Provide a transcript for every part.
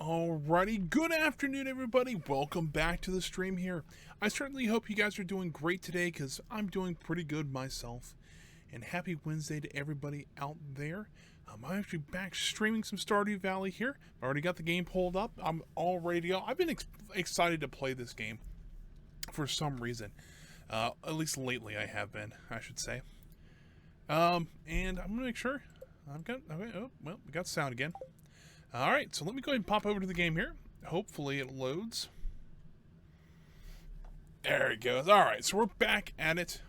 Alrighty, good afternoon everybody, welcome back to the stream here. I certainly hope you guys are doing great today because I'm doing pretty good myself. And happy Wednesday to everybody out there. I'm actually back streaming some Stardew Valley here. I already got the game pulled up, I'm all ready to go. I've been excited to play this game for some reason. At least lately I have been, I should say. And I'm going to make sure, okay, oh, well, we got sound again. Alright, so let me go ahead and pop over to the game here. Hopefully it loads. There it goes. Alright, so we're back at it.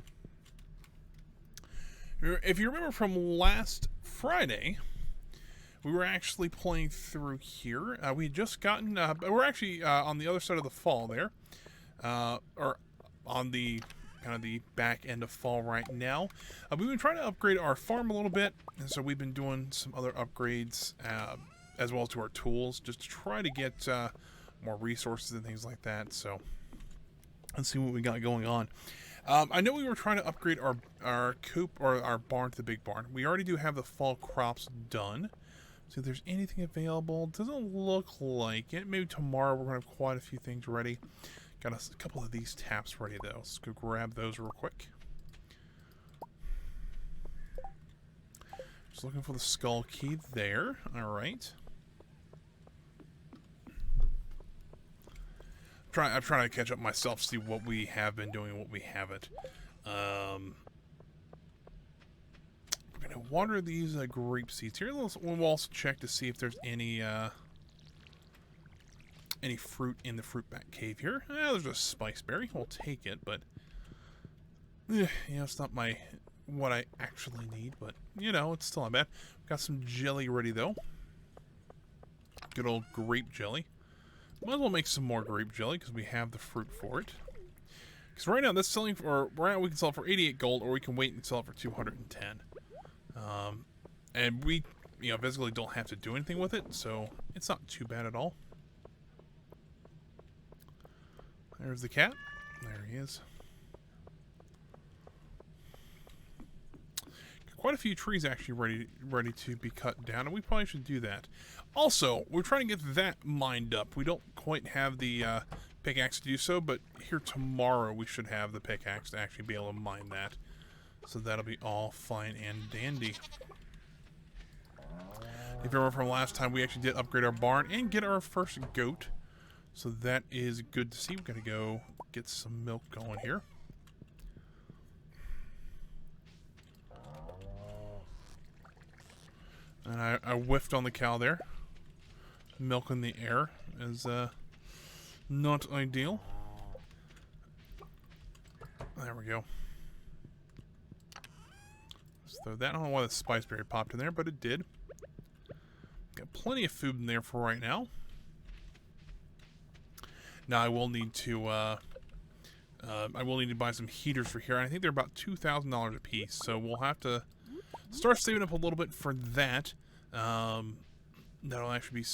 If you remember from last Friday, we were actually playing through here. We had just gotten... we're actually on the other side of the fall there. Or on the... kind of the back end of fall right now. We've been trying to upgrade our farm a little bit. And so we've been doing some other upgrades... as well as to our tools, just to try to get more resources and things like that. So let's see what we got going on. I know we were trying to upgrade our coop or our barn to the big barn. We already do have the fall crops done. So if there's anything available, doesn't look like it. Maybe tomorrow we're going to have quite a few things ready. Got a couple of these taps ready though. Let's go grab those real quick. Just looking for the skull key there. All right. I'm trying to catch up myself, see what we have been doing and what we haven't. We're going to water these grape seeds here. We'll also check to see if there's any fruit in the fruit bat cave here. There's a spice berry. We'll take it, but you know, it's not what I actually need, but you know, it's still not bad. Got some jelly ready though. Good old grape jelly. Might as well make some more grape jelly because we have the fruit for it. Because right now that's selling for, right now we can sell it for 88 gold, or we can wait and sell it for 210. And we, you know, basically don't have to do anything with it, so it's not too bad at all. There's the cat. There he is. Quite a few trees actually ready to be cut down, and we probably should do that. Also, we're trying to get that mined up. We don't quite have the pickaxe to do so, but here tomorrow we should have the pickaxe to actually be able to mine that. So that'll be all fine and dandy. If you remember from last time, we actually did upgrade our barn and get our first goat. So that is good to see. We've got to go get some milk going here. And I whiffed on the cow there. Milk in the air is not ideal. There we go. Let's throw that. I don't know why the spice berry popped in there, but it did. Got plenty of food in there for right now. Now I will need to buy some heaters for here. I think they're about $2,000 a piece, so we'll have to start saving up a little bit for that. That'll actually be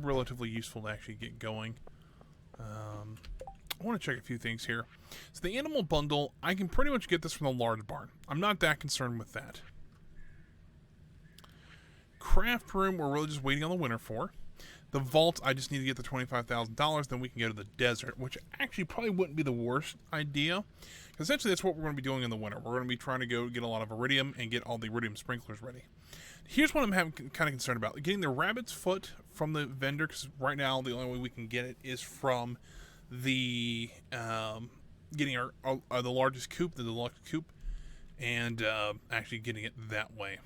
relatively useful to actually get going. I want to check a few things here. So the animal bundle, I can pretty much get this from the large barn. I'm not that concerned with that. Craft room, we're really just waiting on the winter for. The vault, I just need to get the $25,000, then we can go to the desert, which actually probably wouldn't be the worst idea. Essentially, that's what we're going to be doing in the winter. We're going to be trying to go get a lot of iridium and get all the iridium sprinklers ready. Here's what I'm kind of concerned about. Getting the rabbit's foot from the vendor, because right now the only way we can get it is from the, getting the largest coop, the deluxe coop, and actually getting it that way.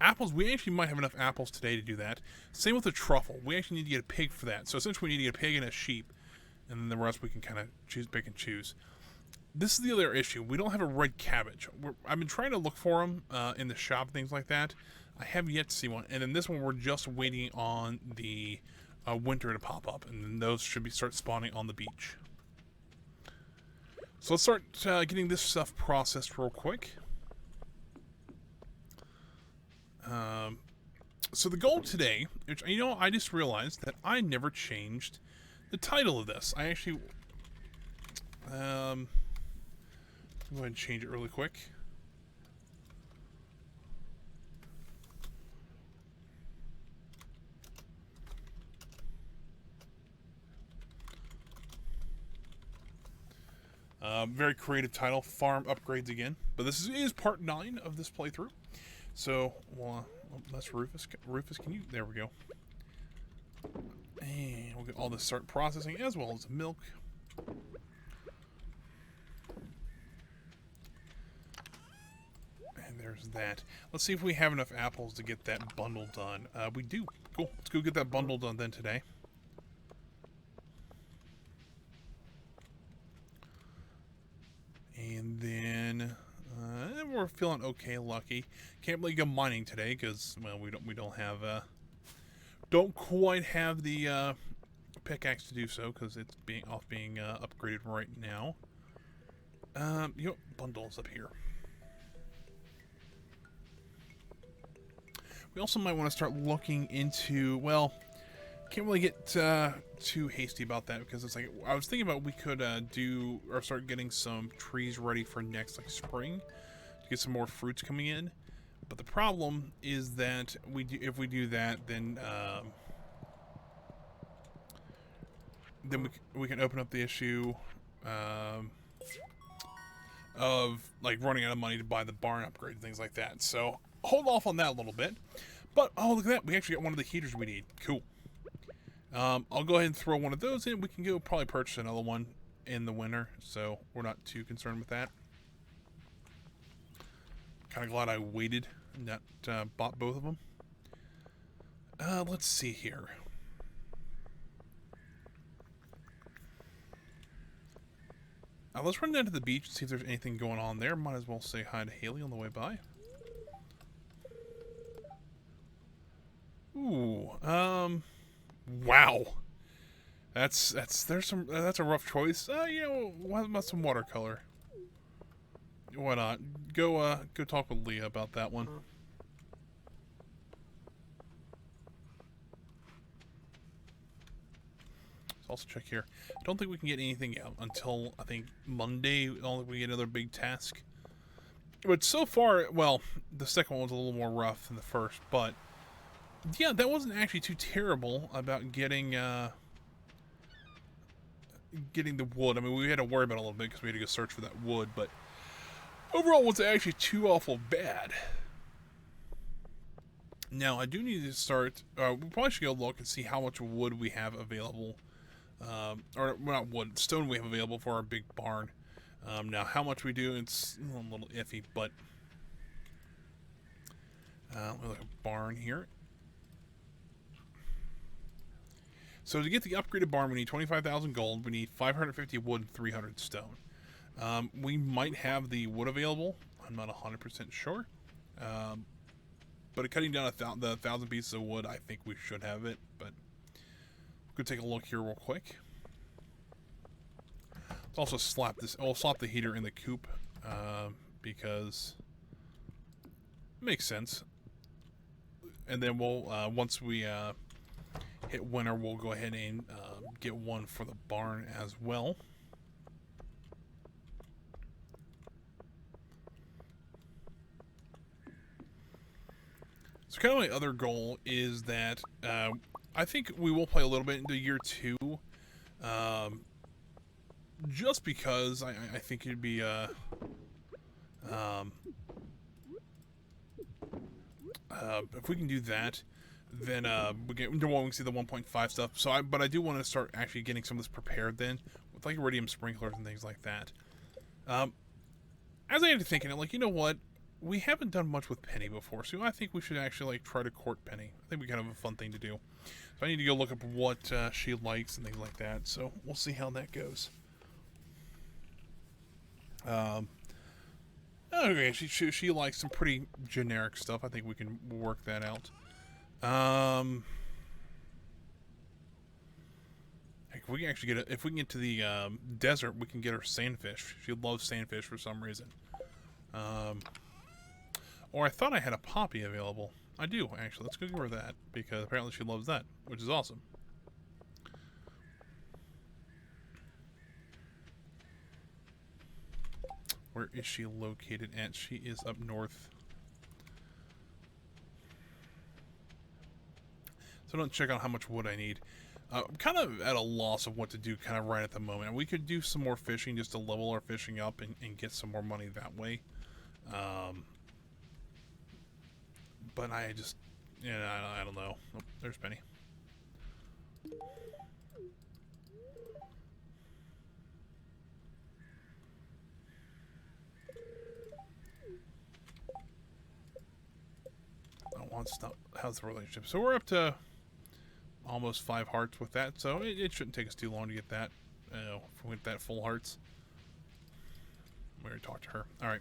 Apples, we actually might have enough apples today to do that. Same with the truffle. We actually need to get a pig for that. So essentially we need to get a pig and a sheep. And then the rest we can kind of pick and choose. This is the other issue. We don't have a red cabbage. I've been trying to look for them in the shop, things like that. I have yet to see one. And in this one, we're just waiting on the winter to pop up. And then those should start spawning on the beach. So let's start getting this stuff processed real quick. So the goal today, which, you know, I just realized that I never changed the title of this. I actually, go ahead and change it really quick. Very creative title, farm upgrades again. But this is part 9 of this playthrough. So, well, that's Rufus. Rufus, can you? There we go. And we'll get all this start processing as well as the milk. And there's that. Let's see if we have enough apples to get that bundle done. We do. Cool. Let's go get that bundle done then today. And then we're feeling okay, lucky. Can't really go mining today because, well, we don't have don't quite have the pickaxe to do so because it's being upgraded right now. You know, bundles up here. We also might want to start looking into, well, can't really get too hasty about that because it's like, I was thinking about we could do or start getting some trees ready for next like spring to get some more fruits coming in. But the problem is that if we do that, then we can open up the issue of like running out of money to buy the barn upgrade and things like that. So hold off on that a little bit. But oh, look at that, we actually got one of the heaters we need. Cool. I'll go ahead and throw one of those in. We can go probably purchase another one in the winter, so we're not too concerned with that. Kind of glad I waited and not bought both of them. Let's see here. Let's run down to the beach and see if there's anything going on there. Might as well say hi to Haley on the way by. Ooh, wow. That's a rough choice. You know, what about some watercolor? Why not? Go talk with Leah about that one. Let's also check here. I don't think we can get anything out until, I think, Monday. I don't think we get another big task. But so far, well, the second one was a little more rough than the first, but yeah, that wasn't actually too terrible about getting the wood. I mean, we had to worry about it a little bit because we had to go search for that wood, but overall, it wasn't actually too awful bad. Now, I do need to start. We probably should go look and see how much wood we have available, or well, not wood, stone we have available for our big barn. Now, how much we do, it's a little iffy, but let me look at barn here. So to get the upgraded barn, we need 25,000 gold, we need 550 wood, and 300 stone. We might have the wood available. I'm not 100% sure. But cutting down the 1,000 pieces of wood, I think we should have it. But we'll take a look here real quick. Let's also slap this. I'll slap the heater in the coop because it makes sense. And then we'll once we hit winter, we'll go ahead and get one for the barn as well. So kind of my other goal is that I think we will play a little bit into year 2, just because I think it'd be if we can do that, then we can see the 1.5 stuff. So but I do want to start actually getting some of this prepared then with like iridium sprinklers and things like that. As I had to thinking, like, you know what? We haven't done much with Penny before, so I think we should actually like try to court Penny. I think we kind of have a fun thing to do. So I need to go look up what she likes and things like that. So we'll see how that goes. Okay, she likes some pretty generic stuff. I think we can work that out. If we can actually if we can get to the desert, we can get her sandfish. She loves sandfish for some reason. Or I thought I had a poppy available. I do, actually. Let's go give her that, because apparently she loves that, which is awesome. Where is she located at? She is up north. So don't check out how much wood I need. I'm kind of at a loss of what to do kind of right at the moment. We could do some more fishing just to level our fishing up and get some more money that way. But I just, I don't know. Oh, there's Benny. I want stuff. How's the relationship? So we're up to almost 5 hearts with that, so it shouldn't take us too long to get that. If we get that full hearts. We already talked to her. All right.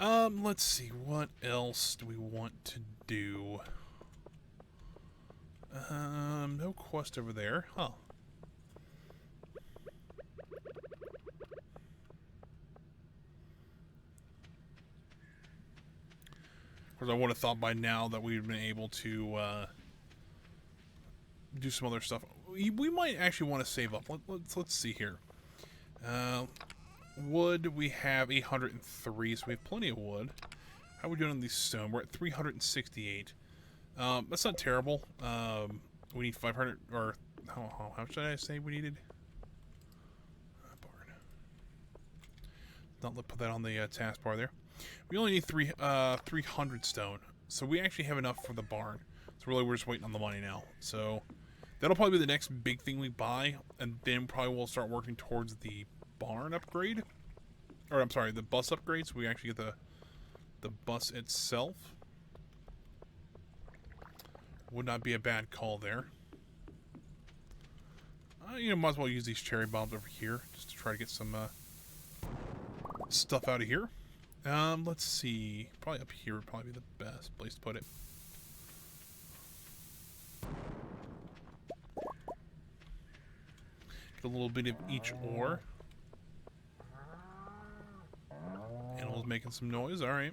Let's see. What else do we want to do? No quest over there. Huh. Of course, I would have thought by now that we'd been able to do some other stuff. We might actually want to save up. Let's see here. Wood, we have 803, so we have plenty of wood. How are we doing on these stone? We're at 368. That's not terrible. We need 500, or how much did I say we needed? Barn. Not put that on the taskbar there. We only need 300 stone, so we actually have enough for the barn. So really, we're just waiting on the money now. So that'll probably be the next big thing we buy, and then probably we'll start working towards the barn upgrade, or I'm sorry, the bus upgrade. So we actually get the bus itself. Would not be a bad call there. Might as well use these cherry bombs over here just to try to get some stuff out of here. Let's see. Probably up here would probably be the best place to put it. Get a little bit of each ore. Animal's making some noise. All right.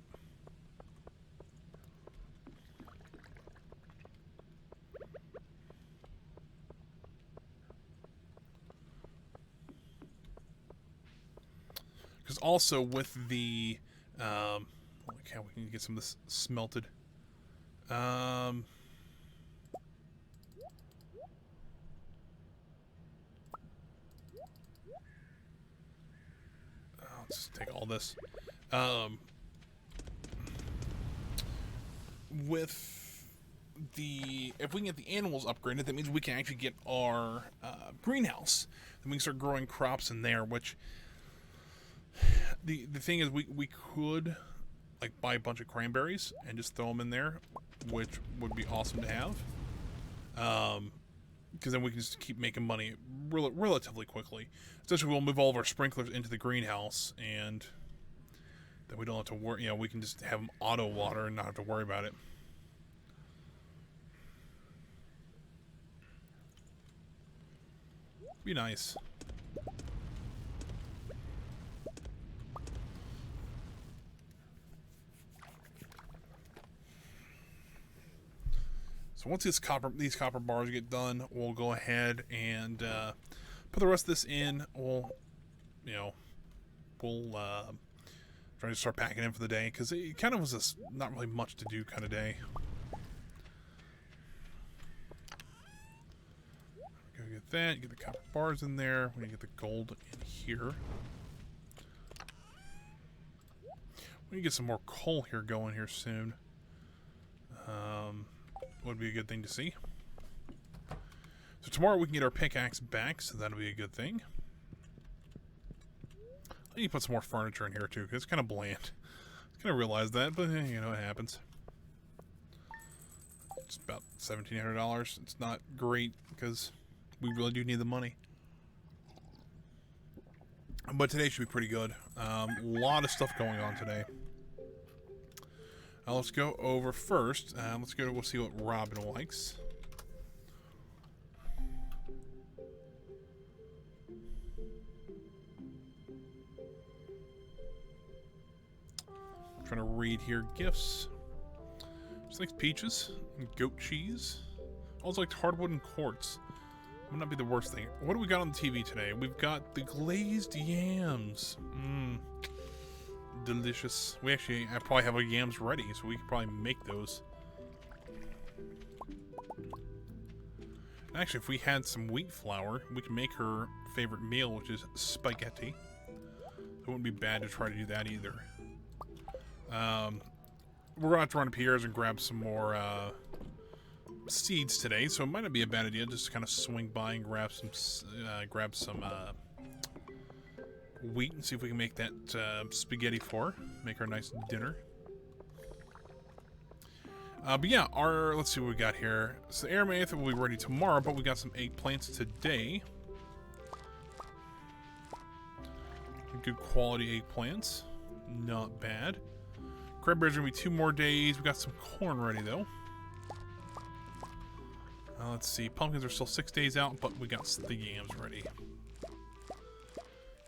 Because also with the okay, we can get some of this smelted. I'll just take all this. With the, if we can get the animals upgraded, that means we can actually get our greenhouse. Then we can start growing crops in there, which the thing is we could like buy a bunch of cranberries and just throw them in there, which would be awesome to have. Because then we can just keep making money relatively quickly. Essentially, we'll move all of our sprinklers into the greenhouse, and then we don't have to worry. We can just have them auto water and not have to worry about it. Be nice. So once these copper bars get done, we'll go ahead and put the rest of this in. We'll try to start packing in for the day, because it kind of was not really much to do kind of day. Go get that. Get the copper bars in there. We need to get the gold in here. We need to get some more coal here going here soon. Would be a good thing to see. So tomorrow we can get our pickaxe back, so that'll be a good thing. I need to put some more furniture in here too, because it's kind of bland. I kind of realized that, but it happens. It's about $1,700. It's not great because we really do need the money. But today should be pretty good. A lot of stuff going on today. Let's go over first. We'll see what Robin likes. I'm trying to read here. Gifts. Just likes peaches and goat cheese. Also liked hardwood and quartz. Would not be the worst thing. What do we got on the TV today? We've got the glazed yams. Delicious. I probably have our yams ready, so we could probably make those. Actually, if we had some wheat flour, we can make her favorite meal, which is spaghetti. It wouldn't be bad to try to do that either. We're going to have to run to Pierre's and grab some more seeds today, so it might not be a bad idea just to kind of swing by and grab some wheat and see if we can make that spaghetti for her. Make her a nice dinner. But yeah, let's see what we got here. So the aromatha will be ready tomorrow, but we got some eggplants today. Good quality eggplants. Not bad. Cranberries are going to be 2 more days. We got some corn ready, though. Let's see. Pumpkins are still 6 days out, but we got the yams ready.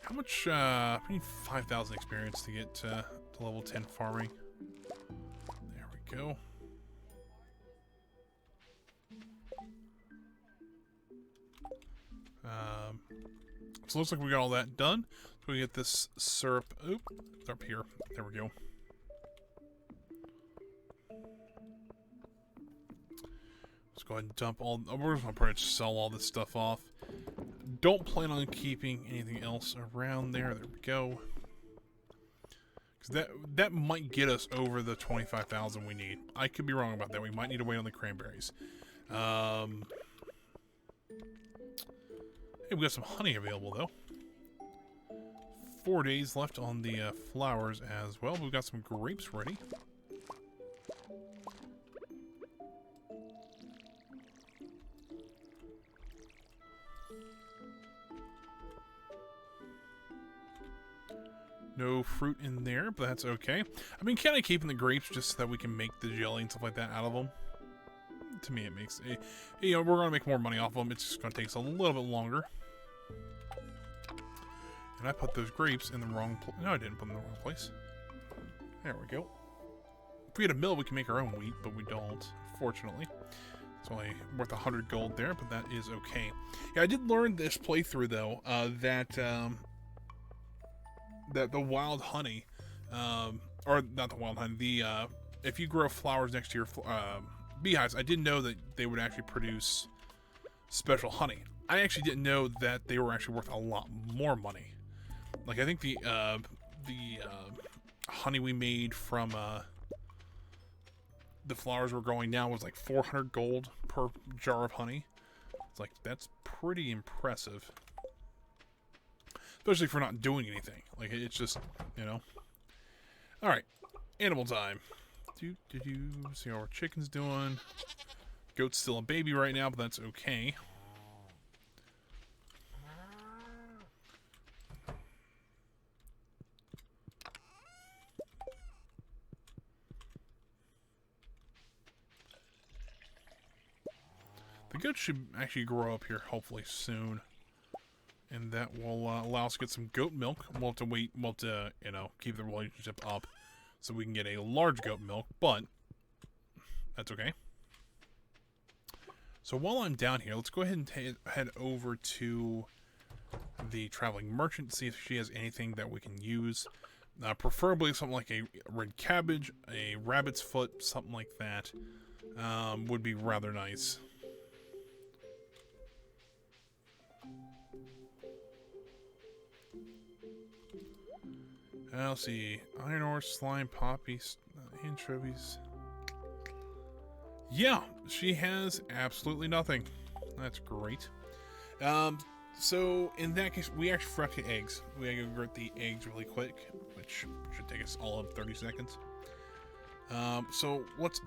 How much? We need 5,000 experience to get to level 10 farming. There we go. So it looks like we got all that done. So we get this syrup. Oop, it's up here. There we go. Let's go ahead and dump all. We're just gonna pretty much sell all this stuff off. Don't plan on keeping anything else around there. There we go. Because that might get us over the 25,000 we need. I could be wrong about that. We might need to wait on the cranberries. Hey, we got some honey available, though. 4 days left on the flowers as well. We've got some grapes ready. No fruit in there, but that's okay. I've been kind of keeping the grapes just so that we can make the jelly and stuff like that out of them. To me, it makes it, you know, we're going to make more money off of them. It's just going to take us a little bit longer. And I put those grapes in the wrong place. No, I didn't put them in the wrong place. There we go. If we had a mill, we can make our own wheat, but we don't, fortunately. It's only worth 100 gold there, but that is okay. Yeah, I did learn this playthrough, though, that the wild honey, or not the wild honey, if you grow flowers next to your beehives, I didn't know that they would actually produce special honey. I actually didn't know that they were actually worth a lot more money. Like, I think the honey we made from the flowers we're growing now was like 400 gold per jar of honey. It's like, that's pretty impressive. Especially for not doing anything. Like, it's just, you know. Alright, animal time. See how our chicken's doing. Goat's still a baby right now, but that's okay. The goat should actually grow up here hopefully soon. And that will allow us to get some goat milk. We'll have to wait, you know, keep the relationship up so we can get a large goat milk, but that's okay. So while I'm down here, let's go ahead and head over to the traveling merchant, see if she has anything that we can use. Preferably something like a red cabbage, a rabbit's foot, something like that would be rather nice. I'll see. Iron ore, slime, poppies, anchovies. Yeah, she has absolutely nothing. That's great. So in that case, we actually forgot the eggs. We gotta go get the eggs really quick, which should take us all of 30 seconds. So let's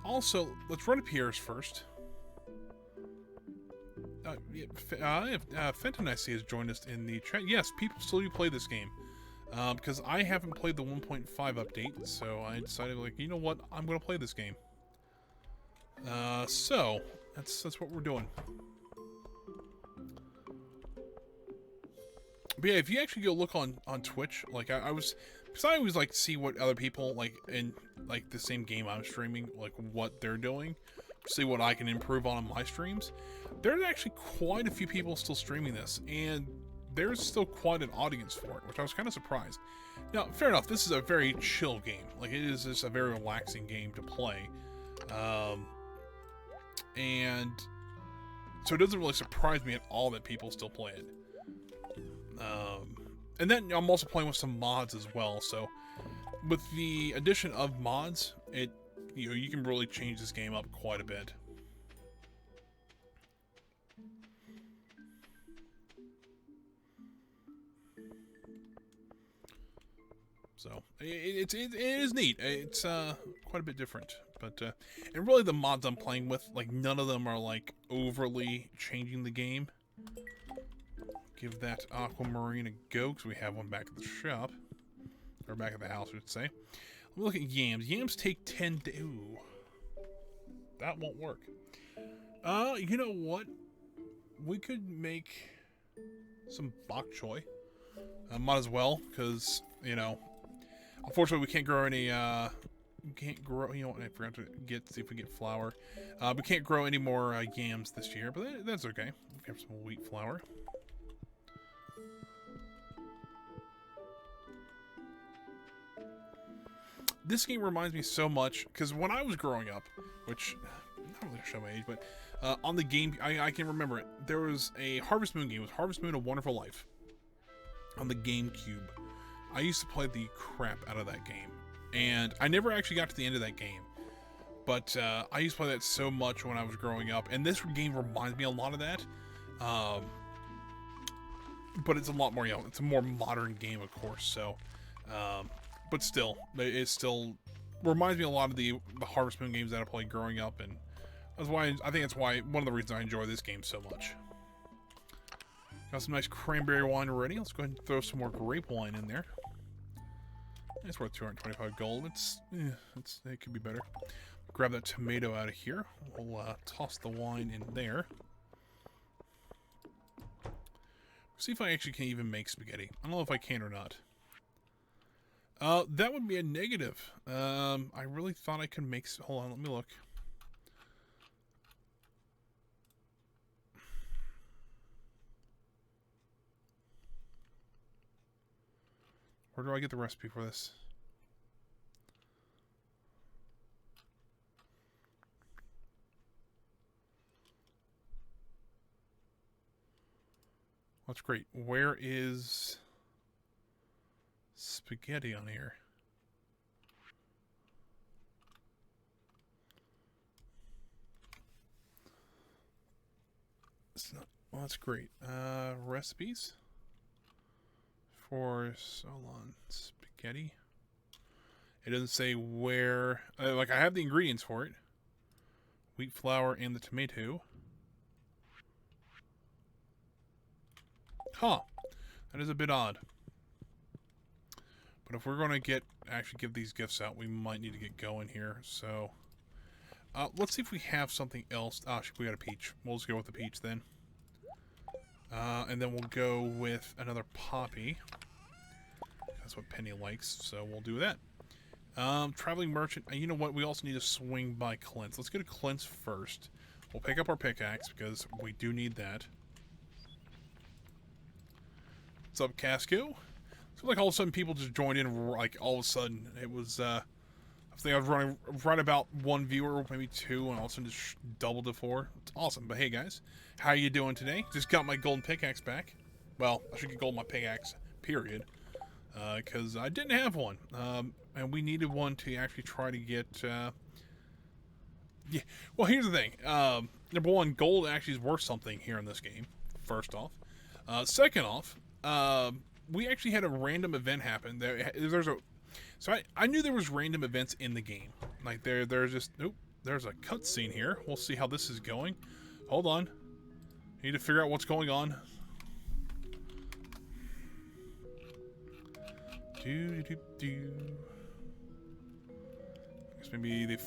run to Pierre's first. Fenton I see has joined us in the chat. Yes, people still do play this game. Because I haven't played the 1.5 update, so I decided, like, you know what, I'm gonna play this game. So that's what we're doing. But yeah, if you actually go look on Twitch, like because I always like to see what other people like in like the same game I'm streaming, like what they're doing, see what I can improve on my streams. There's actually quite a few people still streaming this, and there's still quite an audience for it, which I was kind of surprised. Now, fair enough, this is a very chill game. Like, it is just a very relaxing game to play. And So it doesn't really surprise me at all that people still play it. And then I'm also playing with some mods as well. So with the addition of mods, you can really change this game up quite a bit. So it is neat. It's quite a bit different, but and really the mods I'm playing with, like none of them are like overly changing the game. Give that aquamarine a go because we have one back at the shop, or back at the house, I should say. Let me look at yams. Yams take 10 days. Ooh, that won't work. You know what? We could make some bok choy. Might as well, because you know. Unfortunately, we can't grow any, we can't grow, you know what, I forgot to see if we get flour. We can't grow any more yams this year, but that's okay. We have some wheat flour. This game reminds me so much, because when I was growing up, which, I'm not really going to show my age, but on the game, I can remember it, there was a Harvest Moon game. It was Harvest Moon: A Wonderful Life on the GameCube. I used to play the crap out of that game, and I never actually got to the end of that game, but I used to play that so much when I was growing up, and this game reminds me a lot of that, but it's a lot more, you know, it's a more modern game, of course, so, but still, it still reminds me a lot of the Harvest Moon games that I played growing up, and that's why, I think that's why, one of the reasons I enjoy this game so much. Got some nice cranberry wine ready. Let's go ahead and throw some more grape wine in there. It's worth 225 gold. It could be better. Grab that tomato out of here. We'll toss the wine in there. See if I actually can even make spaghetti. I don't know if I can or not. That would be a negative. I really thought I could make... Hold on, let me look. Where do I get the recipe for this? That's great. Where is spaghetti on here? It's not, well, that's great. Recipes for Solon spaghetti. It doesn't say where. Like, I have the ingredients for it: wheat flour and the tomato. Huh. That is a bit odd. But if we're going to actually give these gifts out, we might need to get going here. So, let's see if we have something else. Ah, we got a peach. We'll just go with the peach then. And then we'll go with another poppy. That's what Penny likes, so we'll do that. Traveling merchant. You know what? We also need to swing by Clint's. Let's go to Clint's first. We'll pick up our pickaxe because we do need that. What's up, Casco? So like all of a sudden people just joined in. Like all of a sudden it was. I think I was running right about one viewer, maybe two, and all of a sudden just doubled to 4. It's awesome. But hey guys, how you doing today? Just got my golden pickaxe back. Well, I should get gold my pickaxe. Period. Because I didn't have one, and we needed one to actually try to get, yeah, well, here's the thing, number one, gold actually is worth something here in this game, first off. Second off, we actually had a random event happen. So I knew there was random events in the game, like there's just, nope, there's a cutscene here. We'll see how this is going. Hold on, need to figure out what's going on. Guess maybe the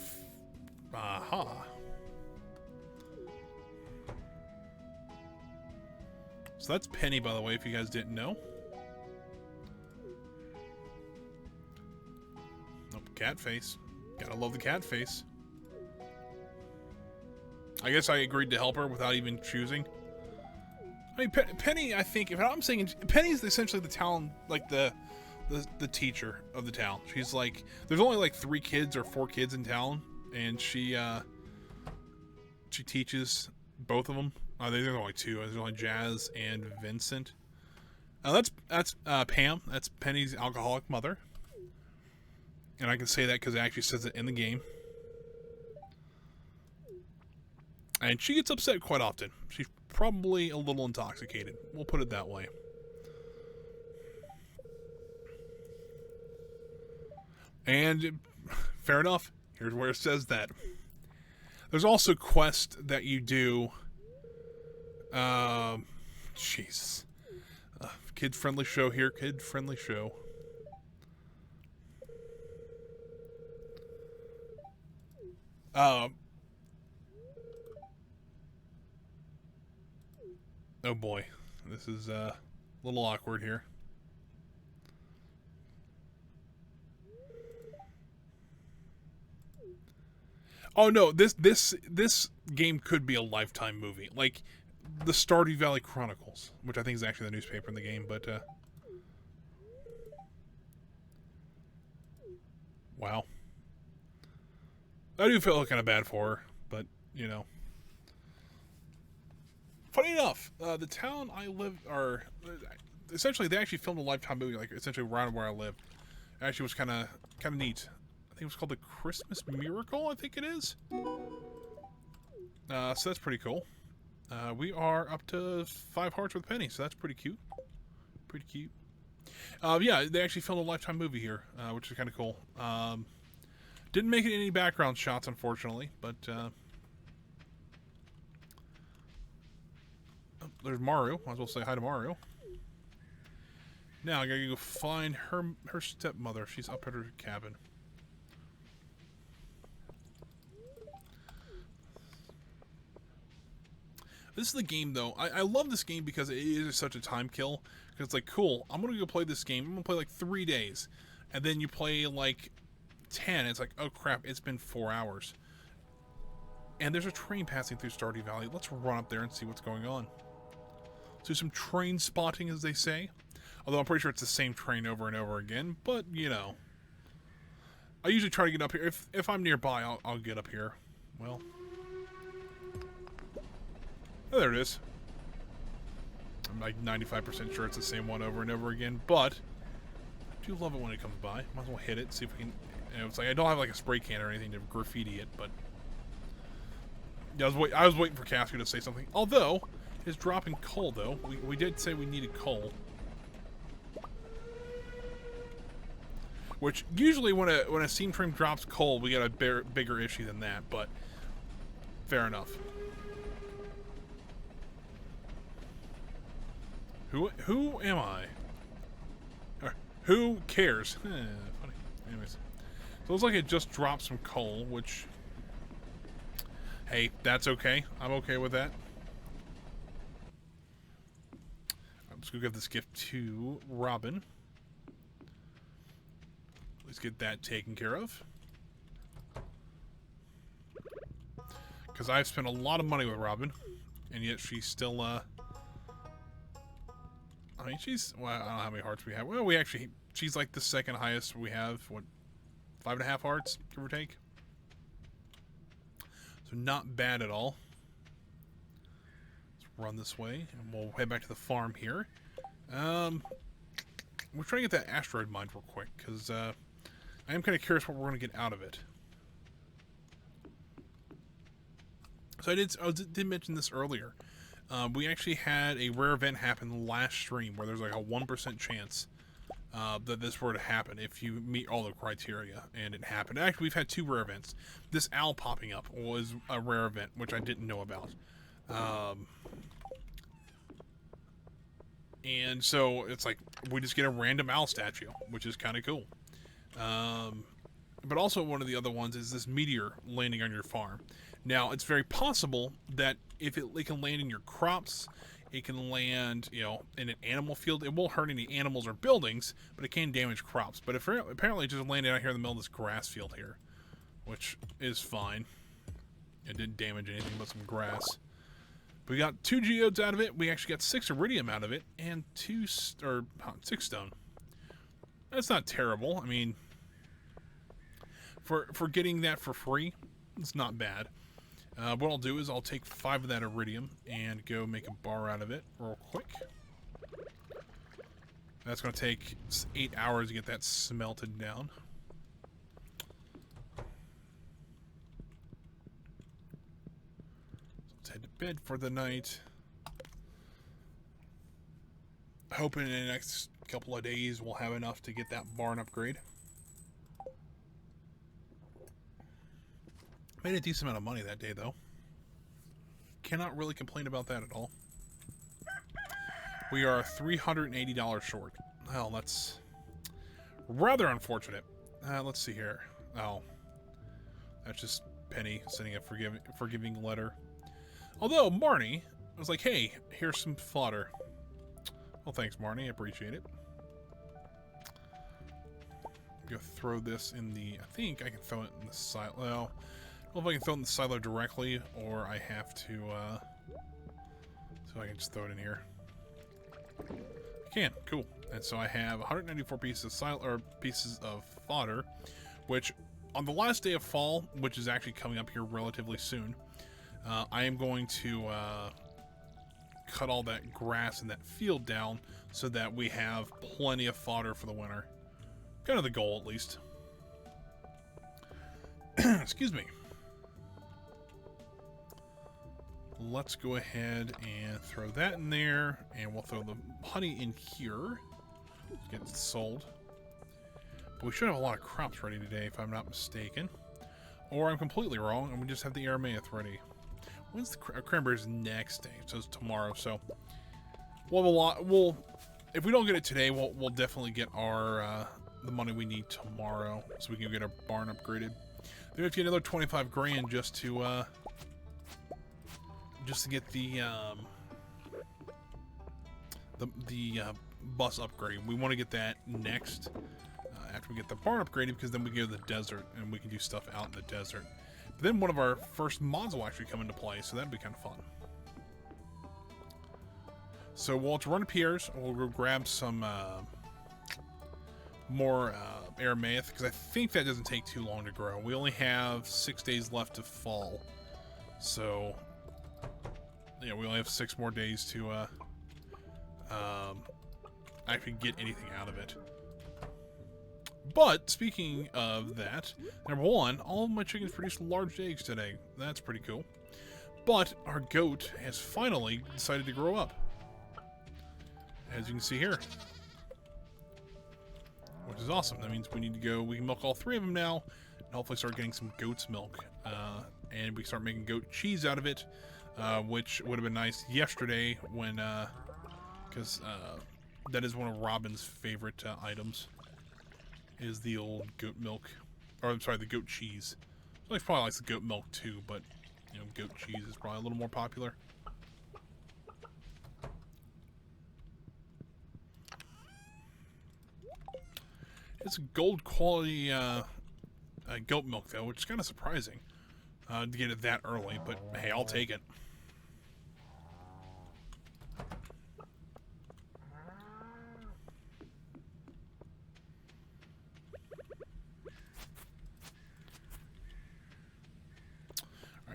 aha. So that's Penny, by the way, if you guys didn't know. Nope, cat face. Gotta love the cat face. I guess I agreed to help her without even choosing. I mean, Penny, I think, if I'm saying, Penny's essentially the town, like the teacher of the town. She's like, there's only like 3 kids or 4 kids in town, and she teaches both of them. There's only two. There's only Jazz and Vincent. That's Pam. That's Penny's alcoholic mother. And I can say that because it actually says it in the game. And she gets upset quite often. She's probably a little intoxicated. We'll put it that way. And fair enough. Here's where it says that. There's also quests that you do. Jesus. Kid-friendly show here. Kid-friendly show. Oh boy. This is a little awkward here. Oh no, this game could be a Lifetime movie. Like the Stardew Valley Chronicles, which I think is actually the newspaper in the game, but wow. I do feel kind of bad for her, but you know. Funny enough, the town I live are essentially they actually filmed a Lifetime movie, like essentially around where I live. It actually was kind of neat. I think it was called the Christmas Miracle. I think it is. So that's pretty cool. We are up to 5 hearts with Penny, so that's pretty cute. Pretty cute. Yeah, they actually filmed a Lifetime movie here, which is kind of cool. Didn't make it any background shots, unfortunately, but oh, there's Mario. Might as well say hi to Mario. Now I gotta go find her stepmother. She's up at her cabin. This is the game, though. I love this game because it is such a time kill. Because it's like, cool, I'm going to go play this game. I'm going to play like 3 days. And then you play like 10. It's like, oh crap, it's been 4 hours. And there's a train passing through Stardew Valley. Let's run up there and see what's going on. Let's do some train spotting, as they say. Although I'm pretty sure it's the same train over and over again. But, you know. I usually try to get up here. If I'm nearby, I'll get up here. Well... oh, there it is. I'm like 95% sure it's the same one over and over again, but I do love it when it comes by. Might as well hit it, see if we can... you know, it's like I don't have like a spray can or anything to graffiti it, but... yeah, I was waiting for Casco to say something. Although, his dropping coal, though. We did say we needed coal. Which, usually when a steam train drops coal, we get a bigger issue than that, but... fair enough. Who am I? Or, who cares? Funny. Anyways. So it looks like it just dropped some coal, which... hey, that's okay. I'm okay with that. Let's go give this gift to Robin. Let's get that taken care of. Because I've spent a lot of money with Robin. And yet she's still, I mean, she's... well, I don't know how many hearts we have. Well, she's like the second highest we have. What? 5.5 hearts, give or take? So not bad at all. Let's run this way, and we'll head back to the farm here. We're trying to get that asteroid mined real quick, because I am kind of curious what we're going to get out of it. So I did mention this earlier. We actually had a rare event happen last stream where there's like a 1% chance that this were to happen if you meet all the criteria, and it happened. Actually, we've had 2 rare events. This owl popping up was a rare event, which I didn't know about. And so it's like we just get a random owl statue, which is kind of cool. But also one of the other ones is this meteor landing on your farm. Now, it's very possible that if it can land in your crops, it can land, you know, in an animal field. It won't hurt any animals or buildings, but it can damage crops. But apparently it just landed out here in the middle of this grass field here, which is fine. It didn't damage anything but some grass. We got 2 geodes out of it. We actually got 6 iridium out of it, and 6 stone. That's not terrible. I mean, for getting that for free, it's not bad. What I'll do is I'll take 5 of that iridium and go make a bar out of it real quick. That's going to take 8 hours to get that smelted down. Let's head to bed for the night. Hoping in the next couple of days we'll have enough to get that barn upgrade. Made a decent amount of money that day, though. Cannot really complain about that at all. We are $380 short. Well, that's rather unfortunate. Let's see here. Oh, that's just Penny sending a forgiving letter. Although Marnie was like, "Hey, here's some fodder." Well, thanks, Marnie. I appreciate it. Go throw this in the. I think I can throw it in the silo. Well, I don't know if I can throw it in the silo directly, or I have to. So I can just throw it in here. I can. Cool. And so I have 194 pieces of silo or pieces of fodder, which on the last day of fall, which is actually coming up here relatively soon, I am going to cut all that grass in that field down so that we have plenty of fodder for the winter. Kind of the goal, at least. Excuse me. Let's go ahead and throw that in there, and we'll throw the honey in here. Get it sold. But we should have a lot of crops ready today, if I'm not mistaken. Or I'm completely wrong, and we just have the Aramaic ready. When's the cranberries next day? So it's tomorrow. So we'll have a lot. If we don't get it today, we'll definitely get our the money we need tomorrow, so we can get our barn upgraded. Then we have to get another 25 grand just to get the bus upgrade. We want to get that next after we get the barn upgraded, because then we go to the desert and we can do stuff out in the desert. But then one of our first mods will actually come into play, so that'd be kind of fun. So we'll have to run to Pierre's. We'll go grab some more Aramaic, because I think that doesn't take too long to grow. We only have 6 days left of fall, so yeah, we only have 6 more days to actually get anything out of it. But speaking of that, number one, all of my chickens produced large eggs today. That's pretty cool. But our goat has finally decided to grow up, as you can see here, which is awesome. That means we need to go. We can milk all 3 of them now, and hopefully start getting some goat's milk, and we start making goat cheese out of it, which would have been nice yesterday when, because that is one of Robin's favorite items. Is the old goat milk, or I'm sorry, the goat cheese. He probably likes the goat milk too, but you know, goat cheese is probably a little more popular. It's gold quality goat milk though, which is kind of surprising to get it that early. But hey, I'll take it.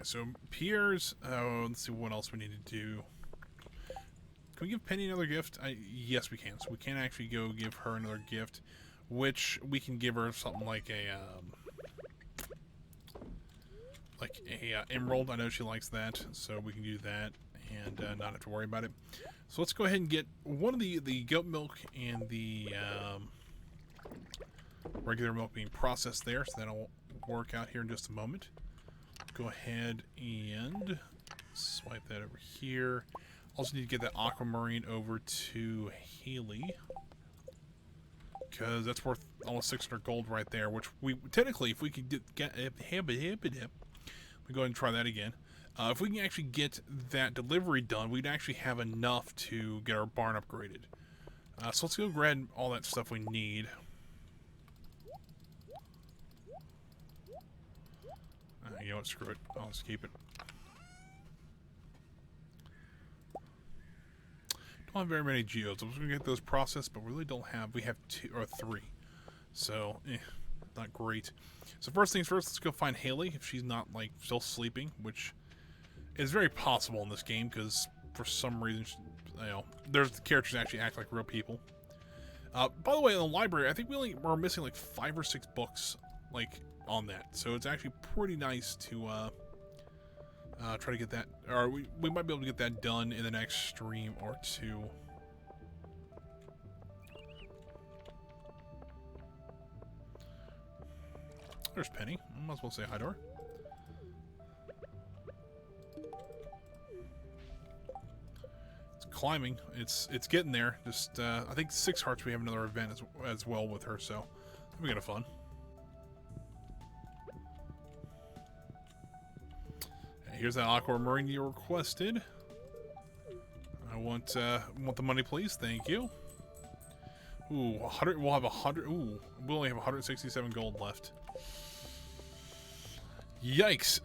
So Pierre's, let's see what else we need to do. Can we give Penny another gift? Yes, we can. So we can actually go give her another gift, which we can give her something like a emerald. I know she likes that, so we can do that and not have to worry about it. So let's go ahead and get one of the goat milk and the regular milk being processed there. So that'll work out here in just a moment. Go ahead and swipe that over here. Also need to get that aquamarine over to Haley, because that's worth almost 600 gold right there, which we technically, if we could get we go ahead and try that again. If we can actually get that delivery done, we'd actually have enough to get our barn upgraded. So let's go grab all that stuff we need. You know what, screw it. I'll just keep it. Don't have very many geodes. I was going to get those processed, but we really don't have. We have 2 or 3. So, not great. So first things first, let's go find Haley, if she's not, like, still sleeping, which It's very possible in this game because for some reason, you know, there's the characters actually act like real people. By the way, in the library, I think we're missing like 5 or 6 books, like on that. So it's actually pretty nice to try to get that, or we might be able to get that done in the next stream or two. There's Penny. I might as well say hi to her. It's climbing. It's getting there. Just I think 6 hearts. We have another event as well with her, so we got fun. Hey, here's that aquamarine you requested. I want the money, please. Thank you. Ooh, 100. We'll have 100. Ooh, we only have 167 gold left. Yikes.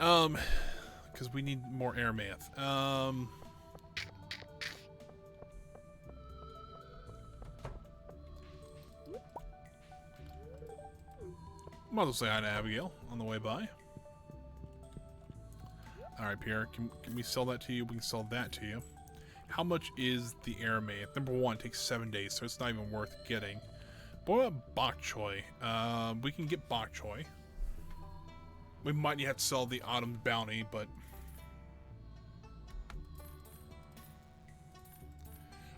Because we need more air math. Might as well say hi to Abigail on the way by. Alright, Pierre, can we sell that to you? We can sell that to you. How much is the air math? Number 1, it takes 7 days, so it's not even worth getting. But what about bok choy? We can get bok choy. We might have to sell the autumn bounty, but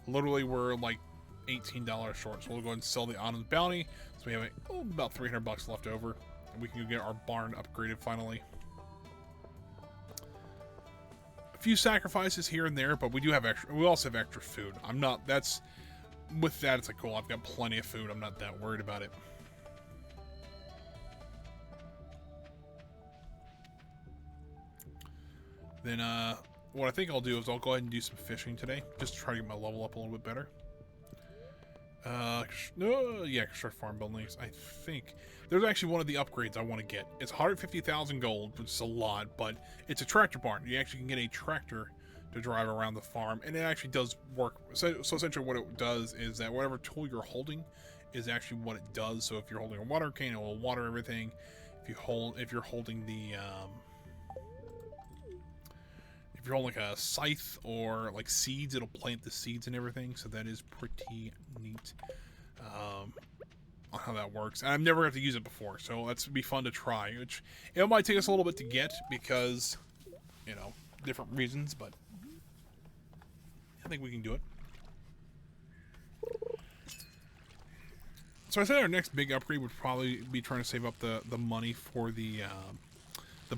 literally we're like $18 short, so we'll go ahead and sell the autumn bounty. So we have about 300 bucks left over, and we can go get our barn upgraded finally. A few sacrifices here and there, but we do have extra. We also have extra food. I'm not. That's with that. It's like cool. I've got plenty of food. I'm not that worried about it. Then, what I think I'll do is I'll go ahead and do some fishing today, just to try to get my level up a little bit better. Yeah, construct farm buildings. I think there's actually one of the upgrades I want to get. It's 150,000 gold, which is a lot, but it's a tractor barn. You actually can get a tractor to drive around the farm, and it actually does work. So essentially what it does is that whatever tool you're holding is actually what it does. So if you're holding a water cane, it will water everything. If you're holding the if you're holding like a scythe or like seeds, it'll plant the seeds and everything. So that is pretty neat on how that works. And I've never had to use it before, so that's be fun to try. Which it might take us a little bit to get because, you know, different reasons, but I think we can do it. So I said our next big upgrade would probably be trying to save up the money for the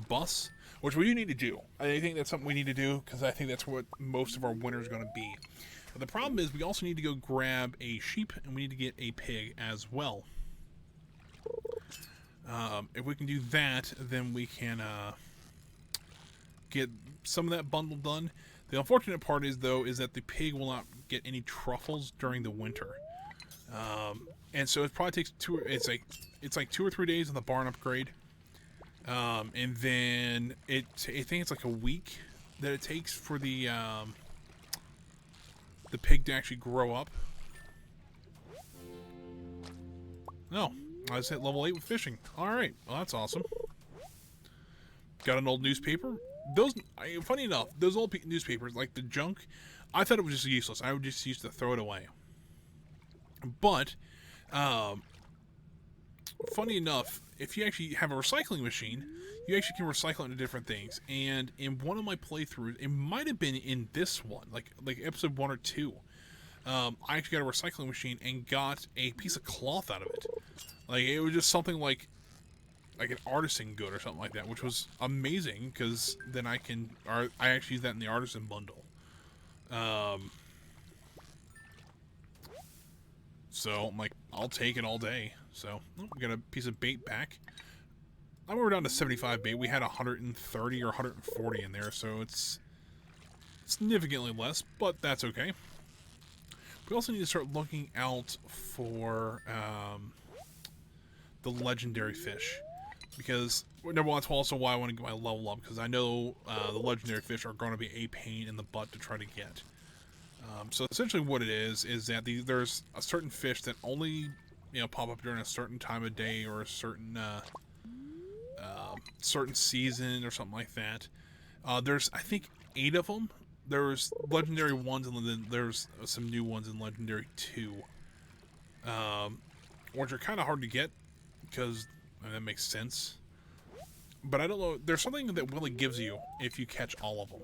bus, which we do need to do. I think that's something we need to do because I think that's what most of our winter is going to be. But the problem is we also need to go grab a sheep and we need to get a pig as well. If we can do that, then we can get some of that bundle done. The unfortunate part is, though, is that the pig will not get any truffles during the winter. And so it probably takes it's like 2 or 3 days on the barn upgrade. And then I think it's like a week that it takes for the pig to actually grow up. No, I just hit level 8 with fishing. Alright, well that's awesome. Got an old newspaper. Funny enough, those old newspapers, like the junk, I thought it was just useless. I would just used to throw it away. But, funny enough, if you actually have a recycling machine, you actually can recycle it into different things. And in one of my playthroughs, it might have been in this one, like episode 1 or 2, I actually got a recycling machine and got a piece of cloth out of it. Like, it was just something like an artisan good or something like that, which was amazing because then I actually use that in the artisan bundle. So I'm like, I'll take it all day. So we got a piece of bait back. Now we're down to 75 bait. We had 130 or 140 in there, so it's significantly less, but that's okay. We also need to start looking out for the legendary fish, because number one, that's also why I want to get my level up, because I know the legendary fish are going to be a pain in the butt to try to get. So essentially what it is that there's a certain fish that only pop up during a certain time of day or a certain certain season or something like that. There's, I think, 8 of them. There's legendary ones, and then there's some new ones in legendary 2, which are kind of hard to get because that makes sense. But I don't know. There's something that Willy gives you if you catch all of them.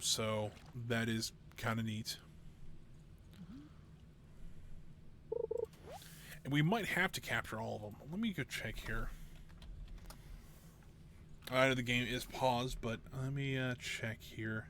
So that is kind of neat. And we might have to capture all of them. Let me go check here. I know the game is paused, but let me check here.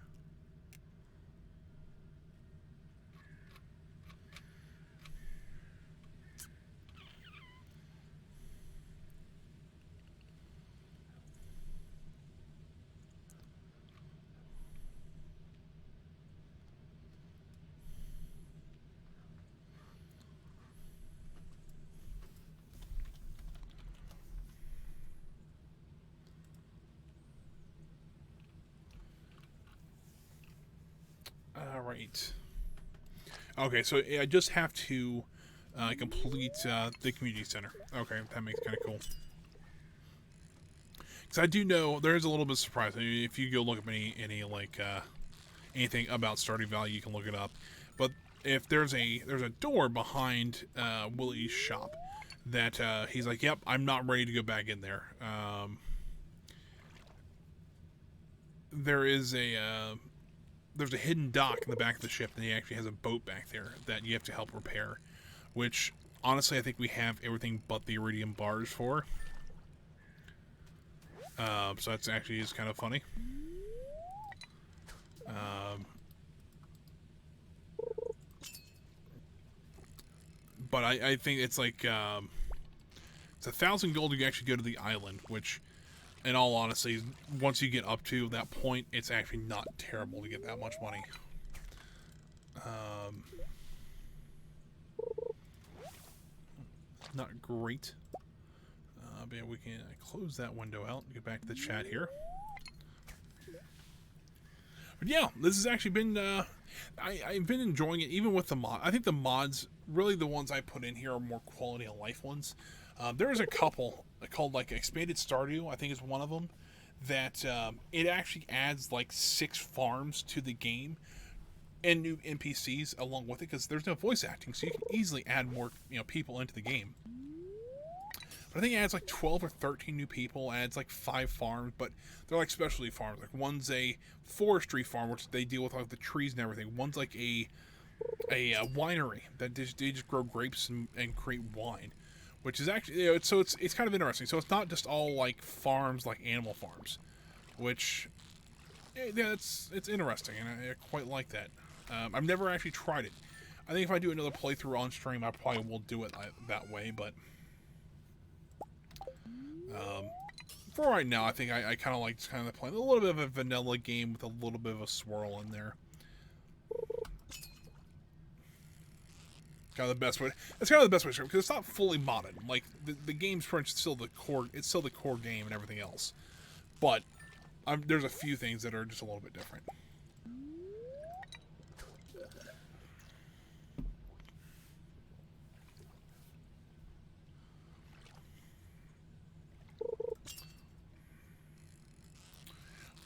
All right. Okay, so I just have to complete the community center. Okay, that makes kind of cool. Because I do know there is a little bit of surprise. I mean, if you go look up any like anything about Stardew Valley, you can look it up. But if there's a door behind Willie's shop that he's like, yep, I'm not ready to go back in there. There is there's a hidden dock in the back of the ship, and he actually has a boat back there that you have to help repair, which honestly I think we have everything but the iridium bars for. So that's actually is kind of funny. But I think it's like it's 1,000 gold to actually go to the island, which in all honesty, once you get up to that point, it's actually not terrible to get that much money. Not great. But yeah, we can close that window out and get back to the chat here. But yeah, this has actually been... I've been enjoying it, even with the mod. I think the mods, really the ones I put in here are more quality of life ones. There's a couple called like Expanded Stardew, I think is one of them, that it actually adds like 6 farms to the game and new NPCs along with it, because there's no voice acting, so you can easily add more people into the game. But I think it adds like 12 or 13 new people, adds like 5 farms, but they're like specialty farms. Like one's a forestry farm, which they deal with like the trees and everything. One's like a winery that they just grow grapes and create wine, which is actually it's kind of interesting. So it's not just all like farms like Animal Farms, which yeah, it's interesting, and I quite like that. I've never actually tried it. I think if I do another playthrough on stream, I probably will do it that way, but for right now, I think I kind of like playing a little bit of a vanilla game with a little bit of a swirl in there. Kind of the best way. It's kind of the best way to, because it's not fully modded. Like the game's pretty much still the core. It's still the core game and everything else, but there's a few things that are just a little bit different.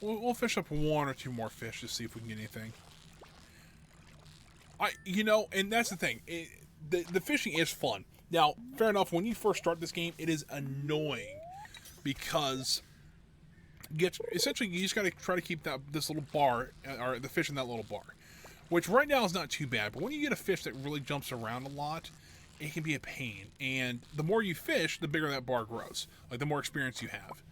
We'll fish up 1 or 2 more fish to see if we can get anything. And that's the thing. The fishing is fun. Now, fair enough, when you first start this game, it is annoying because essentially you just got to try to keep this little bar, or the fish in that little bar, which right now is not too bad. But when you get a fish that really jumps around a lot, it can be a pain. And the more you fish, the bigger that bar grows. Like the more experience you have.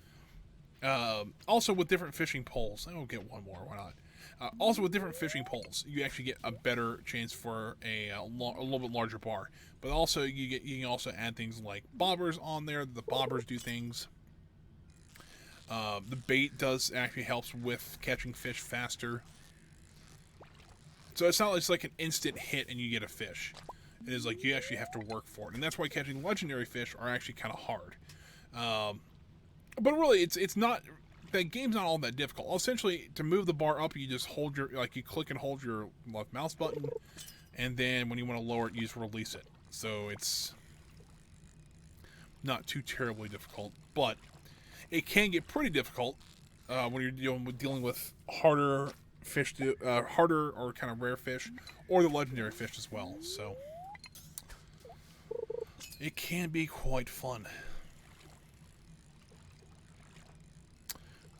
Also, with different fishing poles, I will get one more. Why not? Also, with different fishing poles, you actually get a better chance for a little bit larger bar. But also, you can also add things like bobbers on there. The bobbers do things. The bait actually helps with catching fish faster. So it's not like an instant hit and you get a fish. It is like you actually have to work for it, and that's why catching legendary fish are actually kind of hard. But really, it's not. The game's not all that difficult. Essentially, to move the bar up, you just hold you click and hold your left mouse button, and then when you want to lower it, you just release it. So it's not too terribly difficult. But it can get pretty difficult when you're dealing with harder fish, harder or kind of rare fish, or the legendary fish as well. So it can be quite fun.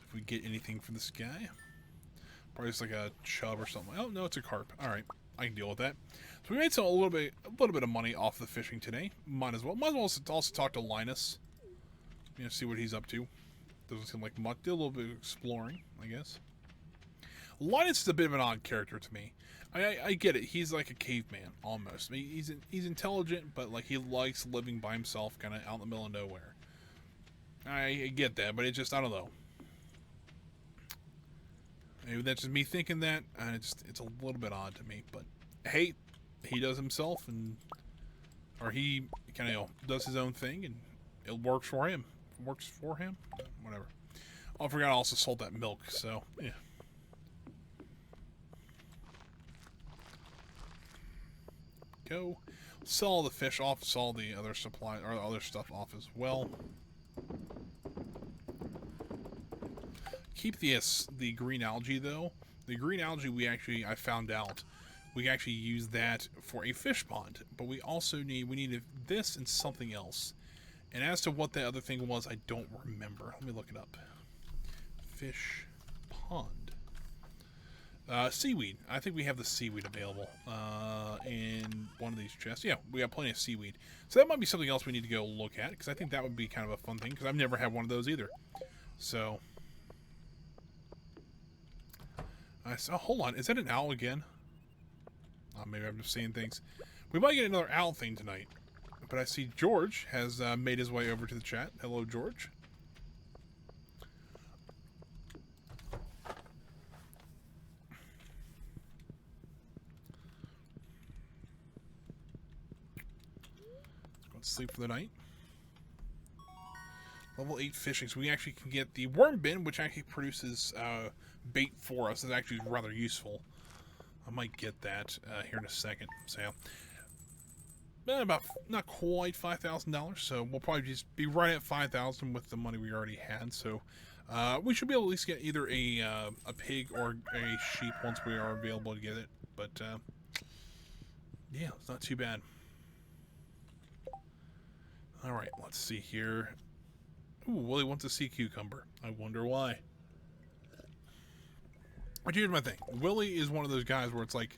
If we get anything from this guy, probably just like a chub or something. Oh no, it's a carp. All right, I can deal with that. So we made a little bit of money off the fishing today. Might as well also talk to Linus. You know, see what he's up to. Doesn't seem like much. Did a little bit of exploring, I guess. Linus is a bit of an odd character to me. I get it. He's like a caveman almost. I mean, he's intelligent, but like he likes living by himself, kind of out in the middle of nowhere. I get that, but it just, I don't know. Maybe that's just me thinking that, and it's a little bit odd to me. But hey, he does himself, or he kind of does his own thing, and it works for him. Works for him, whatever. Oh, I forgot I also sold that milk, so yeah. Go sell all the fish off, sell the other supply or other stuff off as well. Keep the green algae though. The green algae I found out we actually use that for a fish pond, but we also need this and something else. And as to what the other thing was, I don't remember. Let me look it up. Fish pond. Seaweed. I think we have the seaweed available in one of these chests. Yeah, we have plenty of seaweed. So that might be something else we need to go look at, because I think that would be kind of a fun thing, because I've never had one of those either. So, oh, hold on. Is that an owl again? Oh, maybe I'm just seeing things. We might get another owl thing tonight. But I see George has made his way over to the chat. Hello, George. Let's go to sleep for the night. Level 8 fishing. So we actually can get the worm bin, which actually produces bait for us. It's actually rather useful. I might get that here in a second. So yeah. About not quite $5,000, so we'll probably just be right at $5,000 with the money we already had. So we should be able to at least get either a pig or a sheep once we are available to get it. But yeah, it's not too bad. All right, let's see here. Ooh, Willie wants a sea cucumber. I wonder why. But here's my thing. Willie is one of those guys where it's like,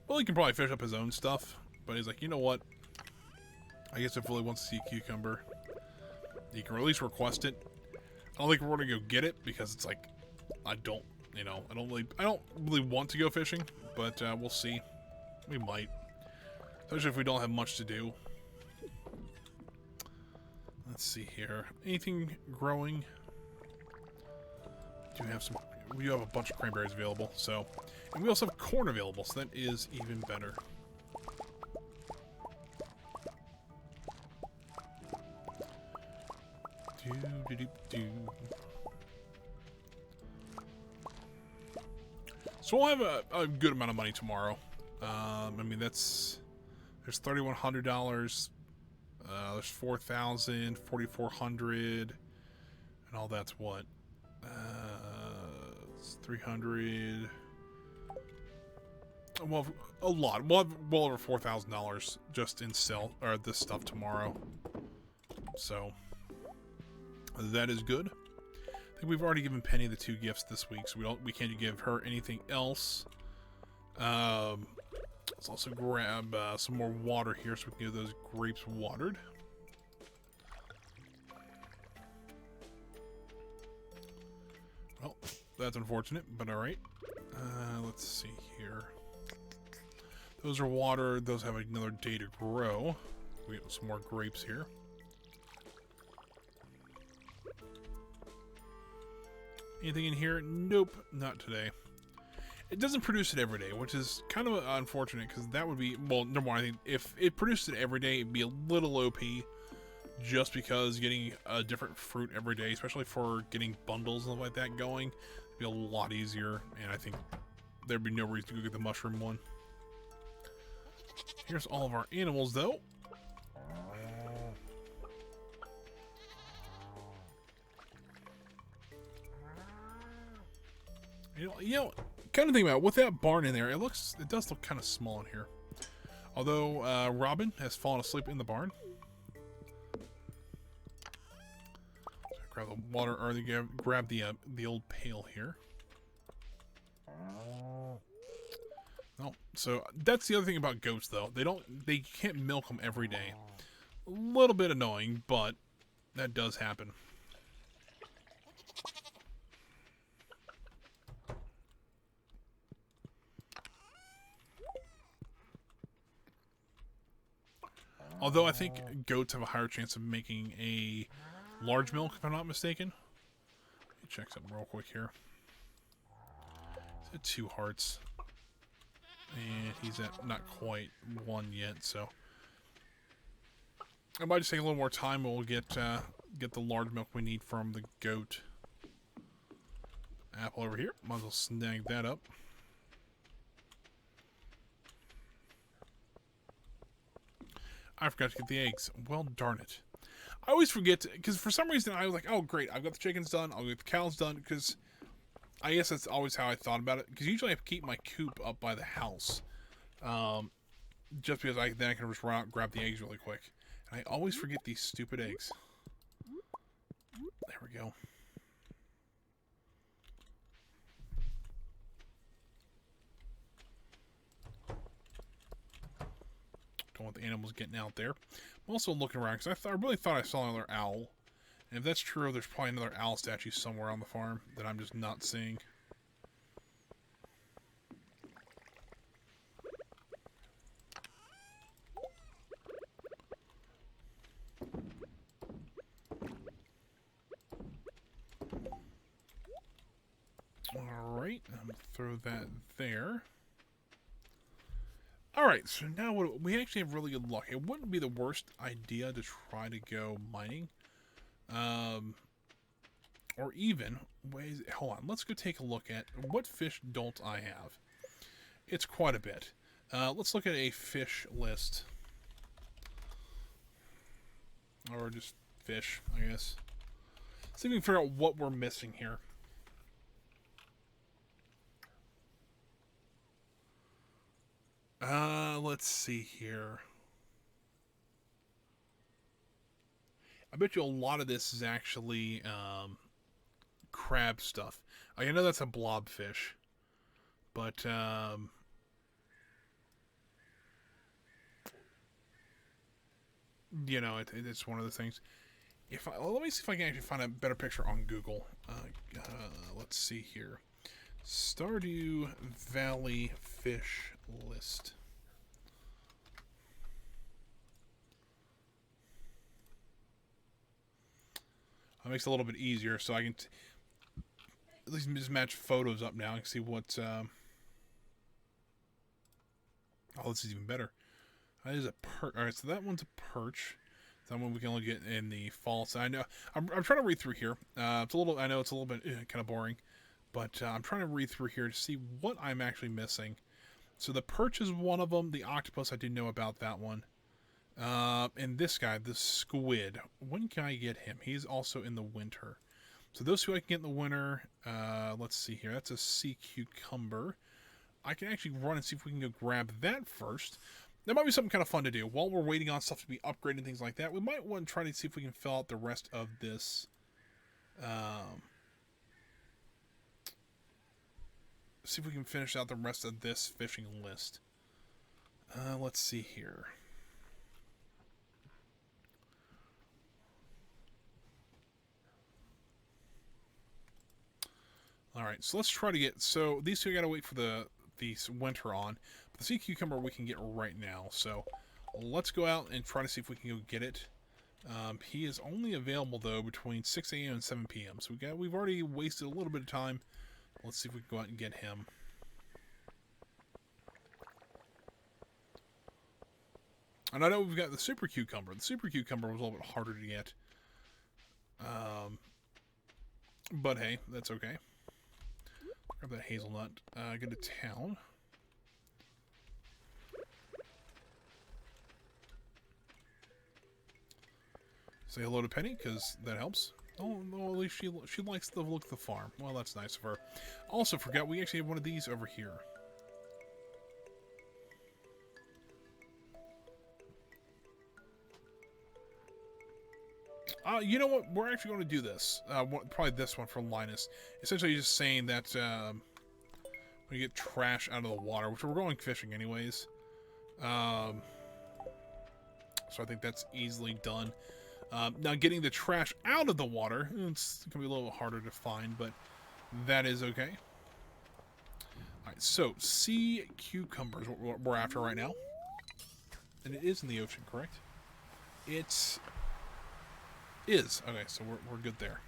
Willie can probably fish up his own stuff, but he's like, you know what? I guess if Willie wants to see a cucumber, you can at least request it. I don't think we're going to go get it because it's like, I don't really want to go fishing, but we'll see. We might, especially if we don't have much to do. Let's see here. Anything growing? We do have a bunch of cranberries available, so, and we also have corn available, so that is even better. So we'll have a good amount of money tomorrow. I mean, there's $3,100, there's 4,000, 4,400, and all that's what? It's 300. Well, a lot. We'll have well over $4,000 just in this stuff tomorrow. So that is good. I think we've already given Penny the 2 gifts this week, so we can't give her anything else. Let's also grab some more water here so we can get those grapes watered. Well, that's unfortunate, but alright. Let's see here. Those are watered. Those have another day to grow. We got some more grapes here. Anything in here? Nope, not today. It doesn't produce it every day, which is kind of unfortunate because that would be, well, number one, I think if it produced it every day, it'd be a little OP just because getting a different fruit every day, especially for getting bundles and stuff like that going, would be a lot easier, and I think there'd be no reason to go get the mushroom one. Here's all of our animals, though. Kind of think about it, with that barn in there. It does look kind of small in here. Although Robin has fallen asleep in the barn. So grab the water, or grab the old pail here. No, so that's the other thing about goats, though. They can't milk them every day. A little bit annoying, but that does happen. Although I think goats have a higher chance of making a large milk, if I'm not mistaken. Let me check something real quick here. He's at 2 hearts. And he's at not quite 1 yet, so it might just take a little more time. We'll get the large milk we need from the goat. Apple over here. Might as well snag that up. I forgot to get the eggs. Well, darn it. I always forget, because for some reason I was like, oh, great, I've got the chickens done, I'll get the cows done, because I guess that's always how I thought about it, because usually I keep my coop up by the house, just because then I can just run out and grab the eggs really quick. And I always forget these stupid eggs. There we go. Don't want the animals getting out there. I'm also looking around, because I really thought I saw another owl. And if that's true, there's probably another owl statue somewhere on the farm that I'm just not seeing. Alright, I'm going to throw that there. Alright, so now we actually have really good luck. It wouldn't be the worst idea to try to go mining. Or even, hold on, let's go take a look at what fish don't I have. It's quite a bit. Let's look at a fish list. Or just fish, I guess. See if we can figure out what we're missing here. Let's see here. I bet you a lot of this is actually crab stuff. I know that's a blobfish, but you know, it's one of the things. Let me see if I can actually find a better picture on Google. Let's see here. Stardew Valley fish list. That makes it a little bit easier, so I can at least just match photos up now and see what's. Oh, this is even better. That is a perch. All right, so that one's a perch. That one we can only get in the fall. So I know I'm trying to read through here. It's a little. I know it's a little bit kind of boring, but I'm trying to read through here to see what I'm actually missing. So the perch is one of them. The octopus, I did know about that one. And this guy, the squid. When can I get him? He's also in the winter. So those two I can get in the winter. Let's see here. That's a sea cucumber. I can actually run and see if we can go grab that first. That might be something kind of fun to do. While we're waiting on stuff to be upgraded and things like that, we might want to try to see if we can fill out the rest of this. See if we can finish out the rest of this fishing list. Let's see here. Alright, so let's try to get... So, these two I gotta wait for the winter on. But the sea cucumber we can get right now. So, let's go out and try to see if we can go get it. He is only available, though, between 6 a.m. and 7 p.m. So, we've already wasted a little bit of time. Let's see if we can go out and get him. And I know we've got the super cucumber. The super cucumber was a little bit harder to get. But hey, that's okay. Grab that hazelnut. Go to town. Say hello to Penny, because that helps. Oh, well, at least she likes the look of the farm. Well, that's nice of her. Also, forgot we actually have one of these over here. You know what? We're actually going to do this. Probably this one for Linus. Essentially, just saying that when you get trash out of the water, which we're going fishing anyways. So I think that's easily done. Now, getting the trash out of the water, it's going to be a little harder to find, but that is okay. Alright, so sea cucumbers what we're after right now. And it is in the ocean, correct? It is. Okay, so we're good there.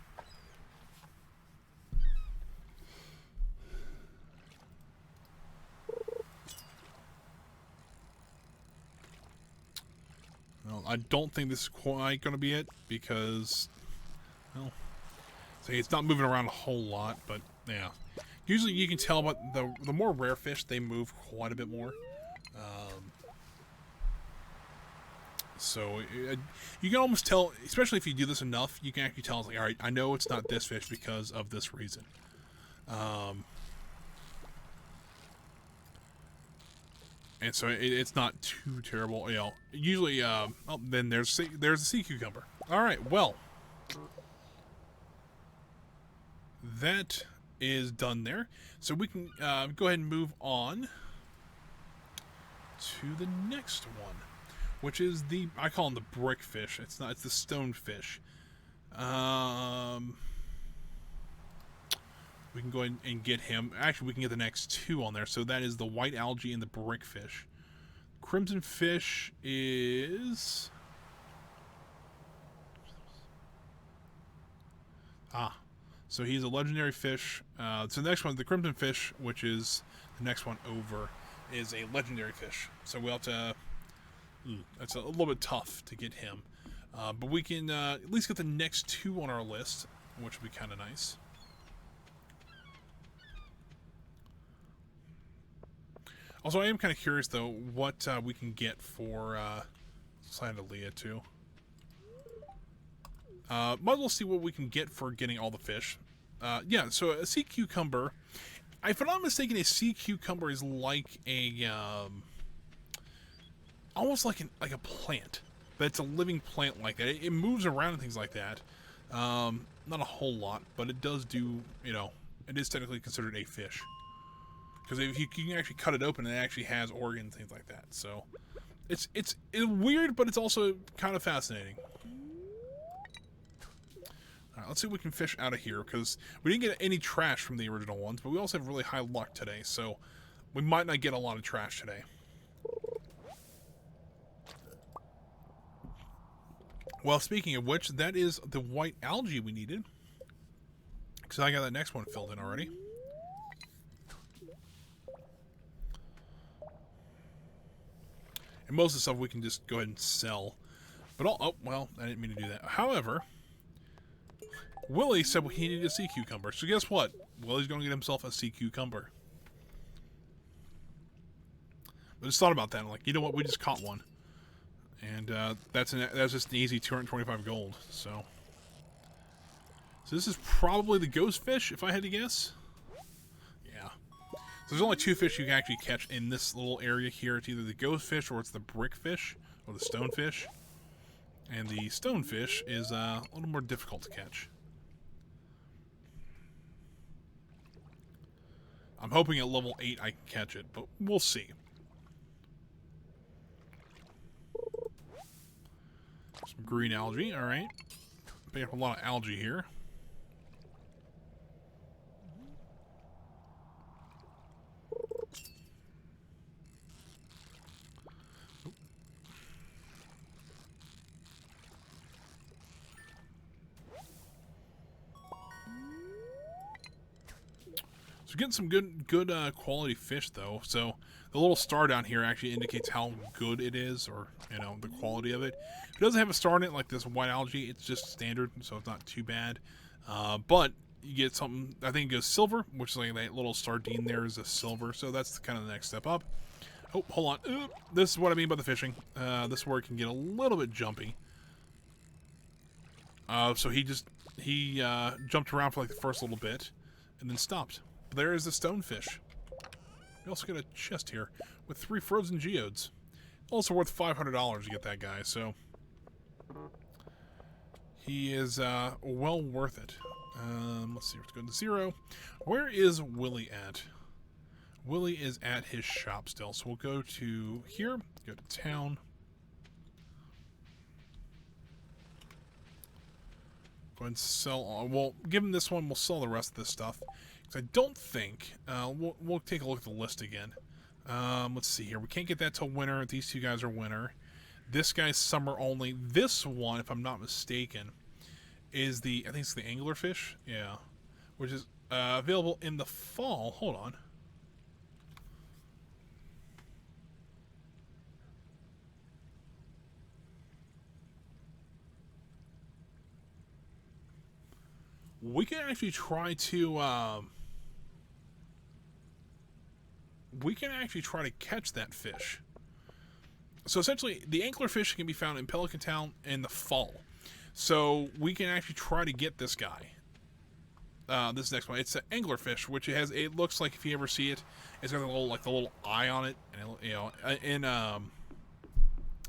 Well, I don't think this is quite going to be it because, well, see, it's not moving around a whole lot, but yeah. Usually you can tell, but the more rare fish, they move quite a bit more. So you can almost tell, especially if you do this enough, you can actually tell, it's like, all right, I know it's not this fish because of this reason. And so it's not too terrible, you know. Usually, oh, then there's a sea cucumber. All right, well, that is done there. So we can go ahead and move on to the next one, which is I call them the brick fish. It's not. It's the stone fish. We can go ahead and get him. Actually, we can get the next two on there. So that is the white algae and the brick fish. Crimson fish is... so he's a legendary fish. So the next one, the crimson fish, which is the next one over, is a legendary fish. So we'll have to... That's a little bit tough to get him. But we can at least get the next two on our list, which would be kind of nice. Also, I am kind of curious, though, what we can get for Sandalia, too. Might as well see what we can get for getting all the fish. Yeah, so a sea cucumber... If I'm not mistaken, a sea cucumber is like a... almost like a plant. But it's a living plant like that. It moves around and things like that. Not a whole lot, but it does do, you know... It is technically considered a fish. Because if you can actually cut it open, it actually has organs, things like that. So, it's weird, but it's also kind of fascinating. All right, let's see if we can fish out of here, because we didn't get any trash from the original ones, but we also have really high luck today, so we might not get a lot of trash today. Well, speaking of which, that is the white algae we needed, because I got that next one filled in already. And most of the stuff we can just go ahead and sell. But oh, well, I didn't mean to do that. However, Willie said he needed a sea cucumber. So guess what? Willie's going to get himself a sea cucumber. But just thought about that. I'm like, you know what? We just caught one. And that's just an easy 225 gold. So this is probably the ghost fish, if I had to guess. Yeah. So there's only two fish you can actually catch in this little area here. It's either the ghost fish or it's the brick fish or the stone fish. And the stone fish is a little more difficult to catch. I'm hoping at level 8 I can catch it, but we'll see. Some green algae, alright. Picking up a lot of algae here. So getting some good quality fish though. So the little star down here actually indicates how good it is, or you know, the quality of it. It doesn't have a star in it like this white algae. It's just standard, so it's not too bad. But you get something. I think it goes silver, which is like that little sardine there is a silver. So that's kind of the next step up. Oh, hold on. This is what I mean by the fishing. This is where it can get a little bit jumpy. So he just He jumped around for like the first little bit, and then stopped. But there is the stonefish. We also get a chest here with 3 frozen geodes. Also worth $500 to get that guy, so he is well worth it. Let's see, let's go to 0. Where is Willie at? Willie is at his shop still, so we'll go to here, go to town. Go ahead and sell all. Well, give him this one, we'll sell the rest of this stuff. Because I don't think, we'll take a look at the list again. Let's see here. We can't get that till winter. These 2 guys are winter. This guy's summer only. This one, if I'm not mistaken, is the, I think it's the anglerfish. Yeah. Which is available in the fall. Hold on. We can actually try to, catch that fish. So essentially, the anglerfish can be found in Pelican Town in the fall. So we can actually try to get this guy. This next one, it's an anglerfish, which it looks like, if you ever see it, it's got the little eye on it, and you know, in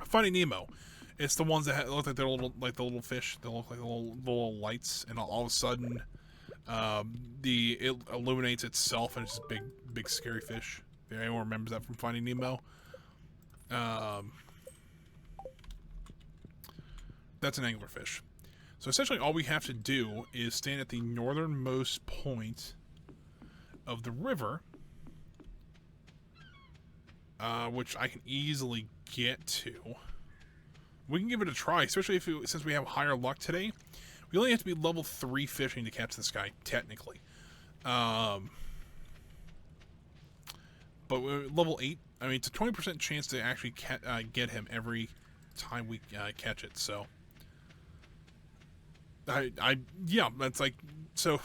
Finding Nemo, it's the ones that look like they're the little fish. They look like the little lights, and all of a sudden, it illuminates itself, and it's just big scary fish. If anyone remembers that from Finding Nemo, that's an anglerfish. So essentially, all we have to do is stand at the northernmost point of the river, which I can easily get to. We can give it a try, especially since we have higher luck today. We only have to be level 3 fishing to catch this guy, technically. But level 8, I mean, it's a 20% chance to actually get him every time we catch it, so... yeah, that's like, so,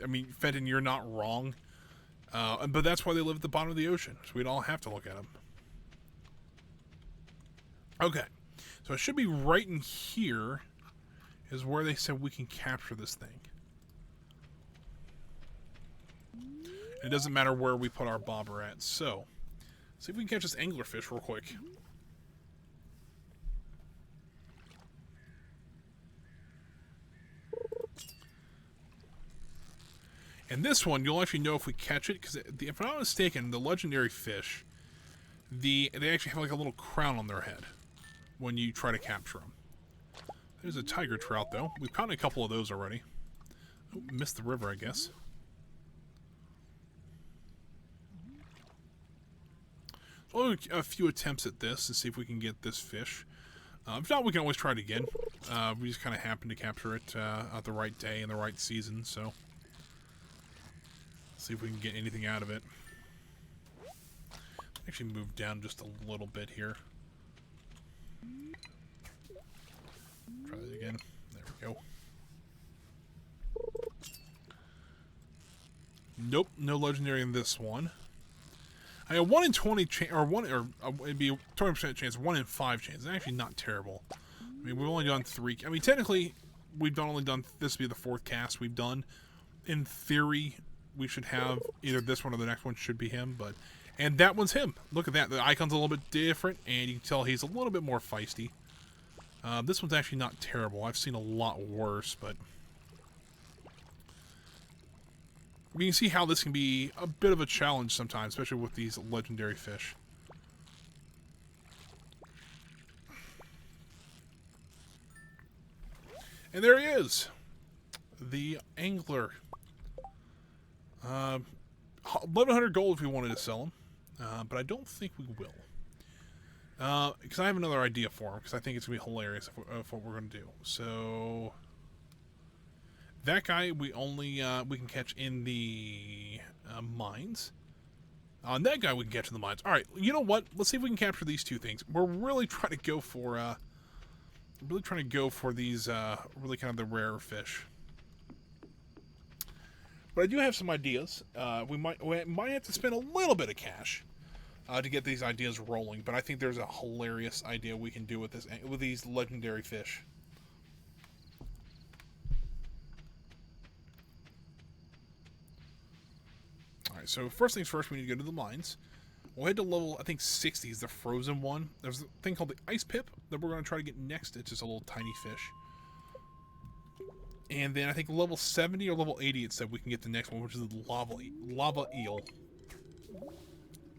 I mean, Fenton, you're not wrong. But that's why they live at the bottom of the ocean, so we'd all have to look at them. Okay, so it should be right in here is where they said we can capture this thing. It doesn't matter where we put our bobber at, so, see if we can catch this anglerfish real quick. And this one, you'll actually know if we catch it, because if I'm not mistaken, the legendary fish, they actually have like a little crown on their head when you try to capture them. There's a tiger trout, though. We've caught a couple of those already. Oh, missed the river, I guess. So a few attempts at this to see if we can get this fish. If not, we can always try it again. We just kind of happen to capture it at the right day and the right season, so... see if we can get anything out of it. Actually move down just a little bit here. Try that again. There we go. Nope, no legendary in this one. I got 1 in 20 chance, it'd be a 20% chance, 1 in 5 chance. It's actually not terrible. I mean, we've only done 3. I mean, technically, we've only done, this will be the 4th cast we've done. In theory, we should have either this one or the next one should be him, but... and that one's him. Look at that. The icon's a little bit different, and you can tell he's a little bit more feisty. This one's actually not terrible. I've seen a lot worse, but... we can see how this can be a bit of a challenge sometimes, especially with these legendary fish. And there he is! The angler. 1,100 gold if we wanted to sell him, but I don't think we will. Because I have another idea for him, because I think it's going to be hilarious if what we're going to do. So, that guy we can catch in the mines. That guy we can catch in the mines. Alright, you know what? Let's see if we can capture these 2 things. We're really trying to go for, these, really kind of the rarer fish. But I do have some ideas. We might have to spend a little bit of cash to get these ideas rolling. But I think there's a hilarious idea we can do with these legendary fish. Alright, so first things first, we need to go to the mines. We'll head to level, I think, 60 is the frozen one. There's a thing called the ice pip that we're going to try to get next. It's just a little tiny fish. And then I think level 70 or level 80 it said we can get the next one, which is the lava eel.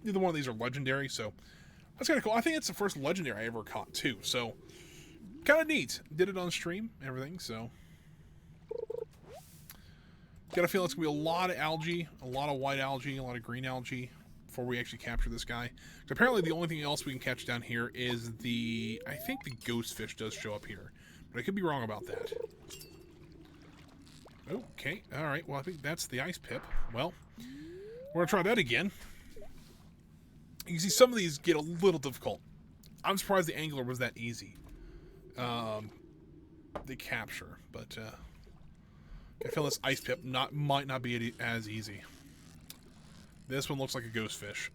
Neither one of these are legendary, so that's kind of cool. I think it's the first legendary I ever caught, too. So, kind of neat. Did it on stream, everything, so. Got a feeling it's going to be a lot of algae, a lot of white algae, a lot of green algae before we actually capture this guy. Apparently the only thing else we can catch down here is I think the ghost fish does show up here. But I could be wrong about that. Okay, alright, well I think that's the ice pip. Well, we're going to try that again. You can see some of these get a little difficult. I'm surprised the angler was that easy. The capture, but I feel this ice pip might not be as easy. This one looks like a ghost fish.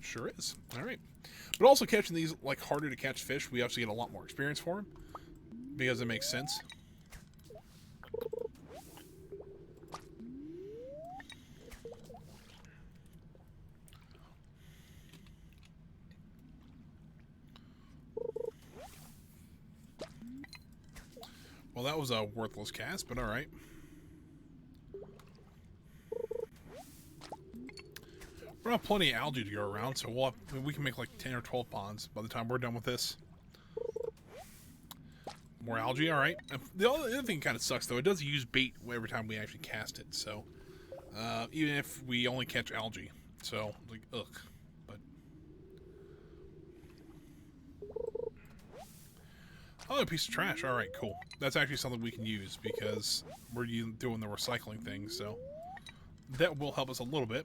Sure is. Alright. But also catching these, like, harder to catch fish, we actually get a lot more experience for them. Because it makes sense. Well, that was a worthless cast, but alright. We're gonna have plenty of algae to go around, so we can make like 10 or 12 ponds by the time we're done with this. More algae, alright. The other thing kind of sucks, though, it does use bait every time we actually cast it, so even if we only catch algae. So, like, ugh. But oh, a piece of trash. Alright, cool. That's actually something we can use because we're doing the recycling thing, so that will help us a little bit.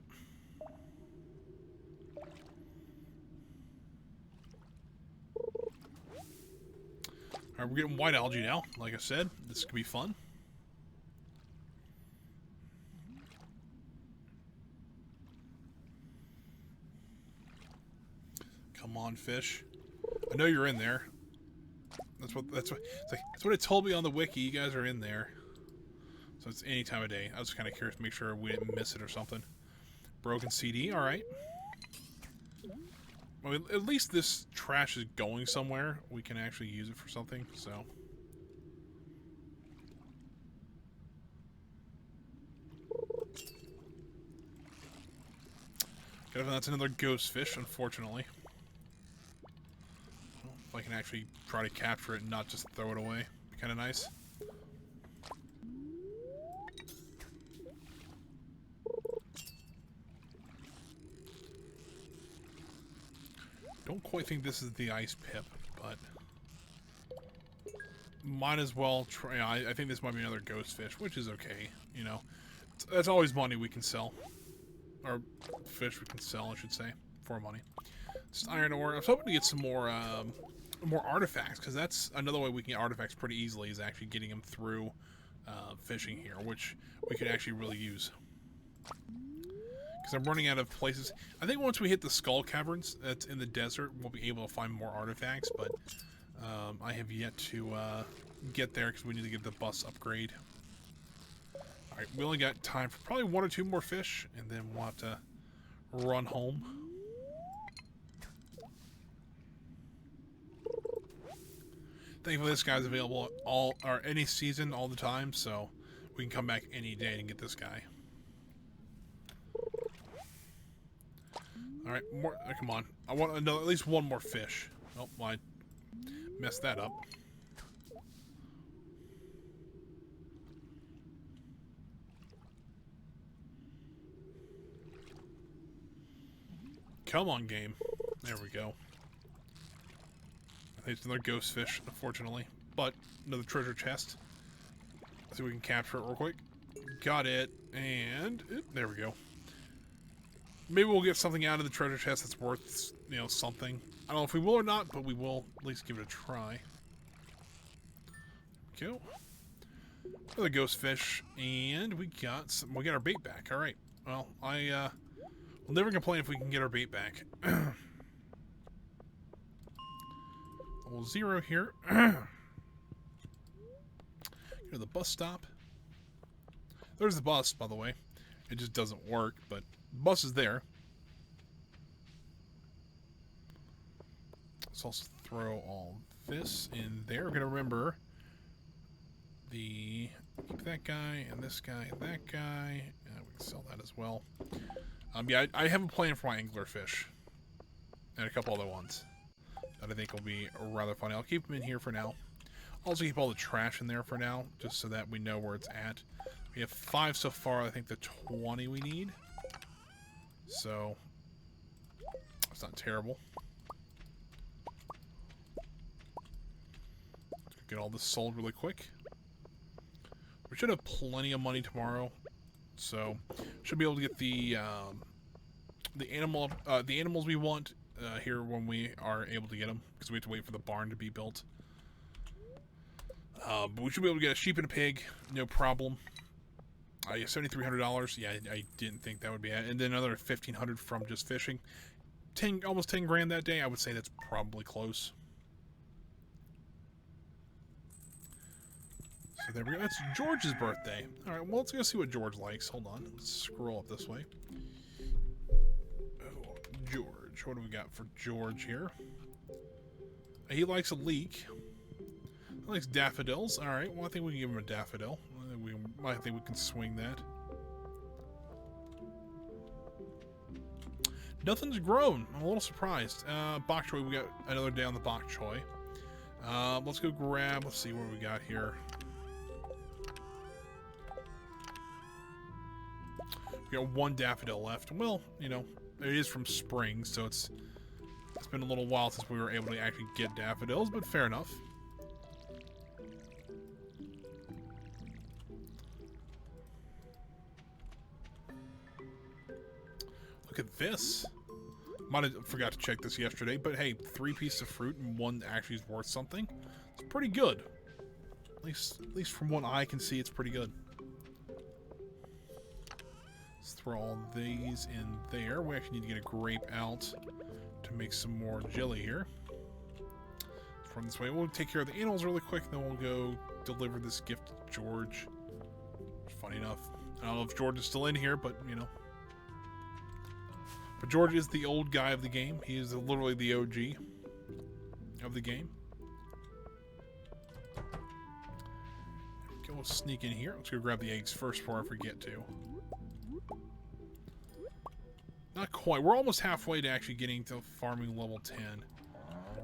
Alright, we're getting white algae now. Like I said, this could be fun. Come on, fish. I know you're in there. That's what it told me on the wiki. You guys are in there. So it's any time of day. I was kind of curious to make sure we didn't miss it or something. Broken CD, alright. Well, at least this trash is going somewhere. We can actually use it for something, so. That's another ghost fish, unfortunately. Well, if I can actually try to capture it and not just throw it away, be kind of nice. Don't quite think this is the ice pip, but might as well try. I think this might be another ghost fish, which is okay. You know, that's always money we can sell, or fish we can sell, I should say, for money. Just iron ore. I was hoping to get some more artifacts, because that's another way we can get artifacts pretty easily, is actually getting them through fishing here, which we could actually really use. Because I'm running out of places. I think once we hit the skull caverns that's in the desert, we'll be able to find more artifacts, but I have yet to get there because we need to get the bus upgrade. Alright, we only got time for probably 1 or 2 more fish, and then we'll have to run home. Thankfully this guy's available any season, all the time, so we can come back any day and get this guy. Alright, come on. I want at least 1 more fish. Oh, well, I messed that up. Come on, game. There we go. I think it's another ghost fish, unfortunately. But, another treasure chest. Let's see if we can capture it real quick. Got it. And, there we go. Maybe we'll get something out of the treasure chest that's worth, you know, something. I don't know if we will or not, but we will at least give it a try. Go. Another ghost fish, and we got our bait back. All right. Well, we'll never complain if we can get our bait back. Level 0 here. Go to the bus stop. There's the bus, by the way. It just doesn't work, but the bus is there. Let's also throw all this in there. We're going to remember keep that guy and this guy and that guy. We can sell that as well. Yeah, I have a plan for my anglerfish. And a couple other ones that I think will be rather funny. I'll keep them in here for now. I'll also keep all the trash in there for now, just so that we know where it's at. We have 5 so far. I think the 20 we need. So, it's not terrible. Get all this sold really quick. We should have plenty of money tomorrow, so should be able to get the animals we want here when we are able to get them, because we have to wait for the barn to be built. But we should be able to get a sheep and a pig, no problem. Yeah, $7,300. Yeah, I didn't think that would be it. And then another $1,500 from just fishing. Almost 10 grand that day. I would say that's probably close. So there we go. That's George's birthday. All right, well, let's go see what George likes. Hold on. Let's scroll up this way. Oh, George. What do we got for George here? He likes a leek. He likes daffodils. All right, well, I think we can give him a daffodil. I think we can swing that. Nothing's grown. I'm a little surprised. Bok choy, we got another day on the bok choy. Let's go grab, let's see what we got here. We got 1 daffodil left. Well, you know, it is from spring, so it's been a little while since we were able to actually get daffodils, but fair enough. Look at this. Might have forgot to check this yesterday, but hey, 3 pieces of fruit and 1 actually is worth something. It's pretty good. At least from what I can see, it's pretty good. Let's throw all these in there. We actually need to get a grape out to make some more jelly here. Let's run this way. We'll take care of the animals really quick, then we'll go deliver this gift to George. Funny enough. I don't know if George is still in here, but, you know. But George is the old guy of the game. He is literally the OG of the game. Okay, we'll sneak in here. Let's go grab the eggs first before I forget to. Not quite. We're almost halfway to actually getting to farming level 10.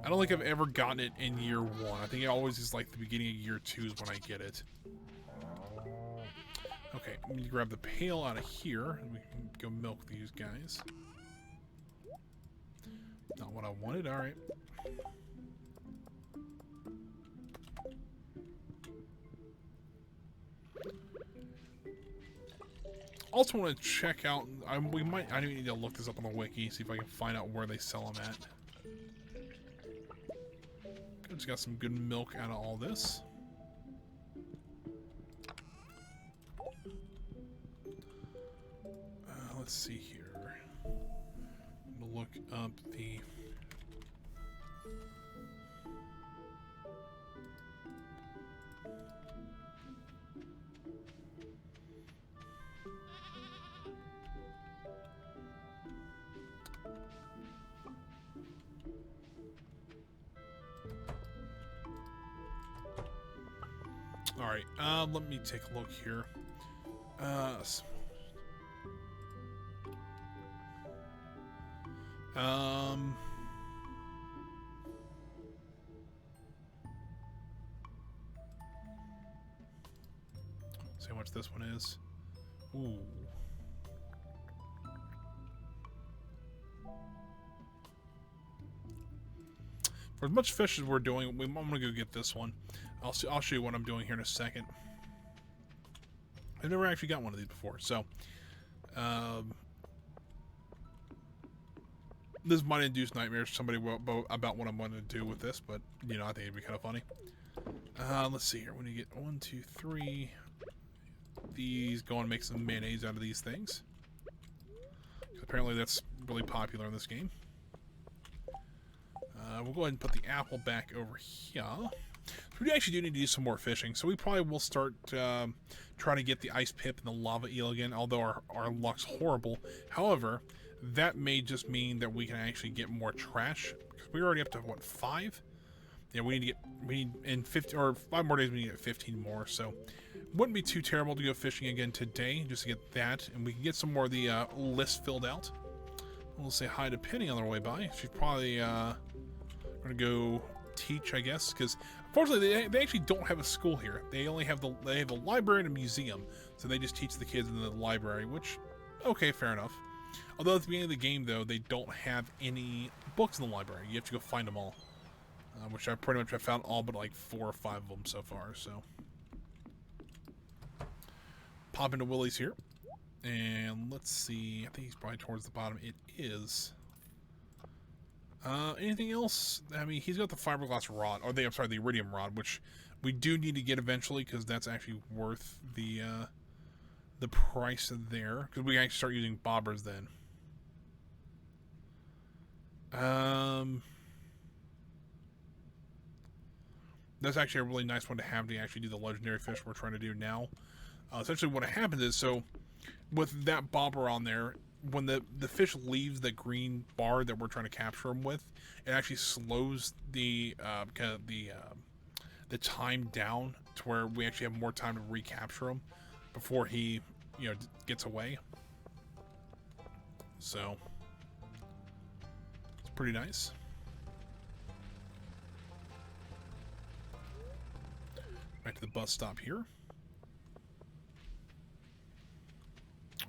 I don't think I've ever gotten it in year 1. I think it always is like the beginning of year 2 is when I get it. Okay, let me grab the pail out of here, and we can go milk these guys. Not what I wanted, alright. Also want to check out, I need to look this up on the wiki, see if I can find out where they sell them at. Just got some good milk out of all this. Let's see here. I'm gonna look up the... Alright, let me take a look here. See how much this one is. Ooh. For as much fish as we're doing, I'm gonna go get this one. I'll show you what I'm doing here in a second. I've never actually got one of these before, so this might induce nightmares to somebody about what I'm going to do with this, but you know, I think it'd be kind of funny. Let's see here. When you get 1, 2, 3, these, go and make some mayonnaise out of these things. Apparently, that's really popular in this game. We'll go ahead and put the apple back over here. So we actually do need to do some more fishing. So we probably will start trying to get the ice pip and the lava eel again, although our luck's horrible. However, that may just mean that we can actually get more trash. Because we're already up to, what, 5? Yeah, we need in 50 or 5 more days we need to get 15 more. So wouldn't be too terrible to go fishing again today just to get that, and we can get some more of the list filled out. We'll say hi to Penny on our way by. She's probably gonna go teach, I guess, because unfortunately they actually don't have a school here. They only have they have a library and a museum, so they just teach the kids in the library. Which, okay, fair enough. Although at the beginning of the game, though, they don't have any books in the library. You have to go find them all. Which I pretty much have found all but like 4 or 5 of them so far, so. Pop into Willie's here. And let's see, I think he's probably towards the bottom. It is. Anything else? I mean, he's got the fiberglass rod, or I'm sorry, the iridium rod, which we do need to get eventually, because that's actually worth the price there, because we can actually start using bobbers then. That's actually a really nice one to have to actually do the legendary fish we're trying to do now. Essentially what happens is, so with that bobber on there, when the fish leaves the green bar that we're trying to capture him with, it actually slows the time down to where we actually have more time to recapture him before he, you know, gets away. So it's pretty nice. Back to the bus stop here.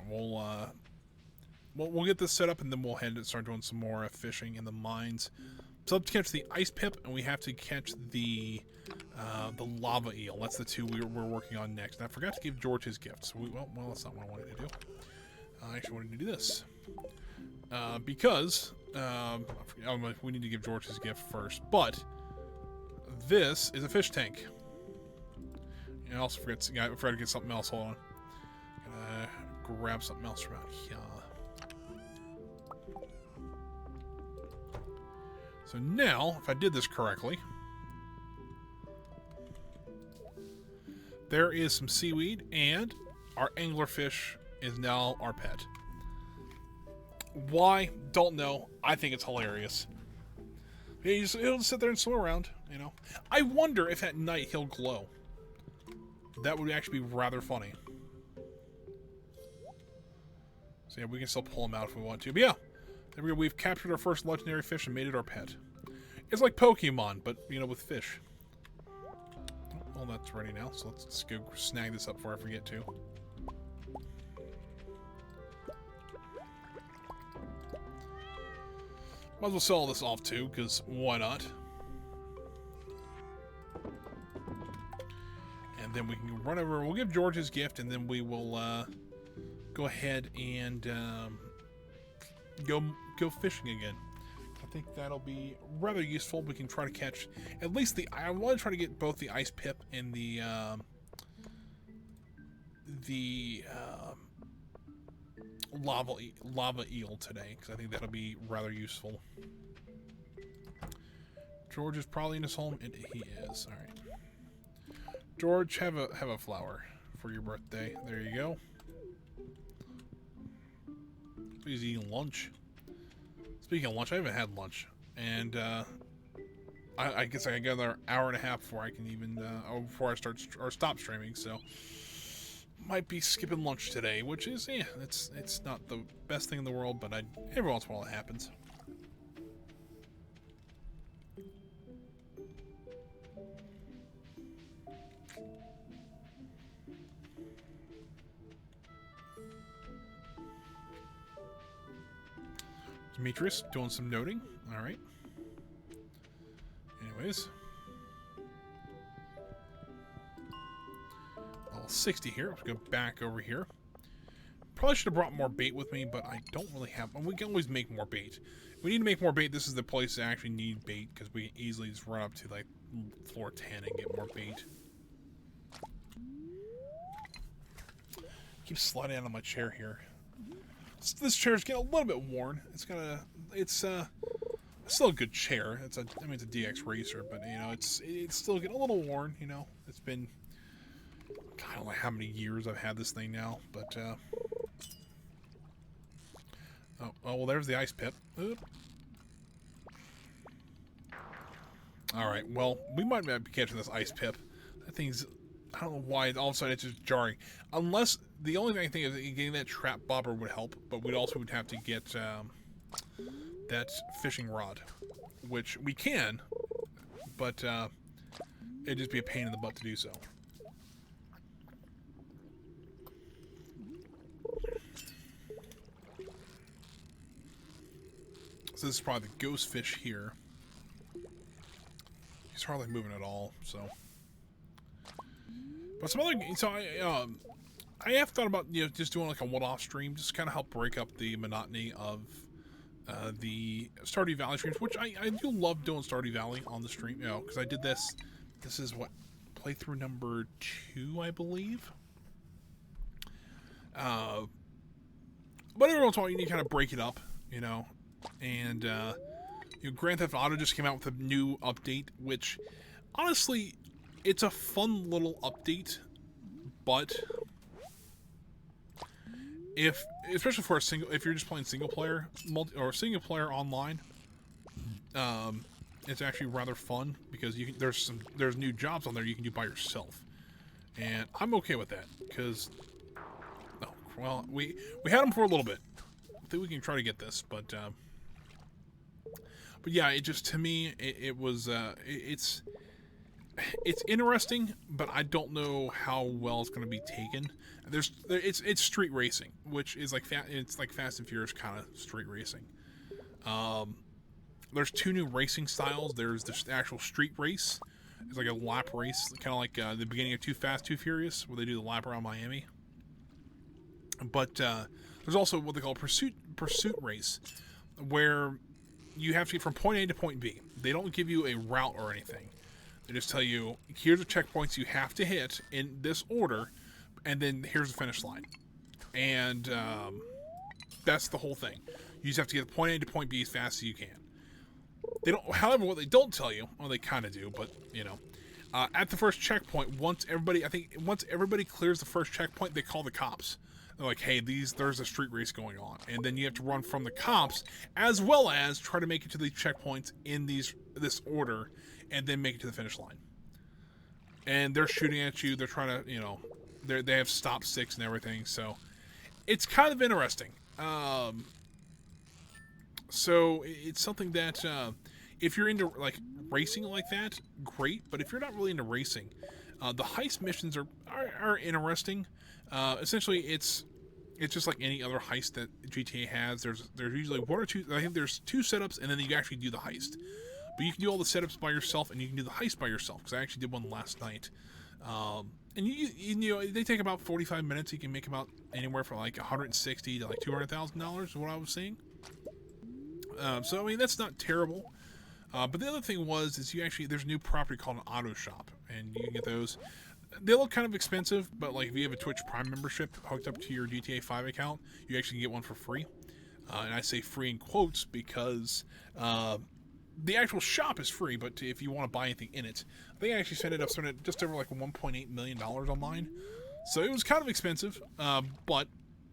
We'll get this set up, and then we'll head and start doing some more fishing in the mines. So to catch the ice pip, and we have to catch the lava eel. That's the 2 we're working on next. And I forgot to give George his gift. So well, that's not what I wanted to do. I actually wanted to do this because we need to give George his gift first. But this is a fish tank. And I also forgot to get something else. Hold on. Grab something else from out here. So now, if I did this correctly, there is some seaweed, and our anglerfish is now our pet. Why? Don't know. I think it's hilarious. He'll just sit there and swim around, you know. I wonder if at night he'll glow. That would actually be rather funny. So yeah, we can still pull him out if we want to. But yeah, there we go. We've captured our first legendary fish and made it our pet. It's like Pokemon, but, you know, with fish. Well, that's ready now, so let's just go snag this up before I forget to. Might as well sell this off too, because why not? And then we can run over, we'll give George his gift, and then we will go ahead and go fishing again. I think that'll be rather useful. We can try to catch at least I want to try to get both the ice pip and the lava eel today, because I think that'll be rather useful. George is probably in his home, and he is. All right, George, have a flower for your birthday. There you go. He's eating lunch. Speaking of lunch, I haven't had lunch, and I guess I got another hour and a half before I can even before I start or stop streaming. So might be skipping lunch today, which is it's not the best thing in the world, but every once in a while it happens. Demetrius doing some noting. All right. Anyways. Level 60 here. Let's go back over here. Probably should have brought more bait with me, but I don't really have... We can always make more bait. We need to make more bait. This is the place that actually need bait, because we can easily just run up to, like, floor 10 and get more bait. Keep sliding out of my chair here. This chair's getting a little bit worn. It's Still a good chair. I mean, it's a DX Racer, but you know, it's still getting a little worn. You know, it's been, God, I don't know how many years I've had this thing now, but oh well, there's the ice pit. Oop. All right, well, we might not be catching this ice pip. That thing's, I don't know why all of a sudden it's just jarring. Unless the only thing I think is that getting that trap bobber would help, but we'd also would have to get that fishing rod, which we can, but it'd just be a pain in the butt to do so. So this is probably the ghost fish here. He's hardly moving at all, so. But some other, so I have thought about, you know, just doing like a one-off stream, just kind of help break up the monotony of the Stardew Valley streams, which I do love doing Stardew Valley on the stream, you know, because I did this. This is what, playthrough number 2, I believe. But every once in a while you need to kind of break it up, you know, and you know, Grand Theft Auto just came out with a new update, which honestly, it's a fun little update, but especially for if you're just playing single player single player online, it's actually rather fun because there's new jobs on there you can do by yourself, and I'm okay with that because, oh well, we had them for a little bit. I think we can try to get this, but yeah, it just, to me, it was it's interesting, but I don't know how well it's going to be taken. It's street racing, which is like it's like Fast and Furious kind of street racing. There's 2 new racing styles. There's the actual street race. It's like a lap race, kind of like the beginning of Too Fast, Too Furious, where they do the lap around Miami. But there's also what they call pursuit race, where you have to get from point A to point B. They don't give you a route or anything. They just tell you, here's the checkpoints you have to hit in this order, and then here's the finish line. And that's the whole thing. You just have to get point A to point B as fast as you can. They don't. However, what they don't tell you, well, they kind of do, but you know, at the first checkpoint, once everybody clears the first checkpoint, they call the cops. They're like, hey, there's a street race going on. And then you have to run from the cops, as well as try to make it to these checkpoints in this order, and then make it to the finish line. And they're shooting at you. They're trying to, you know, they have stop sticks and everything. So it's kind of interesting. So it's something that if you're into like racing like that, great. But if you're not really into racing, the heist missions are interesting. Essentially, it's just like any other heist that GTA has. There's usually 1 or 2. I think there's 2 setups, and then you actually do the heist. But you can do all the setups by yourself, and you can do the heist by yourself. Because I actually did one last night, and you know, they take about 45 minutes. You can make about anywhere from like $160,000 to like $200,000 is what I was seeing. So I mean, that's not terrible. But the other thing is there's a new property called an auto shop, and you can get those. They look kind of expensive, but like if you have a Twitch Prime membership hooked up to your GTA 5 account, you actually get one for free. And I say free in quotes because the actual shop is free, but if you want to buy anything in it, I think I actually ended up spending just over like $1.8 million online. So it was kind of expensive, but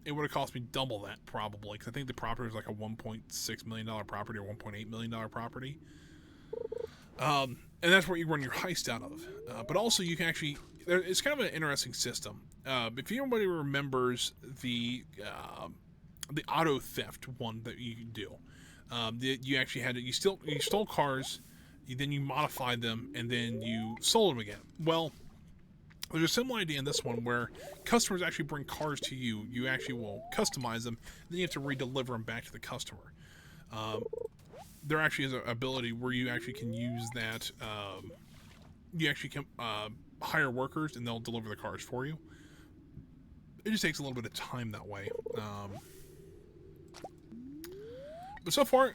it would have cost me double that probably, because I think the property was like a $1.6 million property or $1.8 million property. And that's where you run your heist out of. But also you can actually, it's kind of an interesting system. If anybody remembers the auto theft one that you can do, you actually had to, you stole cars, then you modified them, and then you sold them again. Well, there's a similar idea in this one where customers actually bring cars to you. You actually will customize them, then you have to re-deliver them back to the customer. There actually is an ability where you actually can use that. You actually can hire workers, and they'll deliver the cars for you. It just takes a little bit of time that way. But so far,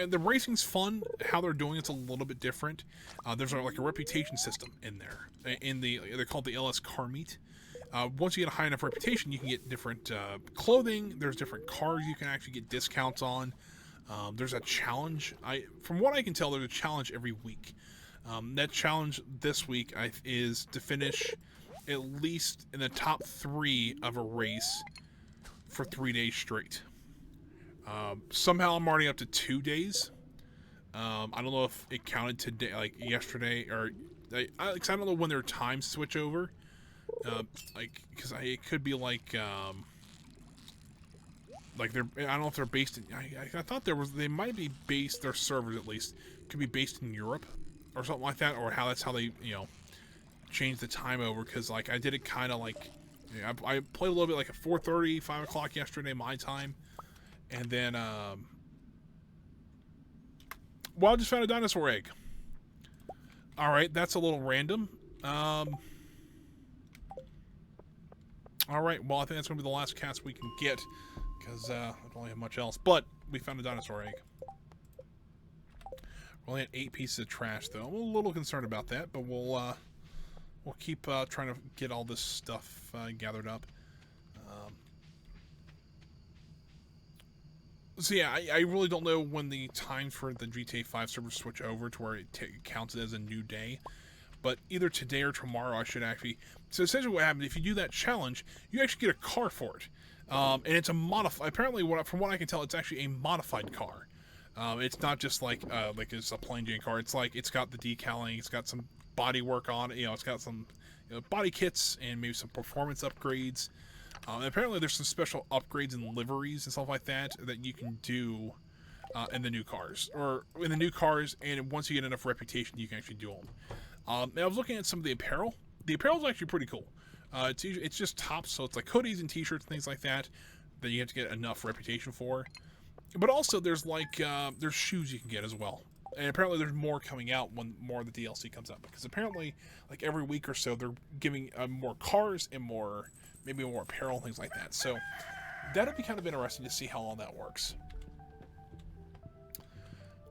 the racing's fun. How they're doing it's a little bit different. There's like a reputation system in there. They're called the LS Car Meet. Once you get a high enough reputation, you can get different clothing. There's different cars you can actually get discounts on. There's a challenge. From what I can tell, there's a challenge every week. That challenge this week is to finish at least in the top 3 of a race for 3 days straight. Somehow I'm already up to 2 days. I don't know if it counted today, like yesterday, or I don't know when their times switch over. Because it could be like they're, I don't know if they're based in. I thought they might be based, their servers at least could be based in Europe or something like that, or that's how they change the time over. Because like I did it kind of like I played a little bit like at 4:30, 5 o'clock yesterday my time, and then well, I just found a dinosaur egg. All right, that's a little random. All right, well I think that's gonna be the last cast we can get. Because I don't really have much else. But we found a dinosaur egg. We only had 8 pieces of trash, though. I'm a little concerned about that, but we'll keep trying to get all this stuff gathered up. So yeah, I really don't know when the times for the GTA 5 servers switch over to where it counts it as a new day. But either today or tomorrow I should actually... So essentially what happens, if you do that challenge, you actually get a car for it. And it's a modified. Apparently, from what I can tell, it's actually a modified car. It's not just like it's a plain Jane car. It's like it's got the decaling, it's got some body work on it. It's got some body kits and maybe some performance upgrades. And apparently, there's some special upgrades and liveries and stuff like that you can do in the new cars, and once you get enough reputation, you can actually do them. And I was looking at some of the apparel. The apparel is actually pretty cool. It's just tops, so it's like hoodies and t-shirts and things like that you have to get enough reputation for. But also there's there's shoes you can get as well. And apparently there's more coming out when more of the DLC comes out, because apparently like every week or so they're giving more cars and maybe more apparel and things like that. So that'll be kind of interesting to see how all that works.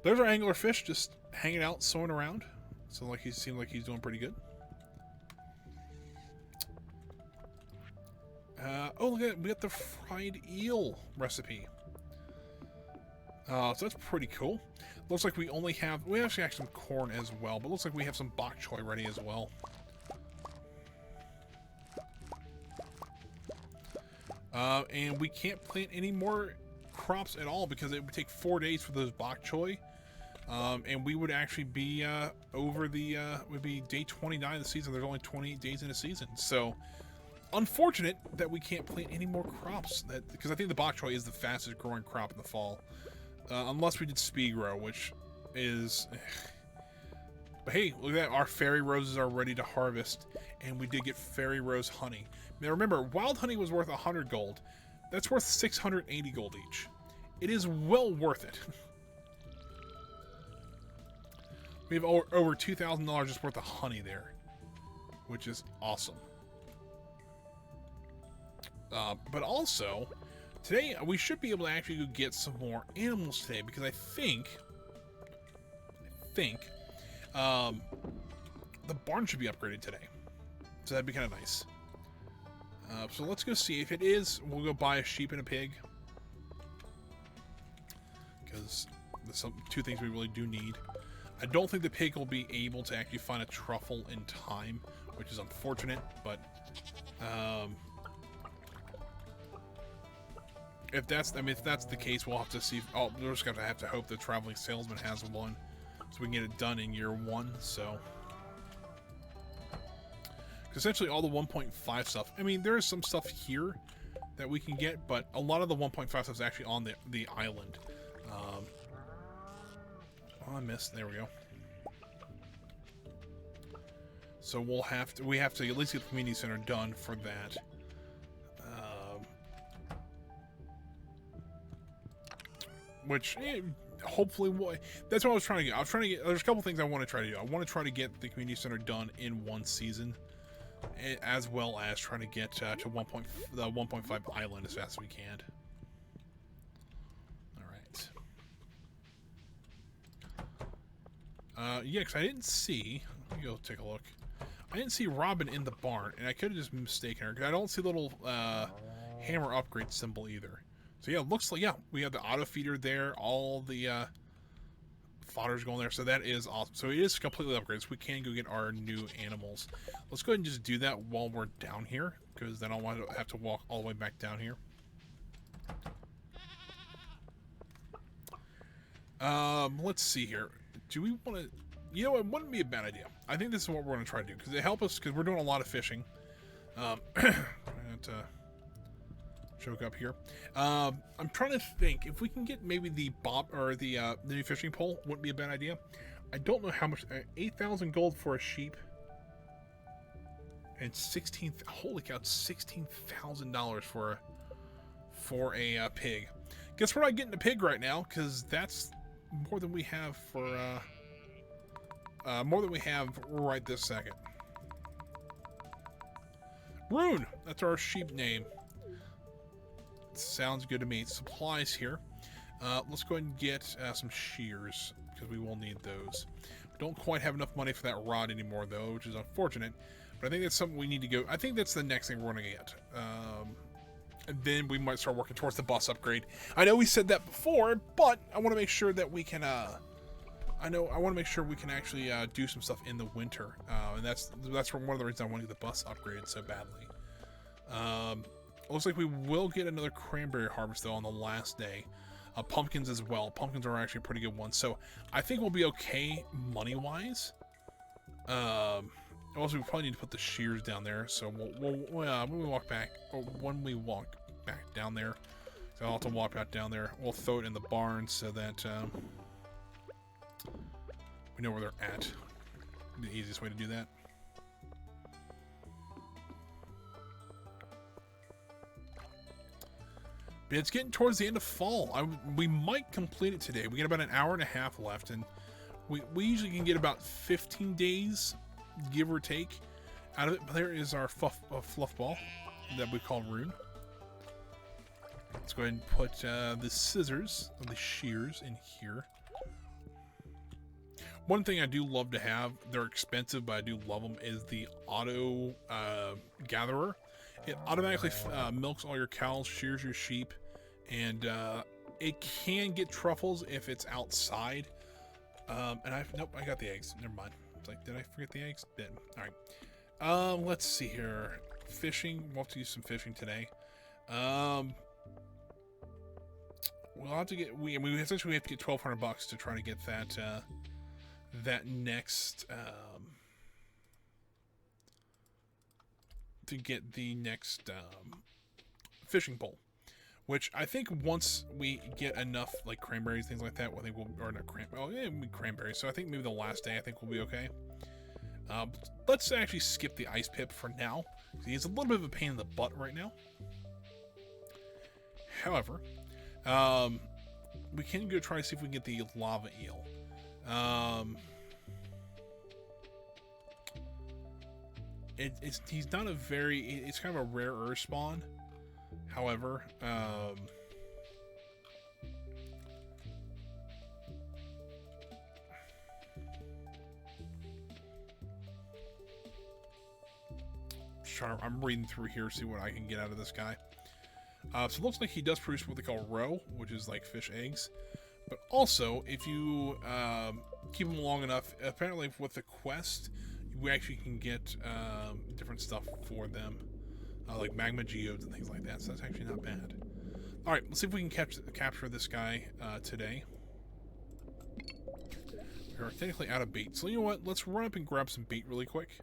There's our anglerfish just hanging out, swimming around. So like he seems like he's doing pretty good. Oh, look at it. We got the fried eel recipe. So that's pretty cool. Looks like we actually have some corn as well, but looks like we have some bok choy ready as well. And we can't plant any more crops at all because it would take 4 days for those bok choy. And we would actually be would be day 29 of the season. There's only 28 days in a season, so unfortunate that we can't plant any more crops. Because I think the bok choy is the fastest growing crop in the fall, unless we did speed grow, which is. But hey, look at that! Our fairy roses are ready to harvest, and we did get fairy rose honey. Now remember, wild honey was worth 100 gold. That's worth 680 gold each. It is well worth it. We have over $2,000 just worth of honey there, which is awesome. But also, today we should be able to actually go get some more animals today, because I think the barn should be upgraded today. So that'd be kind of nice. So let's go see. If it is, we'll go buy a sheep and a pig, because there's two things we really do need. I don't think the pig will be able to actually find a truffle in time, which is unfortunate, but if that's the case, we'll have to see. We're just gonna have to hope the traveling salesman has one, so we can get it done in year 1. So, essentially, all the 1.5 stuff. I mean, there is some stuff here that we can get, but a lot of the 1.5 stuff is actually on the island. Oh, I missed. There we go. So we have to at least get the community center done for that. Which hopefully that's what I was trying to get. There's a couple things I want to try to do. I want to try to get the community center done in 1 season, as well as trying to get to the 1.5 island as fast as we can. Yeah, because I didn't see. Let me go take a look. I didn't see Robin in the barn, and I could have just mistaken her, because I don't see the little hammer upgrade symbol either. So yeah, it looks like, yeah, we have the auto feeder there, all the fodder's going there, so that is awesome. So it is completely upgraded, so we can go get our new animals. Let's go ahead and just do that while we're down here, because then I don't want to have to walk all the way back down here. Let's see here. Do we want to... You know, it wouldn't be a bad idea. I think this is what we're going to try to do, because it helps us, because we're doing a lot of fishing. I'm going to choke up here. I'm trying to think if we can get maybe the the new fishing pole. Wouldn't be a bad idea. I don't know how much. 8,000 gold for a sheep, and 16. Holy cow! $16,000 for a pig. Guess we're not getting a pig right now because that's more than we have for more than we have right this second. Rune. That's our sheep name. Sounds good to me. Supplies here. Let's go ahead and get some shears because we will need those. Don't quite have enough money for that rod anymore though, which is unfortunate. But I think that's something we need to go. I think that's the next thing we're going to get. And then we might start working towards the bus upgrade. I know we said that before, but I want to make sure that we can. I want to make sure we can actually do some stuff in the winter, and that's one of the reasons I want to get the bus upgraded so badly. Looks like we will get another cranberry harvest though on the last day. Pumpkins as well. Pumpkins are actually a pretty good one, so I think we'll be okay money wise. Also, we probably need to put the shears down there. So when we walk back down there, so I'll have to walk back down there. We'll throw it in the barn so that we know where they're at. The easiest way to do that. But it's getting towards the end of fall. We might complete it today. We get about an hour and a half left, and we usually can get about 15 days, give or take, out of it. But there is our fluff ball that we call Rune. Let's go ahead and put the scissors, or the shears, in here. One thing I do love to have, they're expensive, but I do love them, is the auto gatherer. It automatically milks all your cows, shears your sheep, and it can get truffles if it's outside. Nope, I got the eggs. Never mind. It's like, did I forget the eggs? Did. All right. Let's see here. Fishing. We'll have to use some fishing today. We'll have to get. We essentially have to get $1,200 to try to get that that next. To get the next fishing pole, which I think once we get enough like cranberries, things like that, I think we'll, or not cranberries. So I think maybe the last day I think we'll be okay. Let's actually skip the ice pip for now. He's a little bit of a pain in the butt right now. However, we can go try to see if we can get the lava eel. He's not a very, it's kind of a rarer spawn. However, I'm reading through here, see what I can get out of this guy. So it looks like he does produce what they call roe, which is like fish eggs. But also, if you keep them long enough, apparently with the quest, we actually can get different stuff for them, like magma geodes and things like that. So that's actually not bad. All right, let's see if we can capture this guy today. We're technically out of bait, so you know what? Let's run up and grab some bait really quick.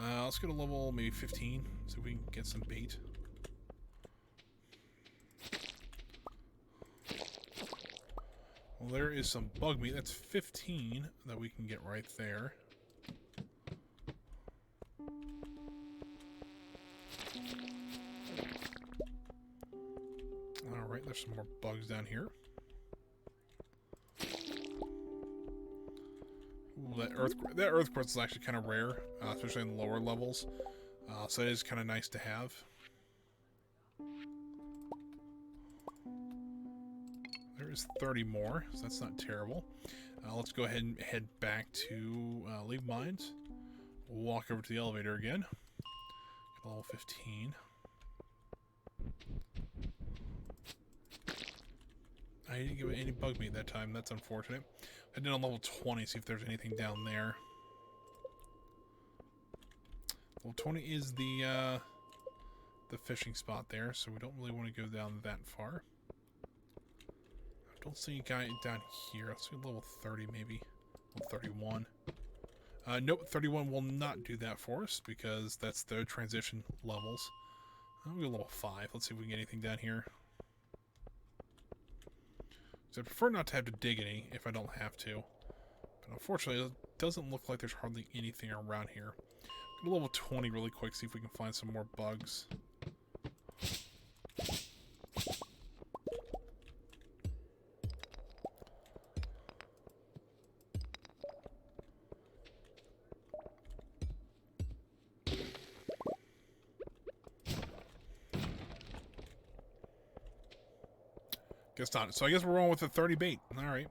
Let's go to level maybe 15, so we can get some bait. Well, there is some bug meat. That's 15 that we can get right there. Alright, there's some more bugs down here. Ooh, that earth quartz is actually kind of rare, especially in the lower levels. So it is kind of nice to have. There is 30 more, so that's not terrible. Let's go ahead and head back to League Mines. We'll walk over to the elevator again. Level 15. he didn't give it any bug meat that time. That's unfortunate. I did on level 20, see if there's anything down there. Level 20 is the fishing spot there, so we don't really want to go down that far. I don't see a guy down here. Let's see level 30 maybe. Level 31. Nope, 31 will not do that for us because that's the transition levels. I'll go level 5. Let's see if we can get anything down here. So I prefer not to have to dig any if I don't have to. But unfortunately, it doesn't look like there's hardly anything around here. Go to level 20 really quick, see if we can find some more bugs. Guess not. So I guess we're rolling with a 30 bait. Alright.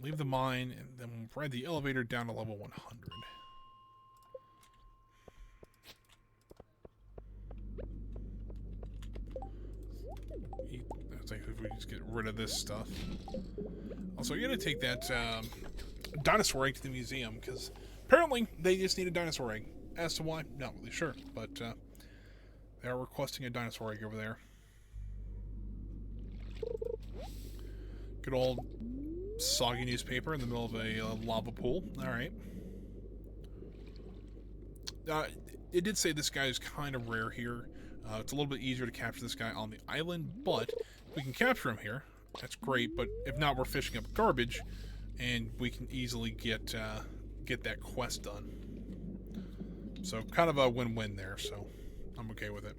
Leave the mine, and then we'll ride the elevator down to level 100. I think if we just get rid of this stuff. Also, you're going to take that dinosaur egg to the museum, because apparently they just need a dinosaur egg. As to why, not really sure, but they are requesting a dinosaur egg over there. Good old soggy newspaper in the middle of a lava pool. Alright. It did say this guy is kind of rare here. It's a little bit easier to capture this guy on the island, but we can capture him here. That's great, but if not, we're fishing up garbage, and we can easily get that quest done. So kind of a win-win there, so I'm okay with it.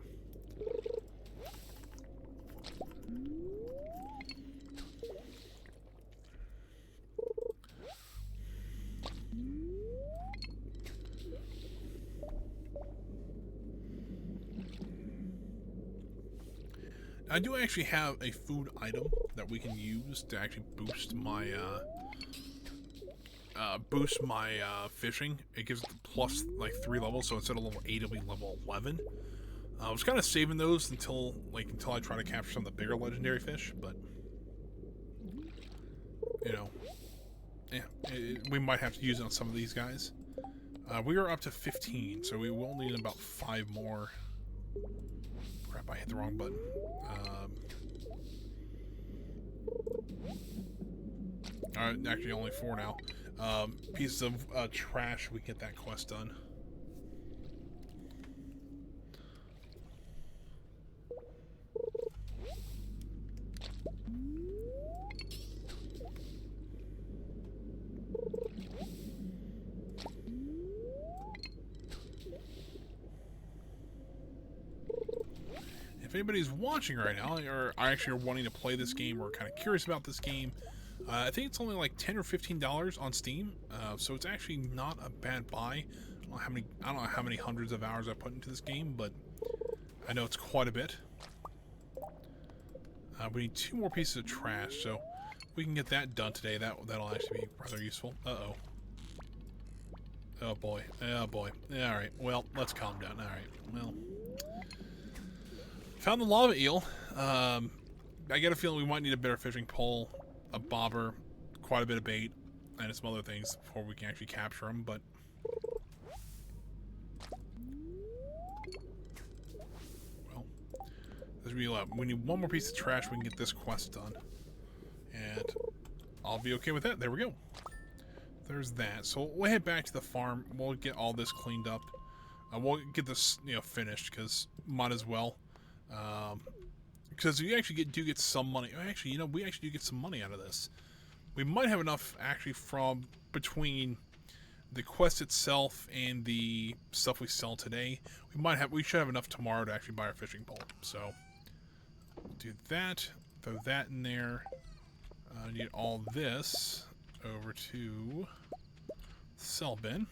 I do actually have a food item that we can use to actually boost my fishing. It gives it plus like 3 levels, so instead of level 8, it'll be level 11. I was kind of saving those until I try to capture some of the bigger legendary fish, but you know, yeah, we might have to use it on some of these guys. We are up to 15, so we will need about 5 more. Crap, I hit the wrong button. Actually, only 4 now. Pieces of trash, we get that quest done. If anybody's watching right now, or actually are wanting to play this game, or kind of curious about this game, I think it's only like $10 or $15 on Steam, so it's actually not a bad buy. I don't know how many hundreds of hours I put into this game, but I know it's quite a bit. We need 2 more pieces of trash, so if we can get that done today, that'll actually be rather useful. Uh-oh. Oh boy. Oh boy. Alright, well, let's calm down. Alright, well. Found the lava eel. I get a feeling we might need a better fishing pole, a bobber, quite a bit of bait, and some other things before we can actually capture them, but well, we need 1 more piece of trash, we can get this quest done, and I'll be okay with that. There we go. There's that. So we'll head back to the farm, we'll get all this cleaned up, we'll get this, finished, because might as well. Because we actually do get some money. Actually, we actually do get some money out of this. We might have enough actually from between the quest itself and the stuff we sell today. We should have enough tomorrow to actually buy our fishing pole. So do that. Throw that in there. Need all this over to sell bin.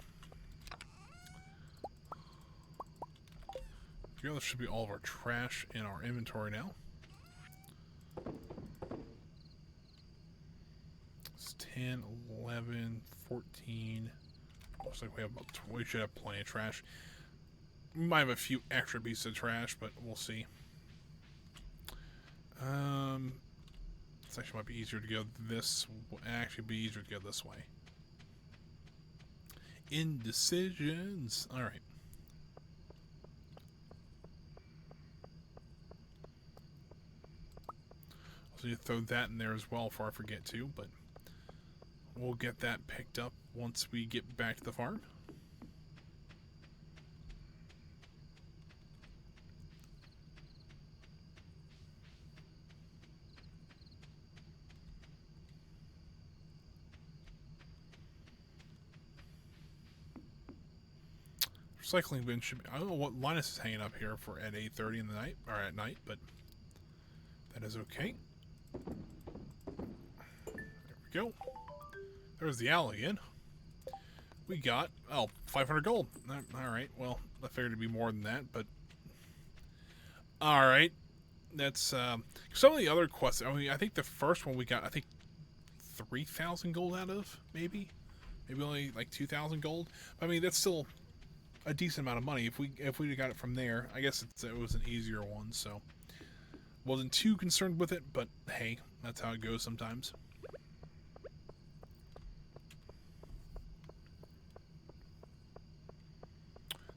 Here, this should be all of our trash in our inventory now. It's 10, 11, 14. Looks like we should have plenty of trash. We might have a few extra pieces of trash, but we'll see. This actually might be easier to go this. Actually, be easier to go this way. Indecisions. All right. So you throw that in there as well before I forget to, but we'll get that picked up once we get back to the farm. Recycling bin should be, I don't know what Linus is hanging up here for at 8:30 in the night, or at night, but that is okay. There we go. There's the owl again. We got, 500 gold. Alright, well, I figured it'd be more than that, but... Alright. That's, some of the other quests, I mean, I think the first one we got, I think, 3,000 gold out of, maybe? Maybe only, like, 2,000 gold? I mean, that's still a decent amount of money. If we got it from there, I guess it was an easier one, so... Wasn't too concerned with it, but hey, that's how it goes sometimes.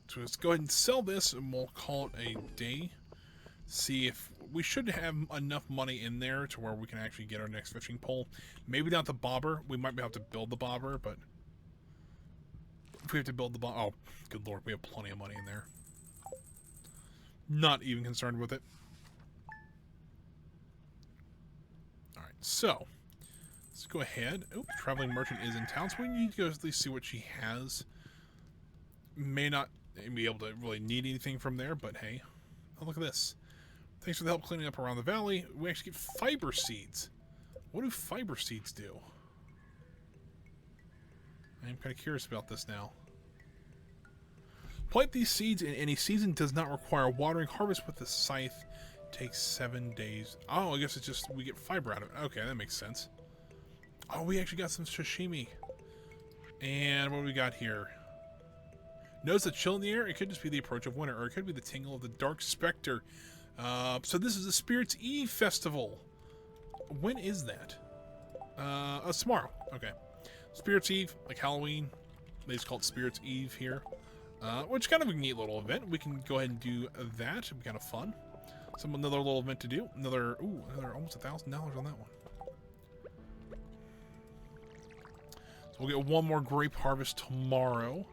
So let's go ahead and sell this, and we'll call it a day. See if we should have enough money in there to where we can actually get our next fishing pole. Maybe not the bobber. We might have to build the bobber, but if we have to build the bobber, oh, good lord, we have plenty of money in there. Not even concerned with it. All right, so let's go ahead. Oh, traveling merchant is in town, so we need to go at least see what she has. May not be able to really need anything from there, but hey. Oh, look at this. Thanks for the help cleaning up around the valley. We actually get fiber seeds. What do fiber seeds do? I'm kind of curious about this now. Plant these seeds in any season. Does not require watering. Harvest with the scythe. Takes 7 days. Oh, I guess it's just we get fiber out of it. Okay, that makes sense. Oh, we actually got some sashimi. And what do we got here? Notice the chill in the air. It could just be the approach of winter, or it could be the tingle of the dark specter. So this is the Spirits Eve festival. When is that? It's tomorrow. Okay. Spirits Eve, like Halloween. They just call it Spirits Eve here. Which is kind of a neat little event. We can go ahead and do that. It'll be kind of fun. Another little event to do. Another almost $1,000 on that one. So we'll get one more grape harvest tomorrow.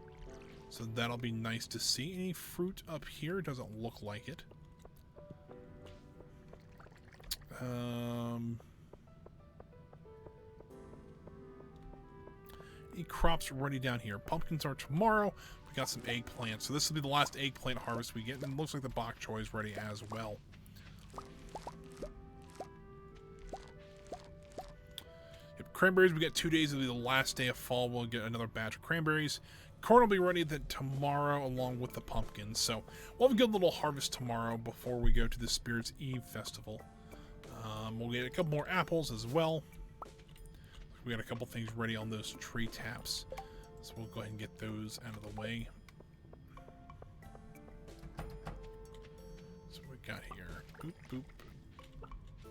So that'll be nice to see. Any fruit up here? Doesn't look like it. Any crops ready down here? Pumpkins are tomorrow. We got some eggplants. So this will be the last eggplant harvest we get. And it looks like the bok choy is ready as well. Yep, cranberries, we got 2 days. It'll be the last day of fall. We'll get another batch of cranberries. Corn will be ready tomorrow along with the pumpkins. So we'll have a good little harvest tomorrow before we go to the Spirits Eve festival. We'll get a couple more apples as well. We got a couple things ready on those tree taps. So we'll go ahead and get those out of the way. So what we got here. Boop, boop.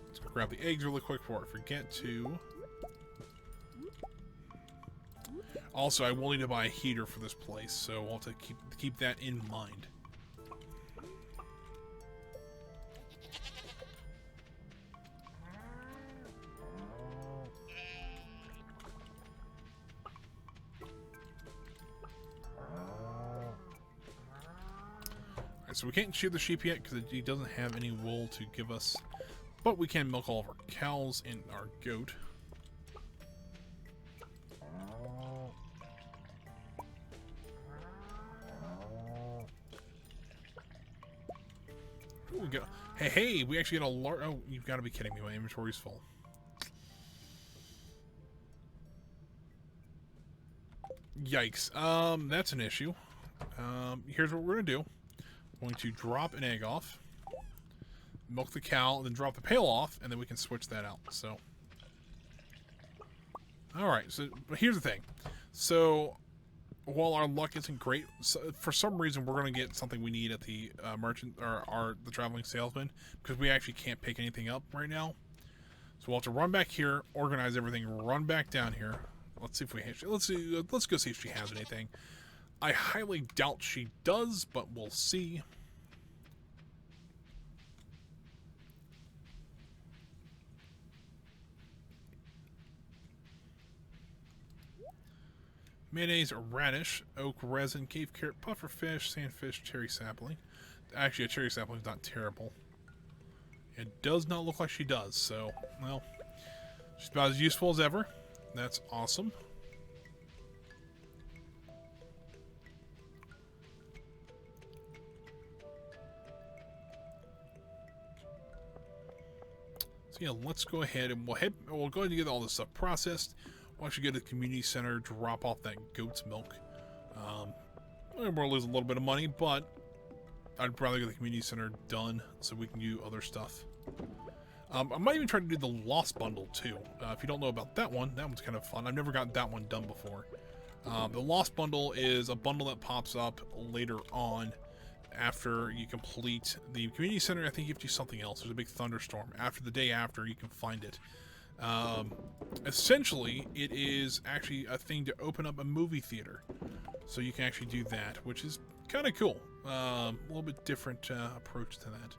Let's go grab the eggs really quick before I forget to. Also, I will need to buy a heater for this place, so I'll have to keep that in mind. Alright, so we can't shoot the sheep yet because he doesn't have any wool to give us, but we can milk all of our cows and our goat. We go. Hey, we actually got a large... Oh, you've got to be kidding me. My inventory's full. Yikes. That's an issue. Here's what we're going to do. We're going to drop an egg off. Milk the cow, and then drop the pail off, and then we can switch that out. So... Alright, so but here's the thing. So... While our luck isn't great, for some reason we're going to get something we need at the merchant or the traveling salesman because we actually can't pick anything up right now. So we'll have to run back here, organize everything, run back down here. Let's see if we let's go see if she has anything. I highly doubt she does, but we'll see. Mayonnaise, radish, oak resin, cave carrot, puffer fish, sandfish, cherry sapling. Actually, a cherry sapling is not terrible. It does not look like she does, so, well, she's about as useful as ever. That's awesome. So yeah, let's go ahead and we'll go ahead and get all this stuff processed. We'll actually go to the community center, drop off that goat's milk. We'll lose a little bit of money, but I'd rather get the community center done so we can do other stuff. I might even try to do the Lost Bundle too. If you don't know about that one's kind of fun. I've never got that one done before. The Lost Bundle is a bundle that pops up later on after you complete the community center. I think you have to do something else. There's a big thunderstorm. After the day after, you can find it. Essentially, it is actually a thing to open up a movie theater. So you can actually do that, which is kind of cool. A little bit different approach to that.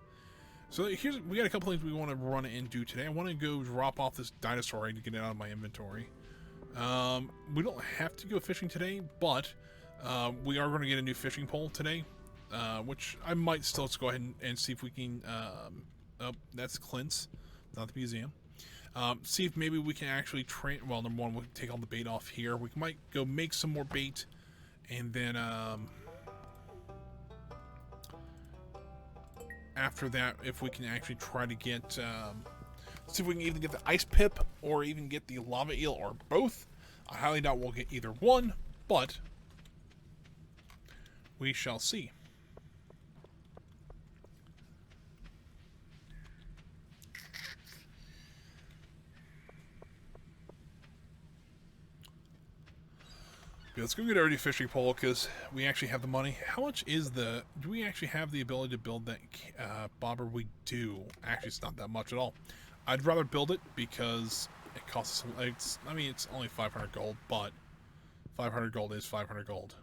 So we got a couple things we want to run and do today. I want to go drop off this dinosaur egg to get it out of my inventory. We don't have to go fishing today, but we are going to get a new fishing pole today, which I might still go ahead and see if we can. Oh, that's Clint's, not the museum. See if maybe we can actually train. Well, number one, we'll take all the bait off here. We might go make some more bait, and then after that, if we can actually try to get, see if we can either get the ice pip or even get the lava eel or both. I highly doubt we'll get either one, but we shall see. Okay, let's go get our fishing pole because we actually have the money. How much is do we actually have the ability to build that bobber? We do. Actually, it's not that much at all. I'd rather build it because it costs, I mean, it's only 500 gold, but 500 gold is 500 gold.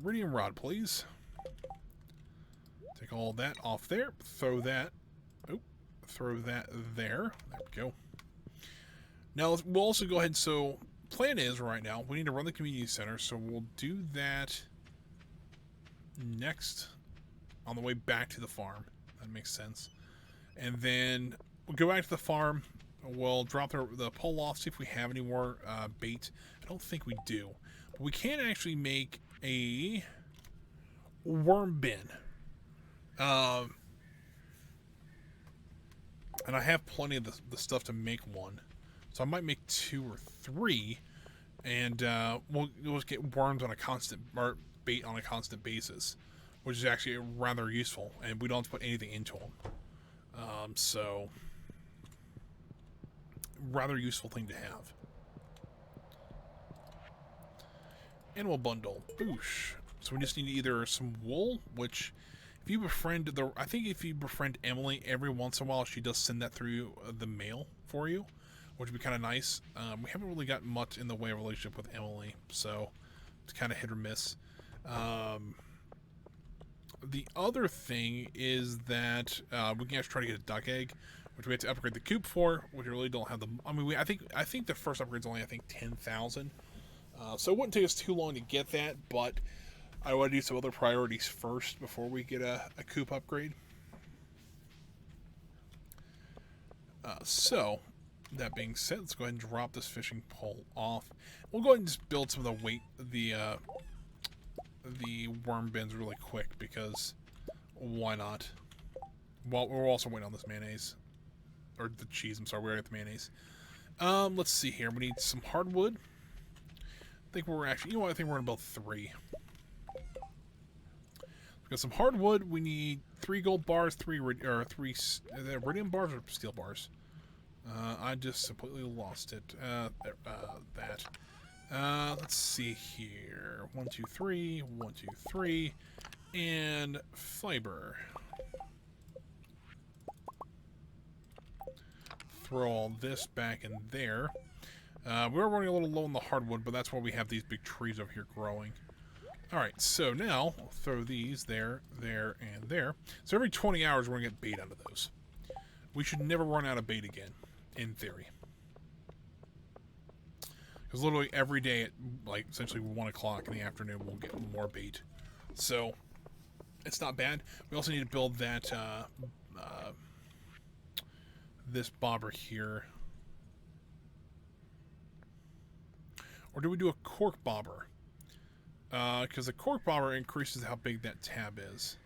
Iridium rod, please. Take all that off there. Throw that. Oh, throw that there. There we go. Now, we'll also go ahead, so plan is right now, we need to run the community center, so we'll do that next on the way back to the farm. That makes sense. And then we'll go back to the farm, we'll drop the pole off, see if we have any more bait. I don't think we do. But we can actually make a worm bin. And I have plenty of the stuff to make one. So I might make 2 or 3, and we'll just get worms on a constant, or bait on a constant basis, which is actually rather useful, and we don't have to put anything into them. So, rather useful thing to have. Animal bundle, boosh. So we just need either some wool, which if you befriend I think if you befriend Emily every once in a while, she does send that through the mail for you, which would be kind of nice. We haven't really got much in the way of relationship with Emily, so it's kind of hit or miss. The other thing is that we can actually try to get a duck egg, which we have to upgrade the coop for, which we really don't have the. I mean, I think the first upgrade's only 10,000, so it wouldn't take us too long to get that. But I want to do some other priorities first before we get a coop upgrade. So. That being said, let's go ahead and drop this fishing pole off. We'll go ahead and just build some of the worm bins really quick, because why not? Well, we're also waiting on this mayonnaise. Or the cheese, I'm sorry, we already got the mayonnaise. Let's see here. We need some hardwood. I think we're actually, you know what, I think we're gonna build 3. We got some hardwood. We need 3 gold bars, 3 iridium bars or steel bars. I just completely lost it. Let's see here. 1, 2, 3. 1, 2, 3. And fiber. throw all this back in there. We're running a little low on the hardwood, but that's why we have these big trees over here growing. Alright, so now we'll throw these there, there, and there. So every 20 hours we're going to get bait out of those. We should never run out of bait again, in theory. Because literally every day at, like, essentially 1 o'clock in the afternoon we'll get more bait. So, it's not bad. We also need to build that, this bobber here. Or do we do a cork bobber? Because the cork bobber increases how big that tab is.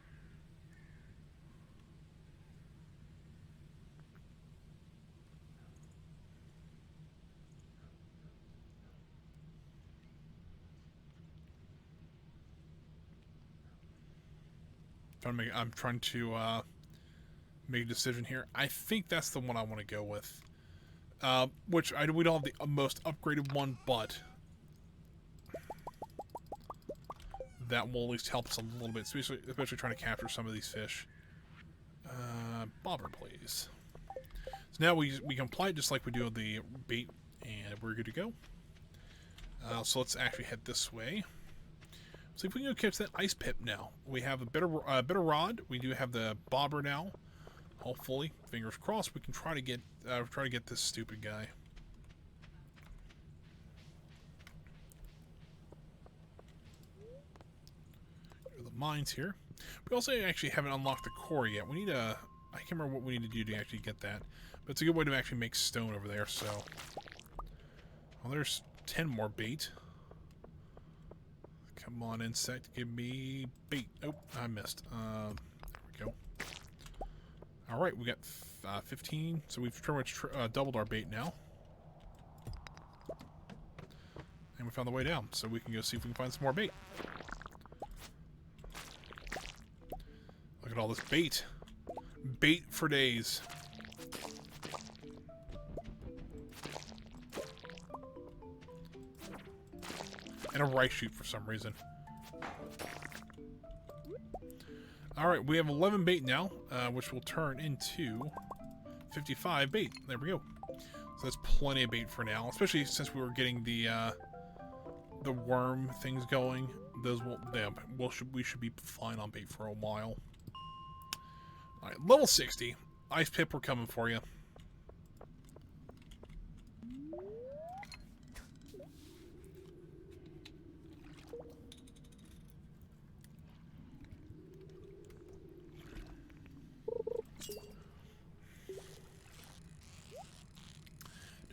I'm trying to make a decision here. I think that's the one I want to go with. Which we don't have the most upgraded one, but that will at least help us a little bit, especially trying to capture some of these fish. Bobber, please. So now we can apply it just like we do with the bait, and we're good to go. So let's actually head this way. See if we can go catch that ice pip now. We have a better rod. We do have the bobber now. Hopefully, fingers crossed, we can try to get this stupid guy. The mines here. We also actually haven't unlocked the core yet. We need a... I can't remember what we need to do to actually get that. But it's a good way to actually make stone over there, so... Well, there's 10 more bait. Come on, insect, give me bait. Oh, I missed. There we go. Alright, we got 15, so we've pretty much doubled our bait now. And we found the way down, so we can go see if we can find some more bait. Look at all this bait. Bait for days. And a rice shoot for some reason. Alright, we have 11 bait now, which will turn into 55 bait. There we go. So that's plenty of bait for now, especially since we were getting the worm things going. Those will, we should be fine on bait for a while. Alright, level 60. Ice Pip, we're coming for you.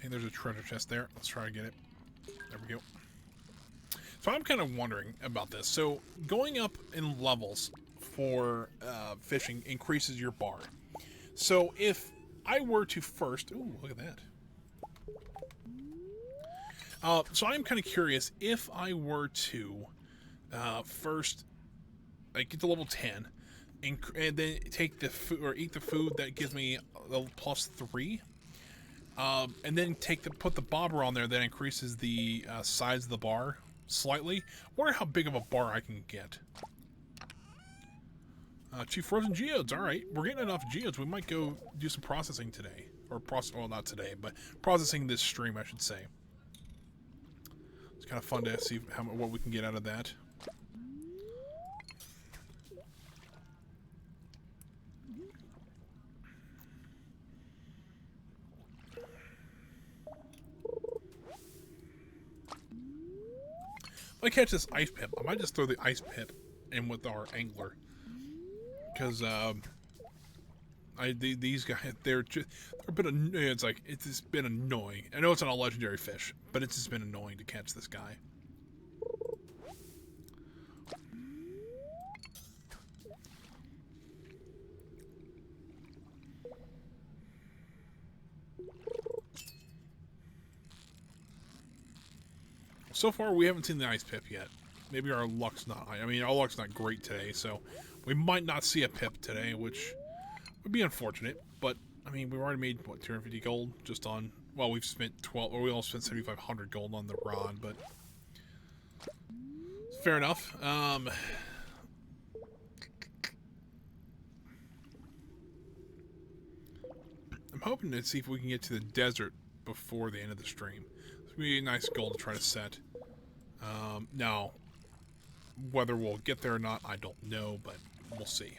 Hey, there's a treasure chest there. Let's try to get it. There we go. So I'm kind of wondering about this. So going up in levels for fishing increases your bar. So if I were to first... Ooh, look at that. So I'm kind of curious, if I were to first get to level 10 and then take the food or eat the food that gives me a +3, and then put the bobber on there that increases the size of the bar slightly. Wonder how big of a bar I can get. Chief Frozen Geodes. All right, we're getting enough geodes. We might go do some processing today, or well, not today, but processing this stream, I should say. It's kind of fun to see what we can get out of that. If I catch this ice pip, I might just throw the ice pip in with our angler. Because these guys, they're a bit it's like, it's just been annoying. I know it's not a legendary fish, but it's just been annoying to catch this guy. So far, we haven't seen the ice pip yet. Maybe our luck's not high. I mean, our luck's not great today, so we might not see a pip today, which would be unfortunate. But, I mean, we've already made, what, 250 gold just on... Well, we've spent 12... Or we all spent 7,500 gold on the rod, but... Fair enough. I'm hoping to see if we can get to the desert before the end of the stream. This would be a nice goal to try to set. Now, whether we'll get there or not, I don't know, but we'll see.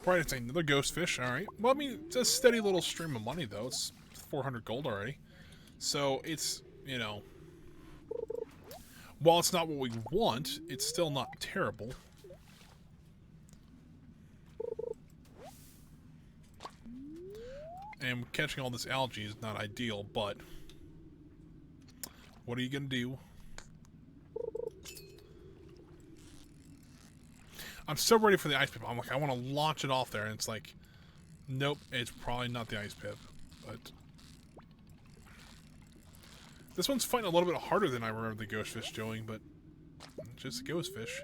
Right, it's another ghost fish. All right. Well, I mean, it's a steady little stream of money, though. It's 400 gold already. So it's, you know, while it's not what we want, it's still not terrible. And catching all this algae is not ideal, but what are you going to do? I'm so ready for the ice pip. I'm like, I want to launch it off there, and it's like, nope, it's probably not the ice pip. But this one's fighting a little bit harder than I remember the ghost fish doing, but just a ghost fish.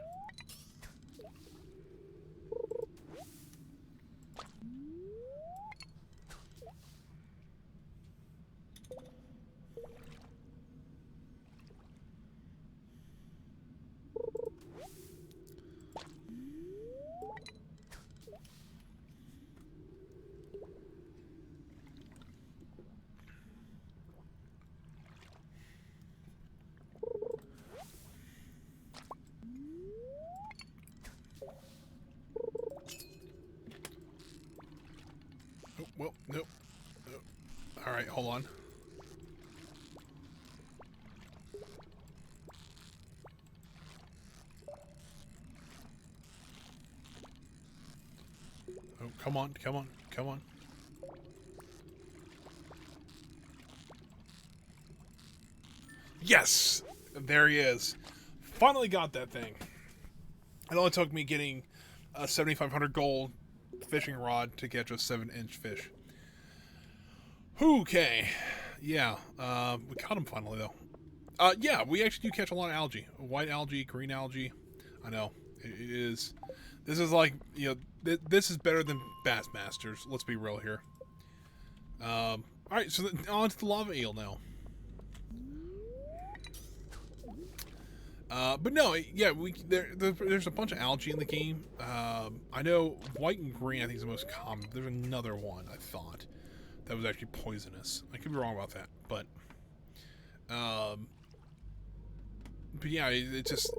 Oh, well, nope. Oh. Alright, hold on. Oh, come on, come on, come on. Yes! There he is. Finally got that thing. It only took me getting a 7,500 gold fishing rod to catch a 7-inch fish. Okay. Yeah. We caught him finally, though. Yeah, we actually do catch a lot of algae. White algae, green algae. I know. It is... This is like, you know, this is better than Bass Masters. Let's be real here. Alright, so on to the lava eel now. But no, yeah, there's a bunch of algae in the game. I know white and green, I think, is the most common. There's another one, I thought, that was actually poisonous. I could be wrong about that, but yeah, it's just,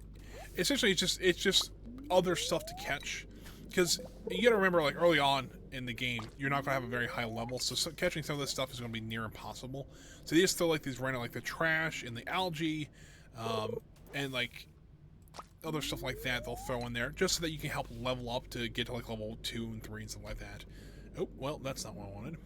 essentially, it's just other stuff to catch. Because you gotta remember, like, early on in the game, you're not gonna have a very high level, so catching some of this stuff is gonna be near impossible. So they just throw, like, these random, like, the trash and the algae, and like other stuff like that they'll throw in there just so that you can help level up to get to like level 2 and 3 and stuff like that. Oh, well, that's not what I wanted.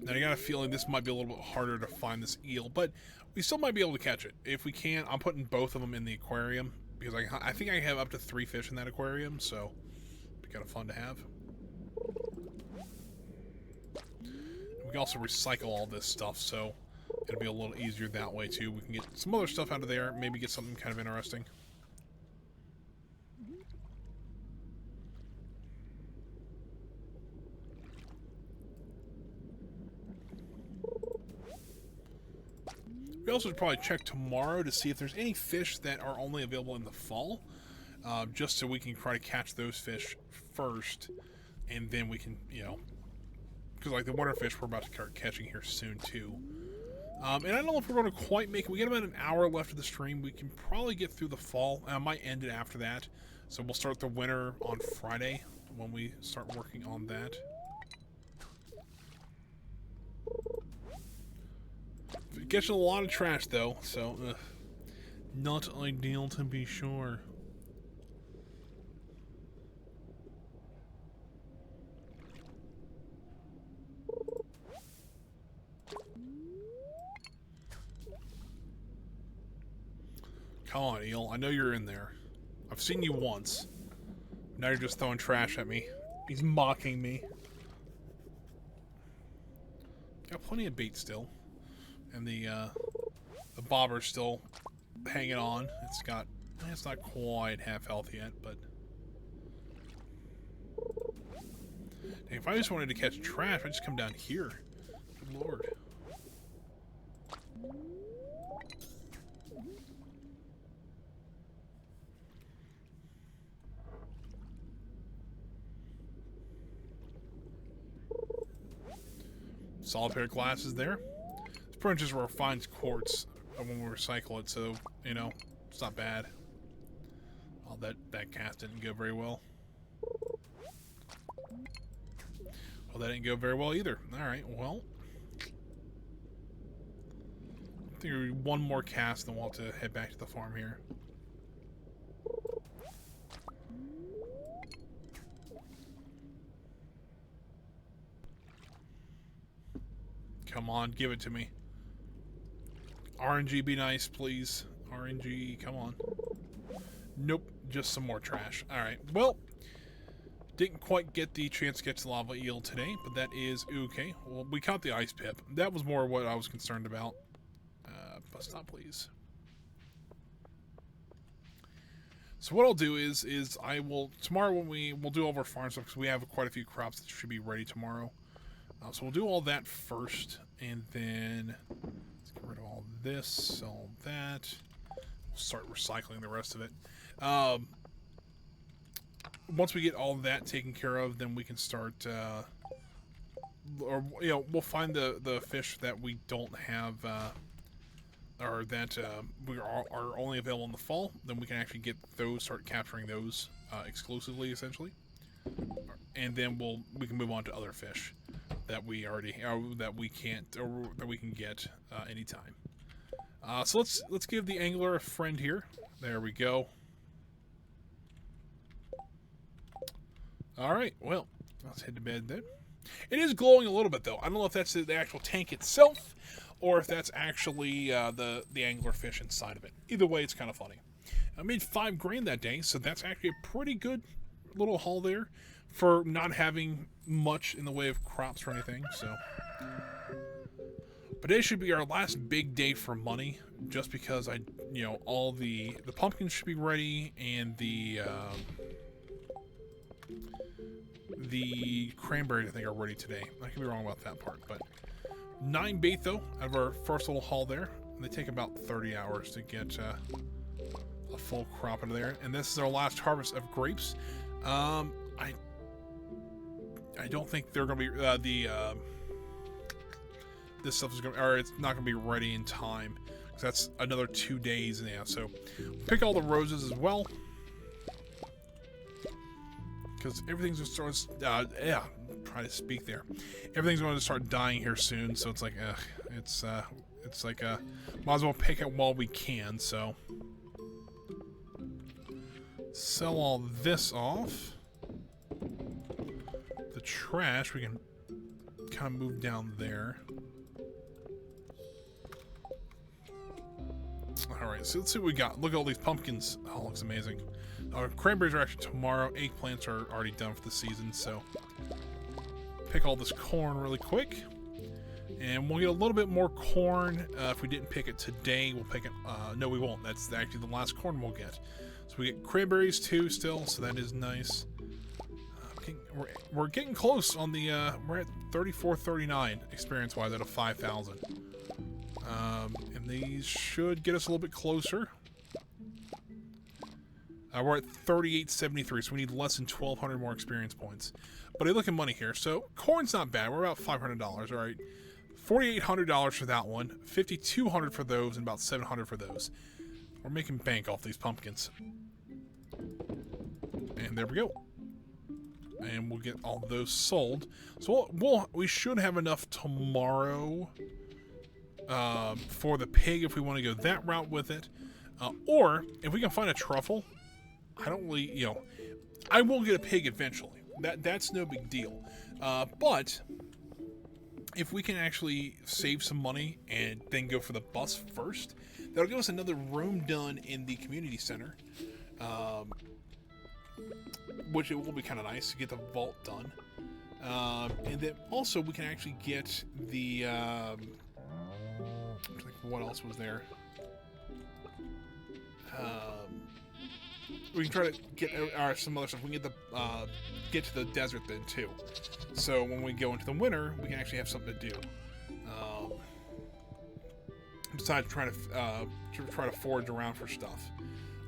Now I got a feeling this might be a little bit harder to find this eel, but we still might be able to catch it. If we can, I'm putting both of them in the aquarium because I think I have up to 3 fish in that aquarium, so it'll be kind of fun to have. We can also recycle all this stuff, so it'll be a little easier that way too. We can get some other stuff out of there, maybe get something kind of interesting. We also should probably check tomorrow to see if there's any fish that are only available in the fall, just so we can try to catch those fish first, and then we can, you know, because like the winter fish we're about to start catching here soon too. And I don't know if we're going to quite make it. We got about an hour left of the stream. We can probably get through the fall. I might end it after that. So we'll start the winter on Friday when we start working on that. Catching a lot of trash though, so not ideal to be sure. Come on, eel. I know you're in there. I've seen you once. Now you're just throwing trash at me. He's mocking me. Got plenty of bait still. And the The bobber's still hanging on. It's not quite half health yet, but dang, if I just wanted to catch trash, I'd just come down here. Good lord. Solid pair of glasses there. This pretty much is where it finds quartz when we recycle it, so, you know, it's not bad. Oh, that cast didn't go very well. Well, that didn't go very well either. Alright, well. I think we'll do one more cast, then we'll have to head back to the farm here. Come on, give it to me. RNG, be nice, please. RNG, come on. Nope, just some more trash. Alright, well, didn't quite get the chance to get to the lava eel today, but that is okay. Well, we caught the ice pip. That was more what I was concerned about. But stop, please. So what I'll do is I will, tomorrow when we'll do all of our farm stuff, because we have quite a few crops that should be ready tomorrow. So we'll do all that first, and then let's get rid of all this, all that. We'll start recycling the rest of it. Once we get all that taken care of, then we can start, or you know, we'll find the fish that we don't have, or that we are only available in the fall. Then we can actually get those, start capturing those exclusively, essentially, and then we can move on to other fish that we already that we can't, or that we can get anytime. So let's give the angler a friend here. There we go. All right, well, let's head to bed then. It is glowing a little bit though. I don't know if that's the actual tank itself, or if that's actually the angler fish inside of it. Either way, it's kind of funny. I made $5 grand that day, so that's actually a pretty good little haul there for not having much in the way of crops or anything. So, but today should be our last big day for money, just because all the pumpkins should be ready, and the cranberries I think are ready today. I could be wrong about that part, but 9 bait though out of our first little haul there. And they take about 30 hours to get a full crop into there. And this is our last harvest of grapes. I don't think they're gonna be this stuff is gonna, or it's not gonna be ready in time, because that's another 2 days now. So pick all the roses as well, because everything's just sort of try to speak there. Everything's going to start dying here soon, so it's like it's like might as well pick it while we can. So sell all this off. The trash we can kind of move down there. Alright, so let's see what we got. Look at all these pumpkins. Oh, looks amazing. Cranberries are actually tomorrow. Eggplants are already done for the season, so pick all this corn really quick. And we'll get a little bit more corn. If we didn't pick it today, we'll pick it. No, we won't. That's actually the last corn we'll get. So we get cranberries too still, so that is nice. We're getting close on the, we're at 3439 experience-wise out of 5,000. And these should get us a little bit closer. We're at 3873, so we need less than 1,200 more experience points. But I look at money here, so corn's not bad. We're about $500, all right. $4,800 for that one, $5,200 for those, and about $700 for those. We're making bank off these pumpkins. And there we go. And we'll get all those sold. So we should have enough tomorrow for the pig if we want to go that route with it. Or if we can find a truffle, I don't really, I will get a pig eventually. That's no big deal. But if we can actually save some money and then go for the bus first, that'll give us another room done in the community center. Which it will be kind of nice to get the vault done. And then also we can actually get the, what else was there? we can try to get some other stuff. We can get to the desert then too. So when we go into the winter, we can actually have something to do. Besides trying to forage around for stuff,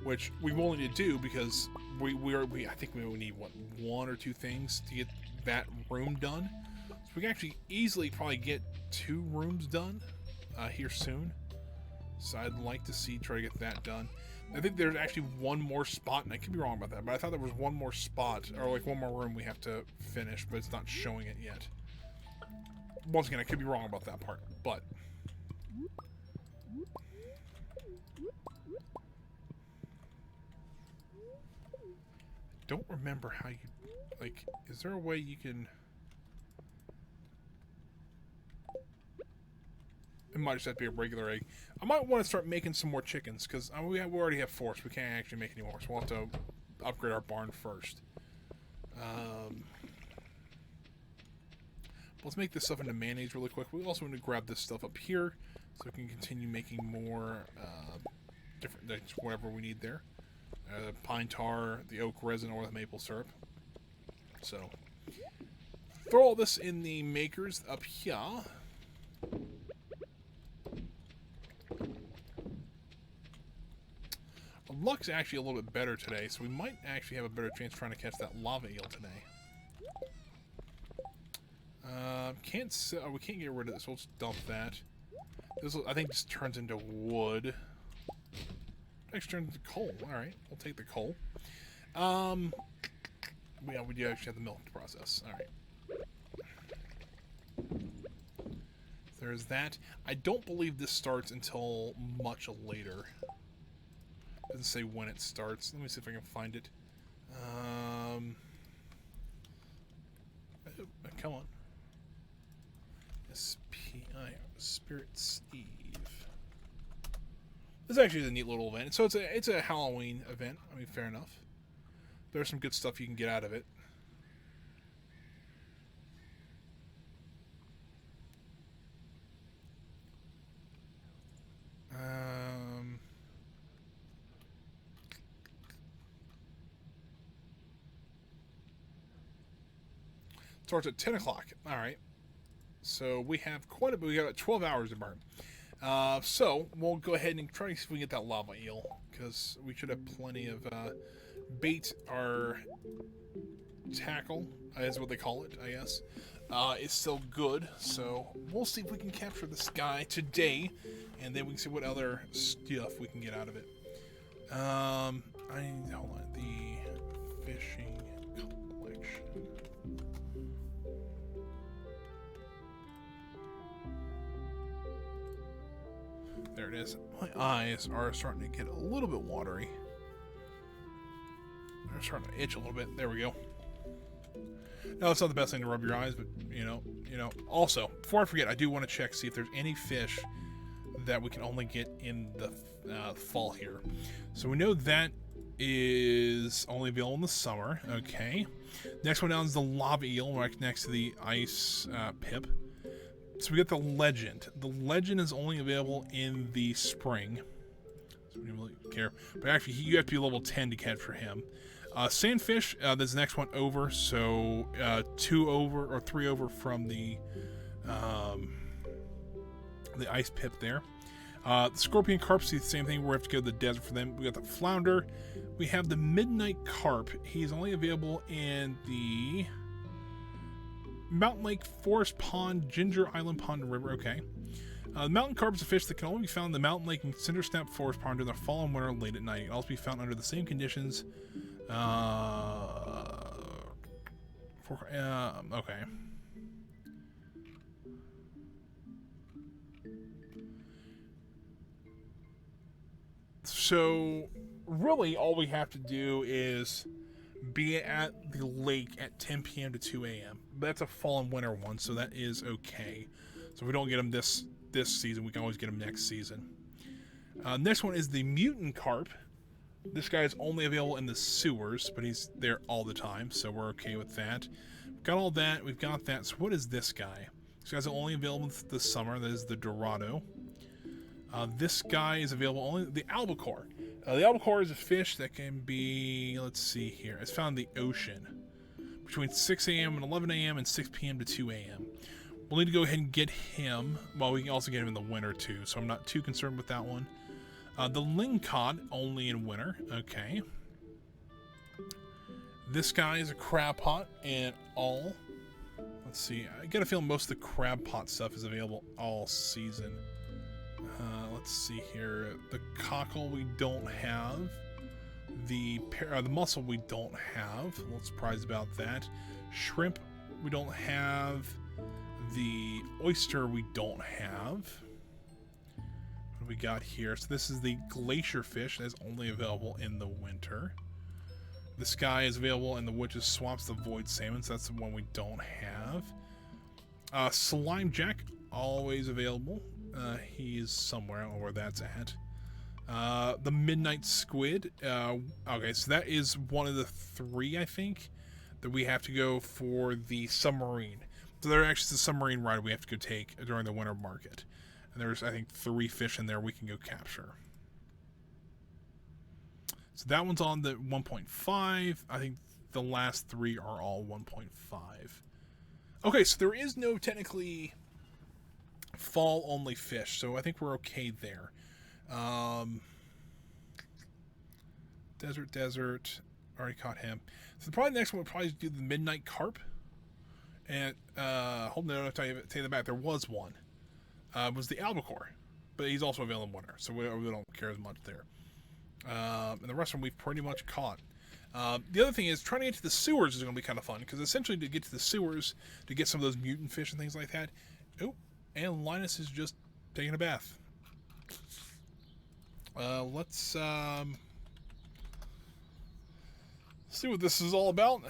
which we will need to do because I think we need one or two things to get that room done. So we can actually easily probably get 2 rooms done here soon. So I'd like to try to get that done. I think there's actually one more spot, and I could be wrong about that, but I thought there was one more spot, or like one more room we have to finish, but it's not showing it yet. Once again, I could be wrong about that part, but... I don't remember how you... Like, is there a way you can... It might just have to be a regular egg. I might want to start making some more chickens, because we already have 4, so we can't actually make any more. So we'll have to upgrade our barn first. Let's make this stuff into mayonnaise really quick. We also want to grab this stuff up here, so we can continue making more different, whatever we need there. Pine tar, the oak resin, or the maple syrup. So, throw all this in the makers up here. Luck's actually a little bit better today, so we might actually have a better chance trying to catch that lava eel today. We can't get rid of this, so let's dump that. This I think just turns into wood. Next turns into coal. Alright, we'll take the coal. Yeah, we do actually have the milk to process. Alright. There's that. I don't believe this starts until much later. Doesn't say when it starts. Let me see if I can find it. Come on. SPI Spirits Eve. This actually is a neat little event. So it's a Halloween event. I mean, fair enough. There's some good stuff you can get out of it. Starts at 10 o'clock. All right. So we have quite a bit. We got 12 hours to burn. So we'll go ahead and try to see if we can get that lava eel, because we should have plenty of bait. Our tackle, is what they call it, I guess, is still good. So we'll see if we can capture this guy today, and then we can see what other stuff we can get out of it. Hold on, the fishing collection. There it is. My eyes are starting to get a little bit watery. They're starting to itch a little bit. There we go. Now, it's not the best thing to rub your eyes, but, you know. Also, before I forget, I do want to check, see if there's any fish that we can only get in the fall here. So we know that is only available in the summer. Okay. Next one down is the lava eel, right next to the ice pip. So we get the legend. The legend is only available in the spring. So we don't really care. But actually, you have to be level 10 to catch for him. Sandfish, there's the next one over. So 2 over or 3 over from the ice pip there. The scorpion carps, the same thing. We have to go to the desert for them. We got the flounder. We have the midnight carp. He's only available in the Mountain Lake, Forest Pond, Ginger Island Pond, and River. Okay. The mountain carp is a fish that can only be found in the Mountain Lake and Cindersnap Forest Pond during the fall and winter late at night. It can also be found under the same conditions. Okay. So, really, all we have to do is be at the lake at 10 p.m. to 2 a.m. That's a fall and winter one, so that is okay. So if we don't get them this season, we can always get them next season. Next one is the mutant carp. This guy is only available in the sewers, but he's there all the time, so we're okay with that. We've got all that. We've got that. So what is this guy? This guy's only available this summer. That is the Dorado. This guy is available only the albacore. The albacore is a fish that can be, let's see here, it's found in the ocean between 6 a.m. and 11 a.m. and 6 p.m. to 2 a.m. We'll need to go ahead and get him. Well, we can also get him in the winter too, so I'm not too concerned with that one. The lingcod, only in winter. Okay. This guy is a crab pot and all. Let's see. I get a feeling most of the crab pot stuff is available all season. Let's see here. The cockle we don't have. The mussel we don't have. A little surprised about that. Shrimp we don't have. The oyster we don't have. What do we got here? So this is the glacier fish that is only available in the winter. This guy is available in the witch's swamps, the void salmon, so that's the one we don't have. Slime jack, always available. He's somewhere, I don't know where that's at. The midnight squid. Okay, so that is one of the 3, I think, that we have to go for the submarine. So there actually is a submarine ride we have to go take during the winter market. And there's, I think, 3 fish in there we can go capture. So that one's on the 1.5. I think the last 3 are all 1.5. Okay, so there is no technically fall-only fish, so I think we're okay there. Desert. Already caught him. So probably the next one would probably do the midnight carp. And, hold on, I'll tell you the back. There was one. Was the albacore. But he's also available in winter, so we don't care as much there. And the rest of them we've pretty much caught. The other thing is, trying to get to the sewers is going to be kind of fun, because essentially to get to the sewers, to get some of those mutant fish and things like that. Oh, and Linus is just taking a bath. Let's see what this is all about.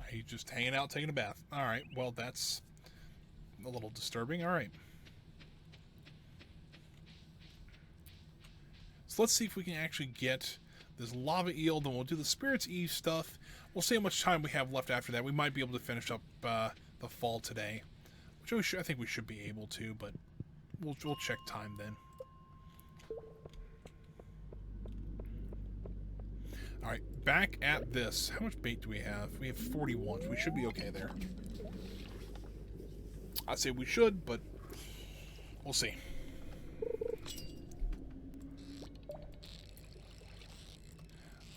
He's just hanging out, taking a bath. Alright, well, that's a little disturbing. Alright. So let's see if we can actually get this lava eel, then we'll do the Spirit's Eve stuff. We'll see how much time we have left after that. We might be able to finish up the fall today, which I think we should be able to, but we'll check time then. Alright, back at this. How much bait do we have? We have 41. We should be okay there. I'd say we should, but we'll see.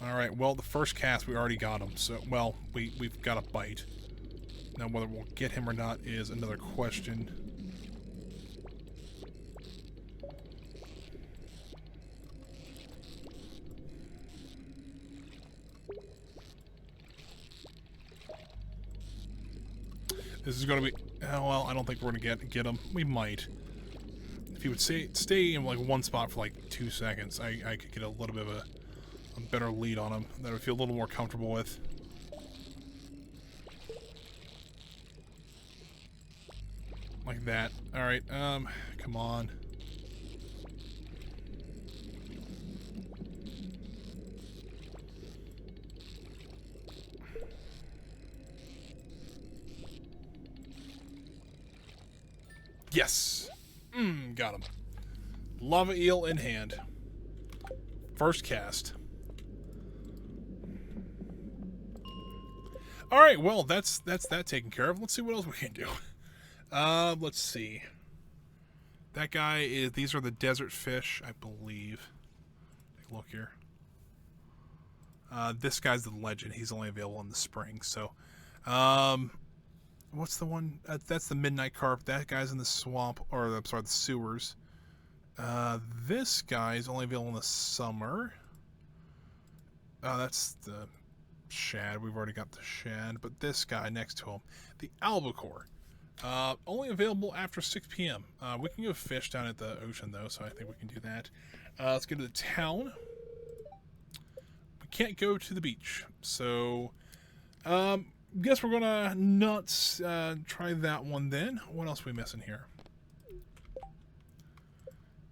Alright, well, the first cast, we already got him. So, well, we've got a bite. Now, whether we'll get him or not is another question. This is going to be... Oh, well, I don't think we're going to get him. We might. If he would stay in, like, one spot for, like, 2 seconds, I could get a little bit of a better lead on him that I would feel a little more comfortable with. Like that. Alright, come on. Yes! Got him. Lava eel in hand. First cast. Alright, well, that's that taken care of. Let's see what else we can do. Let's see. That guy is... These are the desert fish, I believe. Take a look here. This guy's the legend. He's only available in the spring, so... what's the one? That's the midnight carp. That guy's in the swamp, or I'm sorry, the sewers. This guy's only available in the summer. That's the shad. We've already got the shad, but this guy next to him, the albacore, only available after 6 p.m. We can go fish down at the ocean though, so I think we can do that. Let's go to the town. We can't go to the beach, so guess we're gonna not try that one then. What else are we missing here?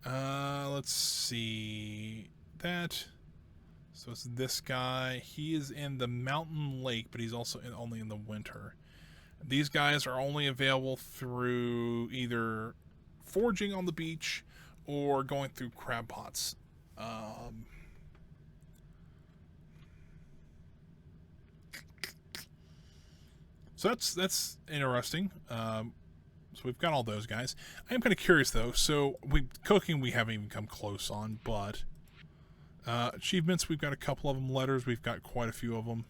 Let's see. That. So it's this guy. He is in the mountain lake, but he's also only in the winter. These guys are only available through either foraging on the beach or going through crab pots. So that's interesting. So we've got all those guys. I am kind of curious though. So cooking we haven't even come close on, but achievements we've got a couple of them. Letters we've got quite a few of them.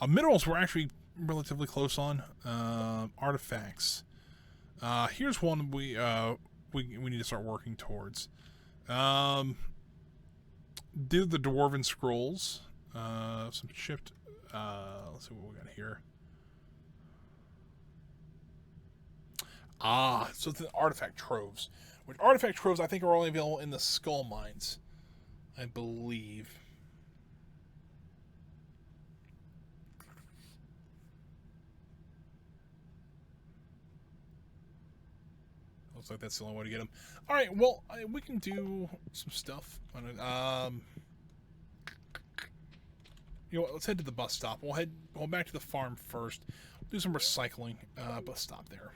Minerals we're actually relatively close on. Artifacts. Here's one we need to start working towards. Do the Dwarven Scrolls. Some shift. Let's see what we got here. So it's the artifact troves. Which artifact troves I think are only available in the skull mines. I believe. Looks like that's the only way to get them. Alright, well, we can do some stuff. You know what, let's head to the bus stop. We'll head back to the farm first. Do some recycling. Bus stop there.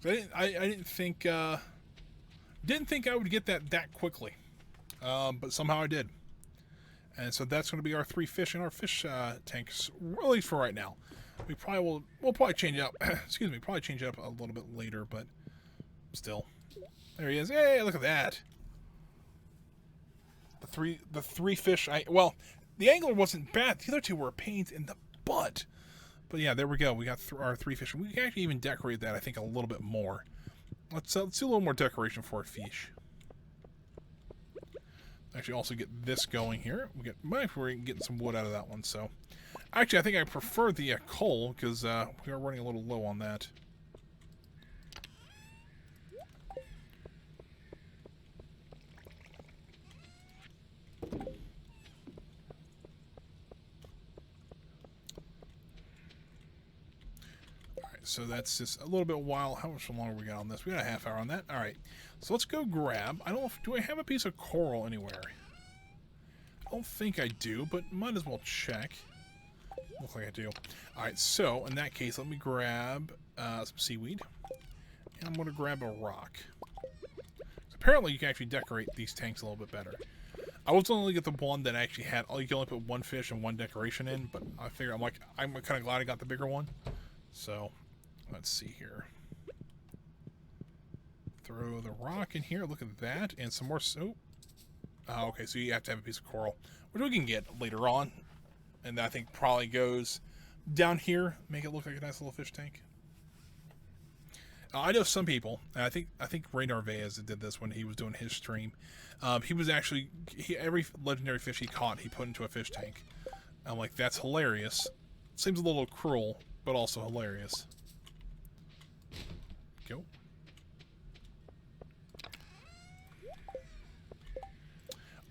I didn't think I would get that quickly, but somehow I did. And so that's going to be our 3 fish in our fish tanks, at least for right now. We'll probably change it up. Excuse me, probably change it up a little bit later, but still, there he is. Hey, look at that. The three fish. Well, the angler wasn't bad. The other two were pains in the butt. But yeah, there we go. We got our 3 fish. We can actually even decorate that, I think, a little bit more. Let's do a little more decoration for our fish. Actually, also get this going here. We're getting some wood out of that one. So, actually, I think I prefer the coal because we are running a little low on that. So that's just a little bit while. How much longer we got on this? We got a half hour on that. All right. So let's go grab. I don't know do I have a piece of coral anywhere? I don't think I do, but might as well check. Looks like I do. All right. So in that case, let me grab some seaweed, and I'm going to grab a rock. So apparently, you can actually decorate these tanks a little bit better. I was only get the one that actually had. You can only put 1 fish and 1 decoration in, but I figure I'm kind of glad I got the bigger one. So. Let's see here. Throw the rock in here. Look at that. And some more soap. Oh, okay, so you have to have a piece of coral, which we can get later on. And I think probably goes down here. Make it look like a nice little fish tank. I know some people, and I think Ray Narvaez did this when he was doing his stream. He was actually, every legendary fish he caught, he put into a fish tank. I'm like, that's hilarious. Seems a little cruel, but also hilarious. Go.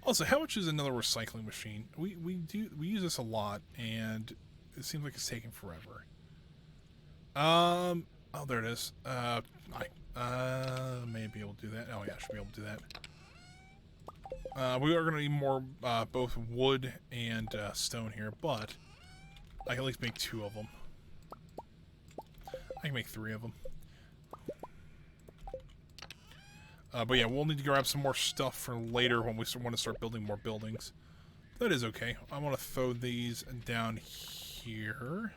Also, how much is another recycling machine? We use this a lot, and it seems like it's taking forever. Oh, there it is. I may be able to do that. Oh yeah, I should be able to do that. We are going to need more both wood and stone here, but I can at least make 2 of them. I can make 3 of them. But yeah, we'll need to grab some more stuff for later when we want to start building more buildings. That is okay. I want to throw these down here.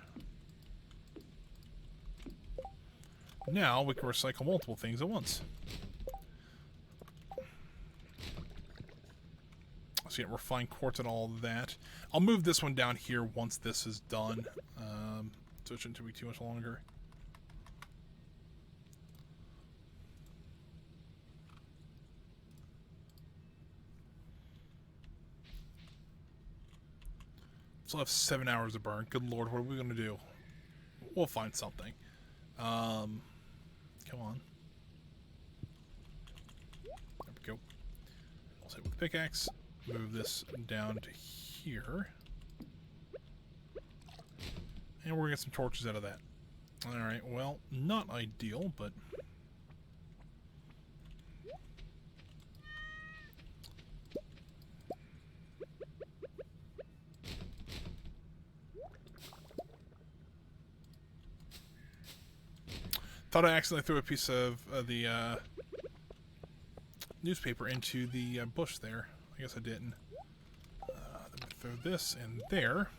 Now we can recycle multiple things at once. So yeah, refined quartz and all of that. I'll move this one down here once this is done. So it shouldn't be too much longer. Still have 7 hours to burn. Good lord, what are we going to do? We'll find something. Come on. There we go. I'll hit with the pickaxe. Move this down to here. And we're going to get some torches out of that. Alright, well, not ideal, but Thought I accidentally threw a piece of the newspaper into the bush there. I guess I didn't. Throw this in there.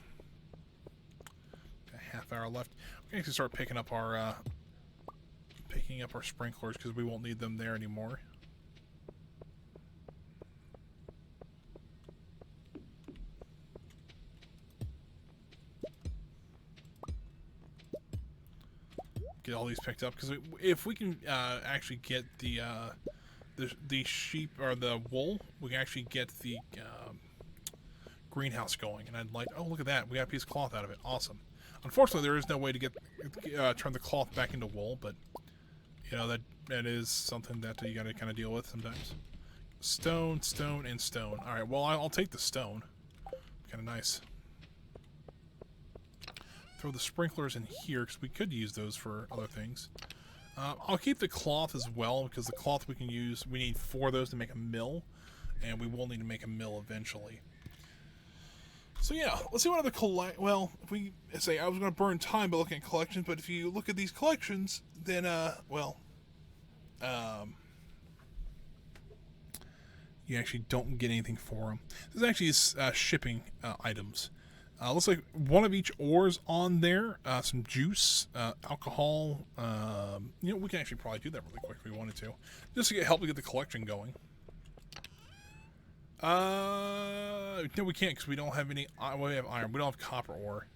Got a half hour left. We can actually start picking up our sprinklers because we won't need them there anymore. Get all these picked up because if we can actually get the sheep or the wool, we can actually get the greenhouse going. And I'd like, oh look at that, we got a piece of cloth out of it. Awesome. Unfortunately, there is no way to get turn the cloth back into wool, but you know that is something that you got to kind of deal with sometimes. Stone, stone, and stone. All right, well I'll take the stone. Kind of nice. Throw the sprinklers in here because we could use those for other things. I'll keep the cloth as well because the cloth we can use. We need 4 of those to make a mill, and we will need to make a mill eventually. So yeah, let's see what other well, if we say I was going to burn time by looking at collections, but if you look at these collections, then you actually don't get anything for them. This actually is shipping items. Looks like one of each ore's on there. Some juice, alcohol. You know, we can actually probably do that really quick if we wanted to, just to help to get the collection going. No, we can't because we don't have any. We have iron. We don't have copper ore.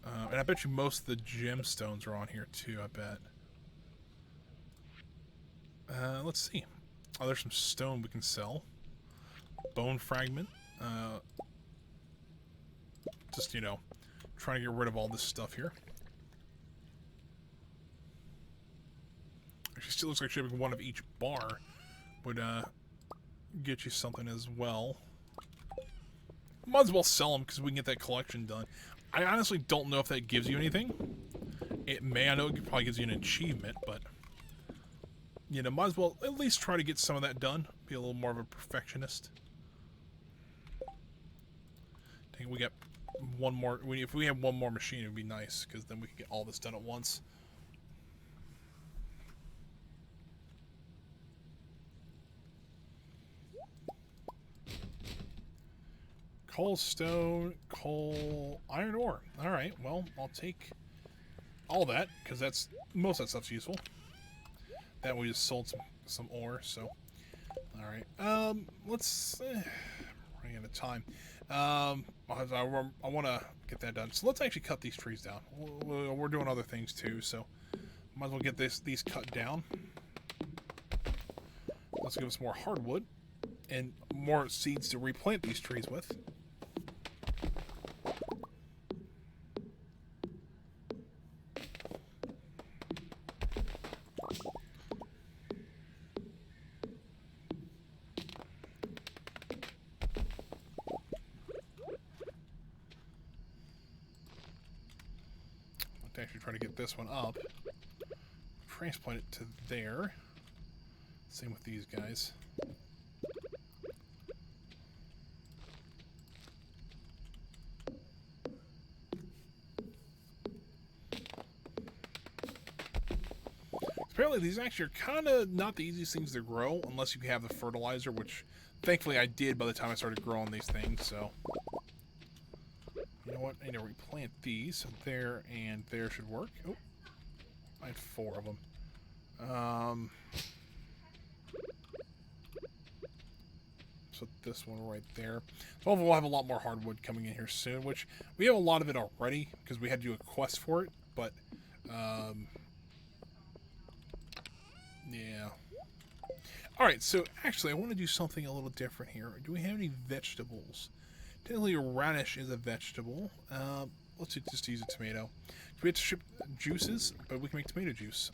And I bet you most of the gemstones are on here too. I bet. Let's see. Oh, there's some stone we can sell. Bone fragment. Just, you know, trying to get rid of all this stuff here. Actually, still looks like shipping one of each bar would get you something as well. Might as well sell them because we can get that collection done. I honestly don't know if that gives you anything. It may. I know it probably gives you an achievement, but you know, might as well at least try to get some of that done. Be a little more of a perfectionist. Dang, we got one more. If we have one more machine, it would be nice because then we can get all this done at once. Coal, stone, coal, iron ore. All right, well, I'll take all that because that's most of that stuff's useful. That we just sold some ore, so all right. Let's running out of time. I want to get that done. So let's actually cut these trees down. We're doing other things too, so might as well get these cut down. Let's give us more hardwood and more seeds to replant these trees with. Actually try to get this one up. Transplant it to there. Same with these guys. Apparently these actually are kind of not the easiest things to grow unless you have the fertilizer, which thankfully I did by the time I started growing these things, so. You know what? I need to replant these. So there and there should work. Oh, I had 4 of them. So this one right there. So we'll have a lot more hardwood coming in here soon, which we have a lot of it already because we had to do a quest for it. But yeah. All right. So actually, I want to do something a little different here. Do we have any vegetables? Technically, a radish is a vegetable. Let's just use a tomato. We have to ship juices, but we can make tomato juice.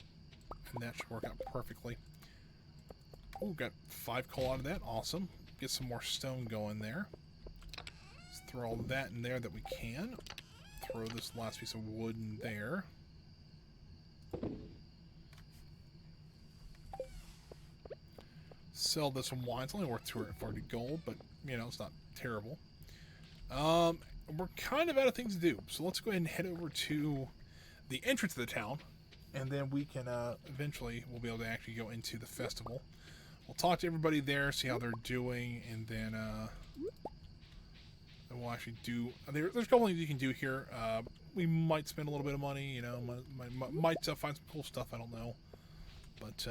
And that should work out perfectly. Oh, got 5 coal out of that. Awesome. Get some more stone going there. Let's throw all that in there that we can. Throw this last piece of wood in there. Sell this one wine. It's only worth 240 gold, but, you know, it's not terrible. we're kind of out of things to do. So let's go ahead and head over to the entrance of the town, and then we can eventually we'll be able to actually go into the festival. We'll talk to everybody there, see how they're doing, and then we'll actually do. There's a couple things you can do here. We might spend a little bit of money, you know, might find some cool stuff. I don't know, but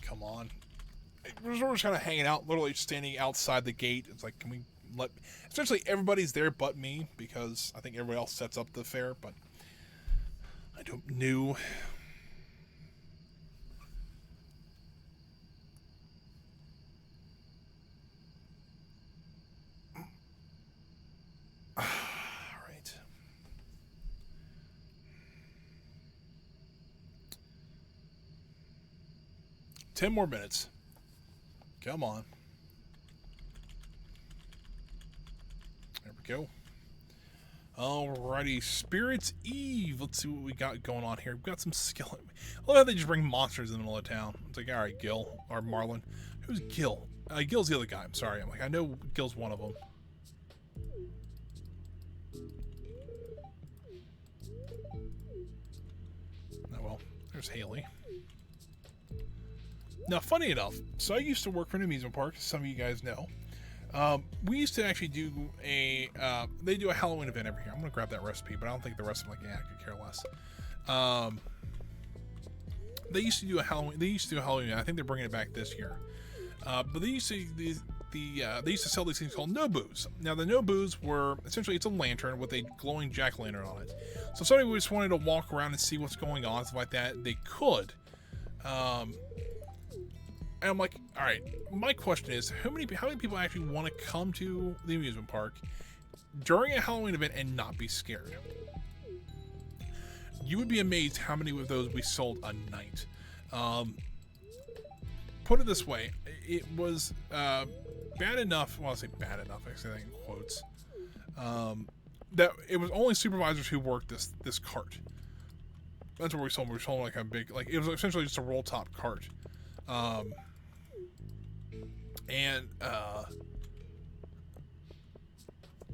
come on. We're just kind of hanging out, literally standing outside the gate. It's like, can we let... Essentially, everybody's there but me, because I think everybody else sets up the fair, but I don't know. Alright. Ten more minutes. Come on. There we go. Alrighty, Spirit's Eve. Let's see what we got going on here. We've got some skill. I love how they just bring monsters in the middle of town. It's like, alright, Gil, or Marlin. Who's Gil? Gil's the other guy. I'm sorry. I'm like, I know Gil's one of them. Oh, well, there's Haley. Now, funny enough, so I used to work for an amusement park, as some of you guys know. We used to actually do a, they do a Halloween event every year. I'm going to grab that recipe, but I don't think the rest of them, like, yeah, I could care less. They used to do a Halloween, I think they're bringing it back this year. But they used to, they used to sell these things called Nobus. Now, the Nobus were, essentially, it's a lantern with a glowing jack-o'-lantern on it. So if somebody just wanted to walk around and see what's going on, stuff like that, they could. And I'm like, all right, my question is, how many people actually want to come to the amusement park during a Halloween event and not be scared? You would be amazed how many of those we sold a night. Put it this way, it was bad enough, well, I say bad enough, I say that in quotes, that it was only supervisors who worked this cart. That's what we sold. We sold like a big, like, it was essentially just a roll top cart.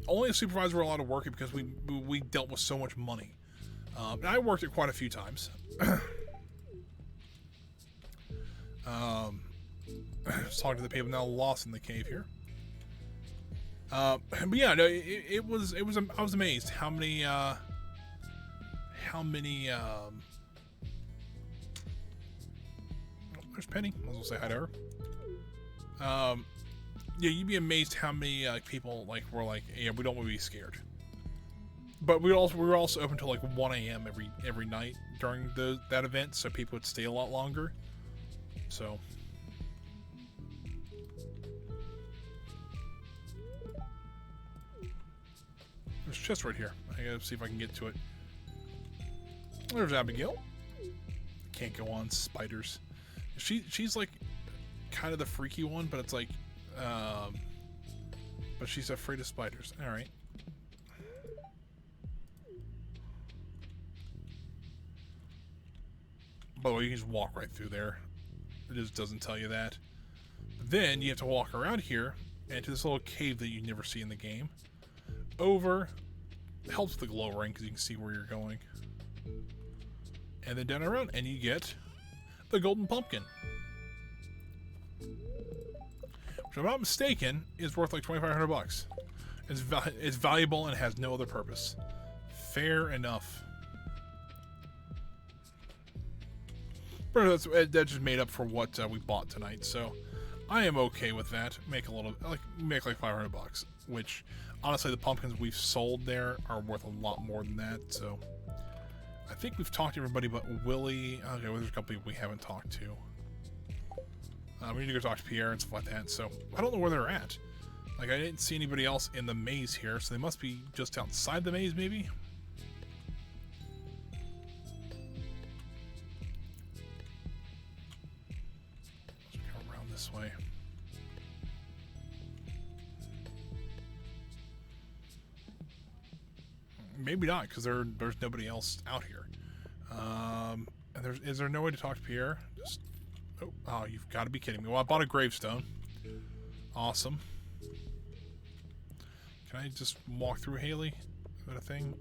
Only a supervisor were allowed to work it because we dealt with so much money. And I worked it quite a few times. Just talking to the people now lost in the cave here. But yeah, no, it was I was amazed how many there's Penny. I was gonna say hi to her. Yeah, you'd be amazed how many people were like, yeah, we don't want to be scared. But we were also open till like 1 a.m. every night during that event, so people would stay a lot longer. So there's a chest right here. I gotta see if I can get to it. There's Abigail. Can't go on spiders. She's like kind of the freaky one, but it's like, but she's afraid of spiders. All right. By the way, you can just walk right through there. It just doesn't tell you that. But then you have to walk around here into this little cave that you never see in the game. Over, helps with the glow ring because you can see where you're going. And then down around, and you get the golden pumpkin. Which, if I'm not mistaken, is worth like 2,500 bucks. It's valuable and has no other purpose. Fair enough. But that just made up for what we bought tonight, so I am okay with that. Make like 500 bucks, which honestly the pumpkins we've sold there are worth a lot more than that. So I think we've talked to everybody but Willie. Okay, well, there's a couple people we haven't talked to. We need to go talk to Pierre and stuff like that. So I don't know where they're at. Like, I didn't see anybody else in the maze here, so they must be just outside the maze, maybe. This way. Maybe not, because there's nobody else out here. Is there no way to talk to Pierre? Just Oh, you've got to be kidding me. Well, I bought a gravestone. Awesome. Can I just walk through Haley? Is that a thing?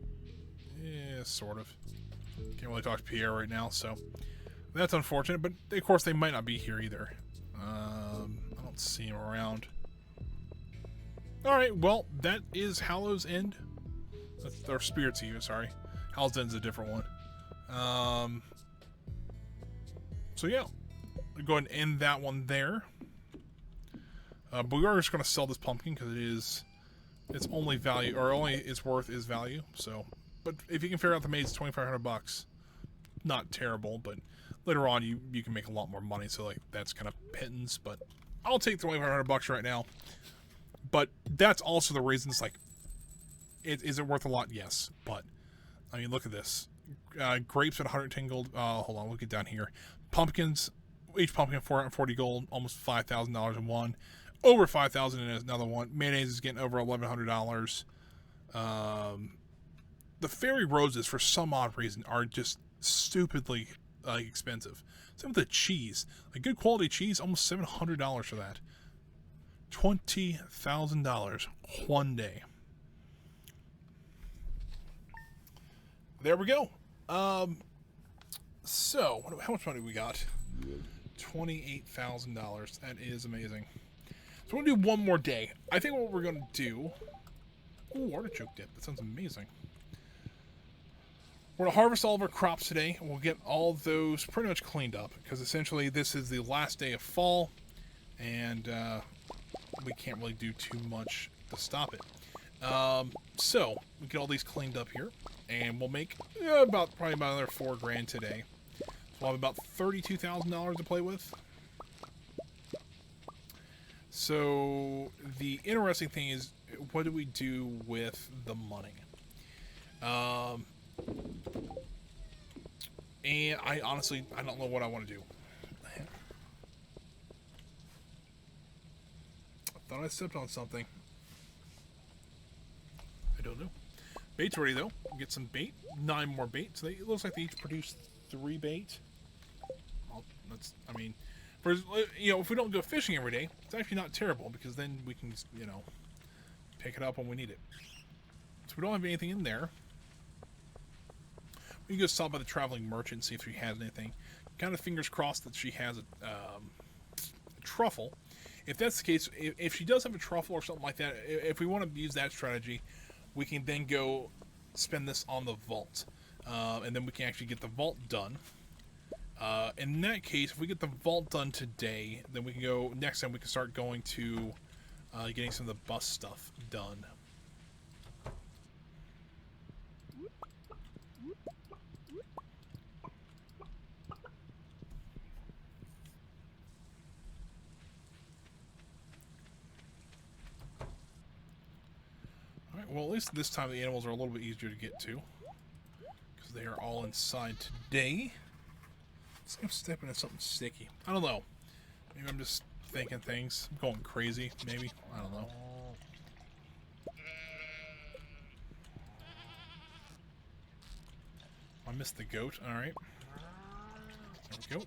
Yeah, sort of. Can't really talk to Pierre right now, so that's unfortunate. But of course, they might not be here either. I don't see him around. All right, well, that is Hallows End. That's our Spirits Eve, sorry. Hallows End's a different one. So yeah, we'll go ahead and end that one there. But we are just going to sell this pumpkin because its only value, or only its worth is value. So, but if you can figure out the maid's $2,500, not terrible. But later on, you can make a lot more money. So like that's kind of pittance. But I'll take $2,500 right now. But that's also the reason it's like, is it worth a lot? Yes, but I mean, look at this. Grapes at 110 gold. Hold on, we'll get down here. Pumpkins, each pumpkin 440 gold, almost $5,000 in one. Over 5,000 in another one. Mayonnaise is getting over $1,100. The fairy roses, for some odd reason, are just stupidly expensive. Same with the cheese. Like good quality cheese, almost $700 for that. $20,000 one day. There we go. So how much money we got? $28,000. That is amazing. So we're going to do one more day. I think what we're going to do... Ooh, artichoke dip. That sounds amazing. We're going to harvest all of our crops today, and we'll get all those pretty much cleaned up, because essentially this is the last day of fall, and we can't really do too much to stop it. So, we get all these cleaned up here, and we'll make probably about another $4 grand today. So we'll have about $32,000 to play with. So the interesting thing is, what do we do with the money? And I honestly, I don't know what I want to do. I thought I stepped on something. I don't know. Bait's ready though. We'll get some bait. 9 more bait. So it looks like they each produce 3 bait. Well, that's, I mean, for, you know, if we don't go fishing every day, it's actually not terrible, because then we can just, you know, pick it up when we need it. So we don't have anything in there. We can go stop by the traveling merchant and see if she has anything. Kind of fingers crossed that she has a truffle. If that's the case, if she does have a truffle or something like that, if we want to use that strategy, we can then go spend this on the vault. And then we can actually get the vault done. In that case, if we get the vault done today, then we can go, next time we can start going to getting some of the bus stuff done. Alright, well at least this time the animals are a little bit easier to get to, because they are all inside today. Let's see if I'm stepping in something sticky. I don't know. Maybe I'm just thinking things. I'm going crazy, maybe. I don't know. I missed the goat. Alright. There we go.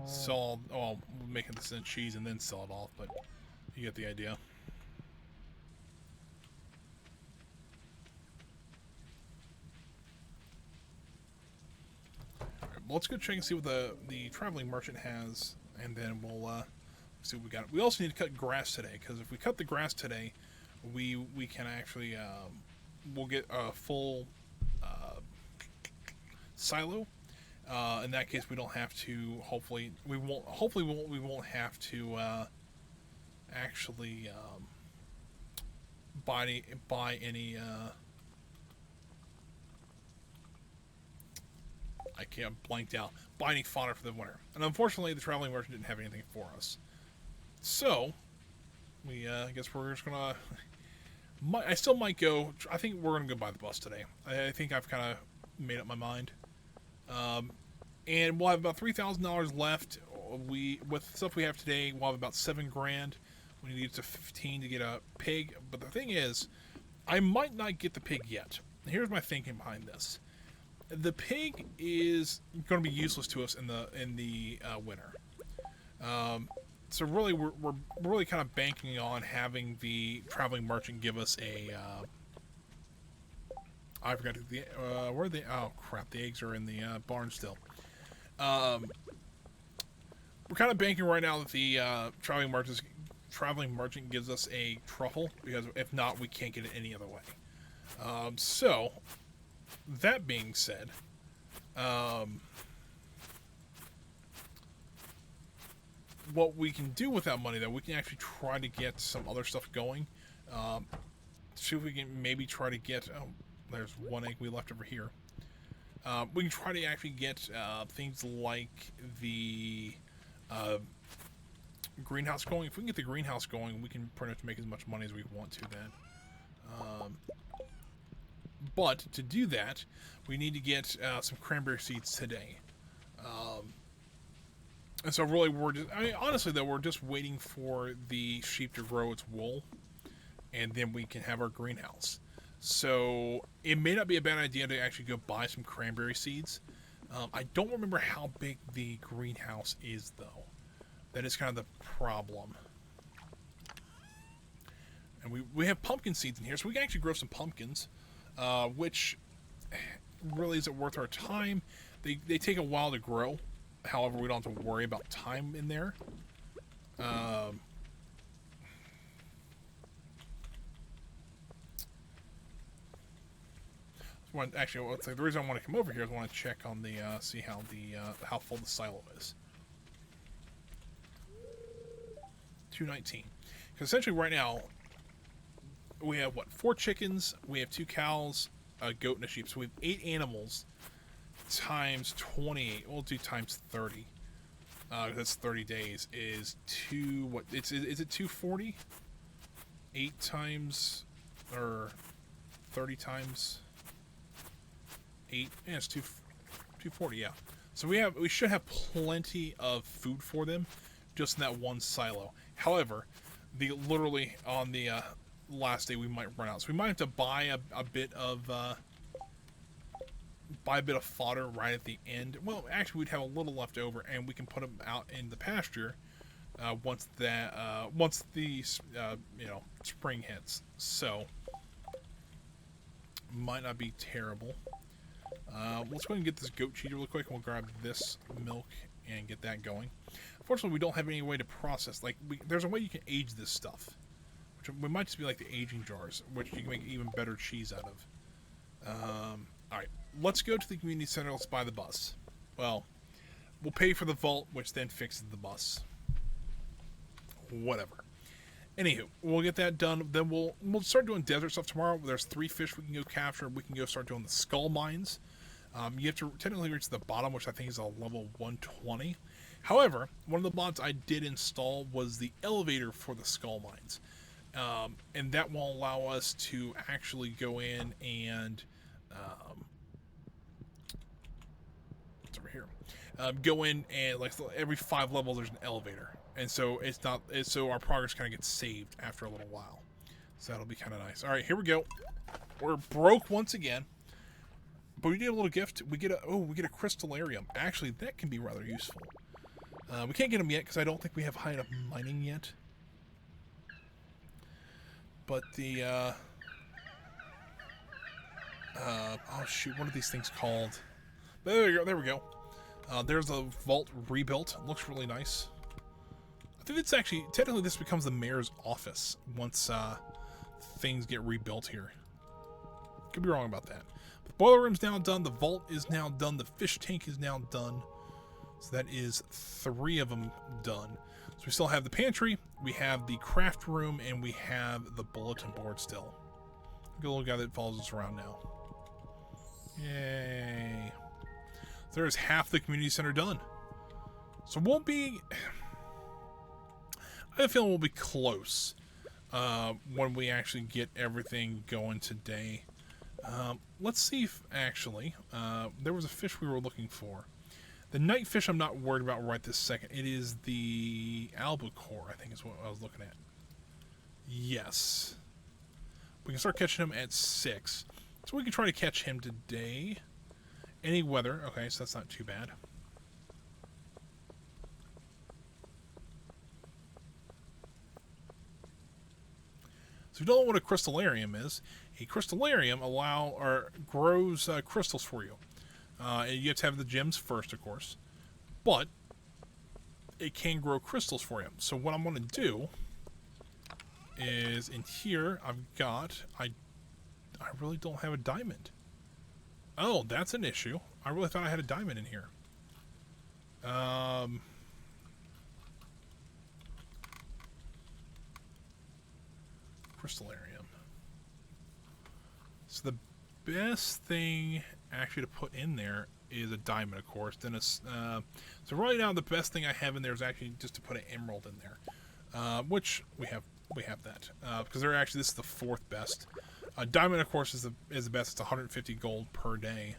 Sell, oh, I'm making this in cheese and then sell it off, but you get the idea. Well, let's go check and see what the traveling merchant has, and then we'll see what we got. We also need to cut grass today, because if we cut the grass today, we can actually we'll get a full silo. In that case, we don't have to. Hopefully, we won't. Hopefully, we won't have to actually buy any. I can't blanked out. Buy any fodder for the winter. And unfortunately, the traveling merchant didn't have anything for us. So, we, I guess we're just gonna... I still might go... I think we're gonna go buy the bus today. I think I've kind of made up my mind. And we'll have about $3,000 left. With the stuff we have today, we'll have about $7 grand. We need to get to 15 to get a pig. But the thing is, I might not get the pig yet. Here's my thinking behind this. The pig is going to be useless to us in the winter. So really, we're really kind of banking on having the traveling merchant give us a. I forgot the where are they? Oh crap! The eggs are in the barn still. Um, we're kind of banking right now that the traveling merchant gives us a truffle, because if not, we can't get it any other way. So that being said, what we can do with that money, though, we can actually try to get some other stuff going. See if we can maybe try to get. Oh, there's one egg we left over here. We can try to actually get things like the greenhouse going. If we can get the greenhouse going, we can pretty much make as much money as we want to then. But to do that, we need to get some cranberry seeds today. And so really we're just, I mean, honestly though, we're just waiting for the sheep to grow its wool, and then we can have our greenhouse. So it may not be a bad idea to actually go buy some cranberry seeds. I don't remember how big the greenhouse is though. That is kind of the problem. And we have pumpkin seeds in here, so we can actually grow some pumpkins, which really isn't worth our time. They take a while to grow. However, we don't have to worry about time in there. Actually, the reason I want to come over here is I want to check on the see how how full the silo is. 219. Because essentially, right now we have what, 4 chickens, we have 2 cows, a goat, and a sheep. So we have 8 animals times 28. We'll do times 30. That's 30 days. Is 2 what? Is it 240? 8 times or 30 times 8. Yeah, it's 240. Yeah. So we should have plenty of food for them, just in that one silo. However, literally on the last day we might run out, so we might have to buy a bit of fodder right at the end. Well, actually, we'd have a little left over, and we can put them out in the pasture once the spring hits. So might not be terrible. Let's go ahead and get this goat cheese really quick, and we'll grab this milk and get that going. Unfortunately, we don't have any way to process. There's a way you can age this stuff, which we might just be like the aging jars, which you can make even better cheese out of. All right, let's go to the community center. Let's buy the bus. Well, we'll pay for the vault, which then fixes the bus. Whatever. Anywho, we'll get that done. Then we'll start doing desert stuff tomorrow. There's 3 fish we can go capture. We can go start doing the skull mines. You have to technically reach the bottom, which I think is a level 120. However, one of the mods I did install was the elevator for the skull mines. And that will allow us to actually go in and what's over here? Go in and every 5 levels there's an elevator, and so so our progress kind of gets saved after a little while. So that'll be kind of nice. All right, here we go. We're broke once again, but we get a little gift. We get a crystallarium. Actually, that can be rather useful. We can't get them yet because I don't think we have high enough mining yet. But the oh shoot, what are these things called? There we go. There's a vault rebuilt. It looks really nice. I think it's actually, technically this becomes the mayor's office once things get rebuilt here. Could be wrong about that. The boiler room's now done. The vault is now done. The fish tank is now done. So that is 3 of them done. So we still have the pantry, we have the craft room, and we have the bulletin board still. Look at the little guy that follows us around now. Yay. So there's half the community center done. So we'll be... I have a feeling we'll be close when we actually get everything going today. Let's see if, actually, there was a fish we were looking for. The night fish I'm not worried about right this second. It is the albacore, I think is what I was looking at. Yes. We can start catching him at 6. So we can try to catch him today. Any weather. Okay, so that's not too bad. So if you don't know what a crystallarium is, a crystallarium grows crystals for you. You have to have the gems first, of course, but it can grow crystals for you. So what I'm going to do is in here I really don't have a diamond. Oh, that's an issue. I really thought I had a diamond in here. Crystallarium. So the best thing actually to put in there is a diamond, of course. Then it's so right now the best thing I have in there is actually just to put an emerald in there, which we have that because they're actually, this is the fourth best. Diamond, of course, is the best. It's 150 gold per day,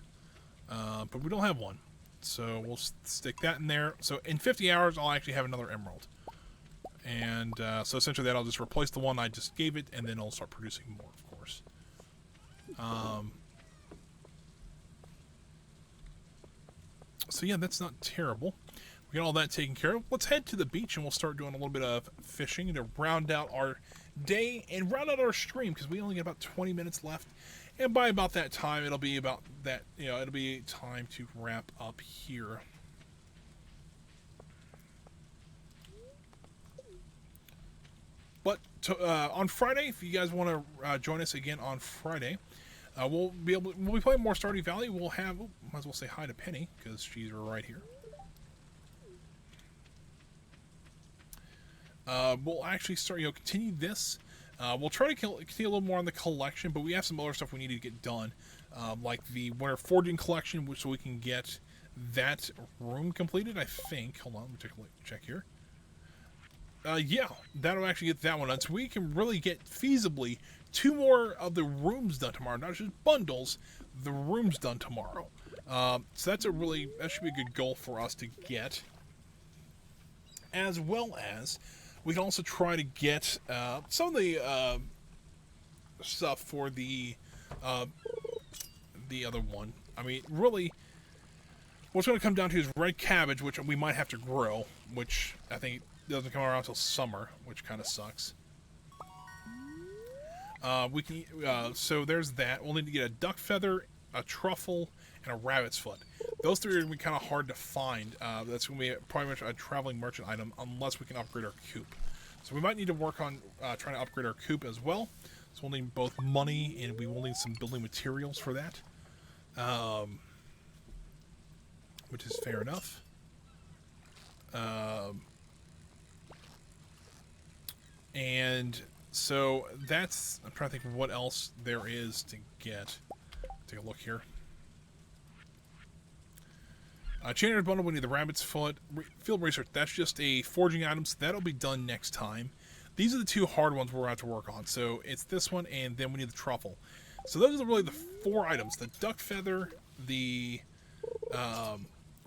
but we don't have one, so we'll stick that in there. So in 50 hours, I'll actually have another emerald, and so essentially that I'll just replace the one I just gave it, and then it'll start producing more, of course. So yeah, that's not terrible. We got all that taken care of. Let's head to the beach and we'll start doing a little bit of fishing to round out our day and round out our stream, because we only got about 20 minutes left. And by about that time, it'll be about that, it'll be time to wrap up here. But on Friday, if you guys want to join us again on Friday, we'll be playing more Stardew Valley. We'll have, might as well say hi to Penny, because she's right here. We'll actually start, continue this. We'll try to continue a little more on the collection, but we have some other stuff we need to get done, like the Winter Forging collection, so we can get that room completed, I think. Hold on, let me take a check here. Yeah, that'll actually get that one done, so we can really get feasibly 2 more of the rooms done tomorrow, not just bundles, the rooms done tomorrow. So that should be a good goal for us to get, as well as we can also try to get some of the stuff for the other one. I mean, really, what's going to come down to is red cabbage, which we might have to grow, which I think doesn't come around until summer, which kind of sucks. We can so there's that. We'll need to get a duck feather, a truffle, and a rabbit's foot. Those 3 are going to be kind of hard to find. That's going to be pretty much a traveling merchant item unless we can upgrade our coop. So we might need to work on trying to upgrade our coop as well. So we'll need both money and we will need some building materials for that. Which is fair enough. And so that's, I'm trying to think of what else there is to get. Take a look here. Chainer bundle, we need the rabbit's foot. Field research, that's just a forging item, so that'll be done next time. These are the 2 hard ones we're going to have to work on. So it's this one, and then we need the truffle. So those are really the 4 items: the duck feather, the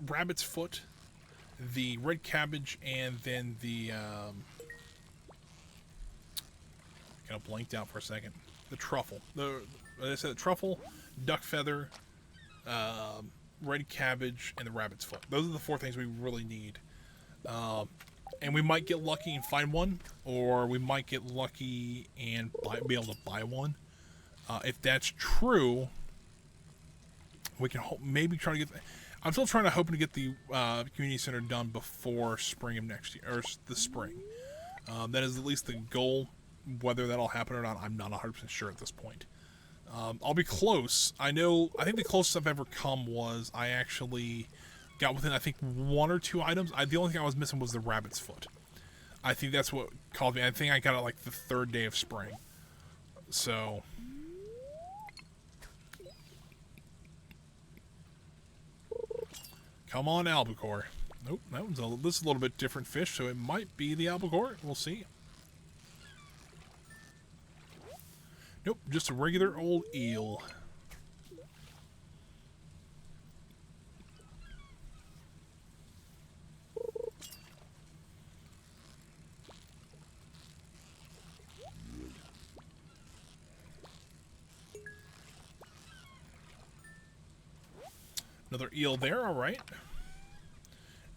rabbit's foot, the red cabbage, and then the kind of blanked out for a second. The truffle. Like I said, the truffle, duck feather, red cabbage, and the rabbit's foot. Those are the 4 things we really need. And we might get lucky and find one, or we might get lucky and be able to buy one. If that's true, we can maybe try to get. I'm still hoping to get the community center done before spring of next year, or the spring. That is at least the goal. Whether that'll happen or not, I'm not 100% sure at this point. I'll be close. I think the closest I've ever come was I actually got within, I think, 1 or 2 items. The only thing I was missing was the rabbit's foot. I think that's what called me. I think I got it like the 3rd day of spring. So come on, albacore. Nope, this is a little bit different fish, so it might be the albacore. We'll see. Nope, just a regular old eel. Another eel there, alright.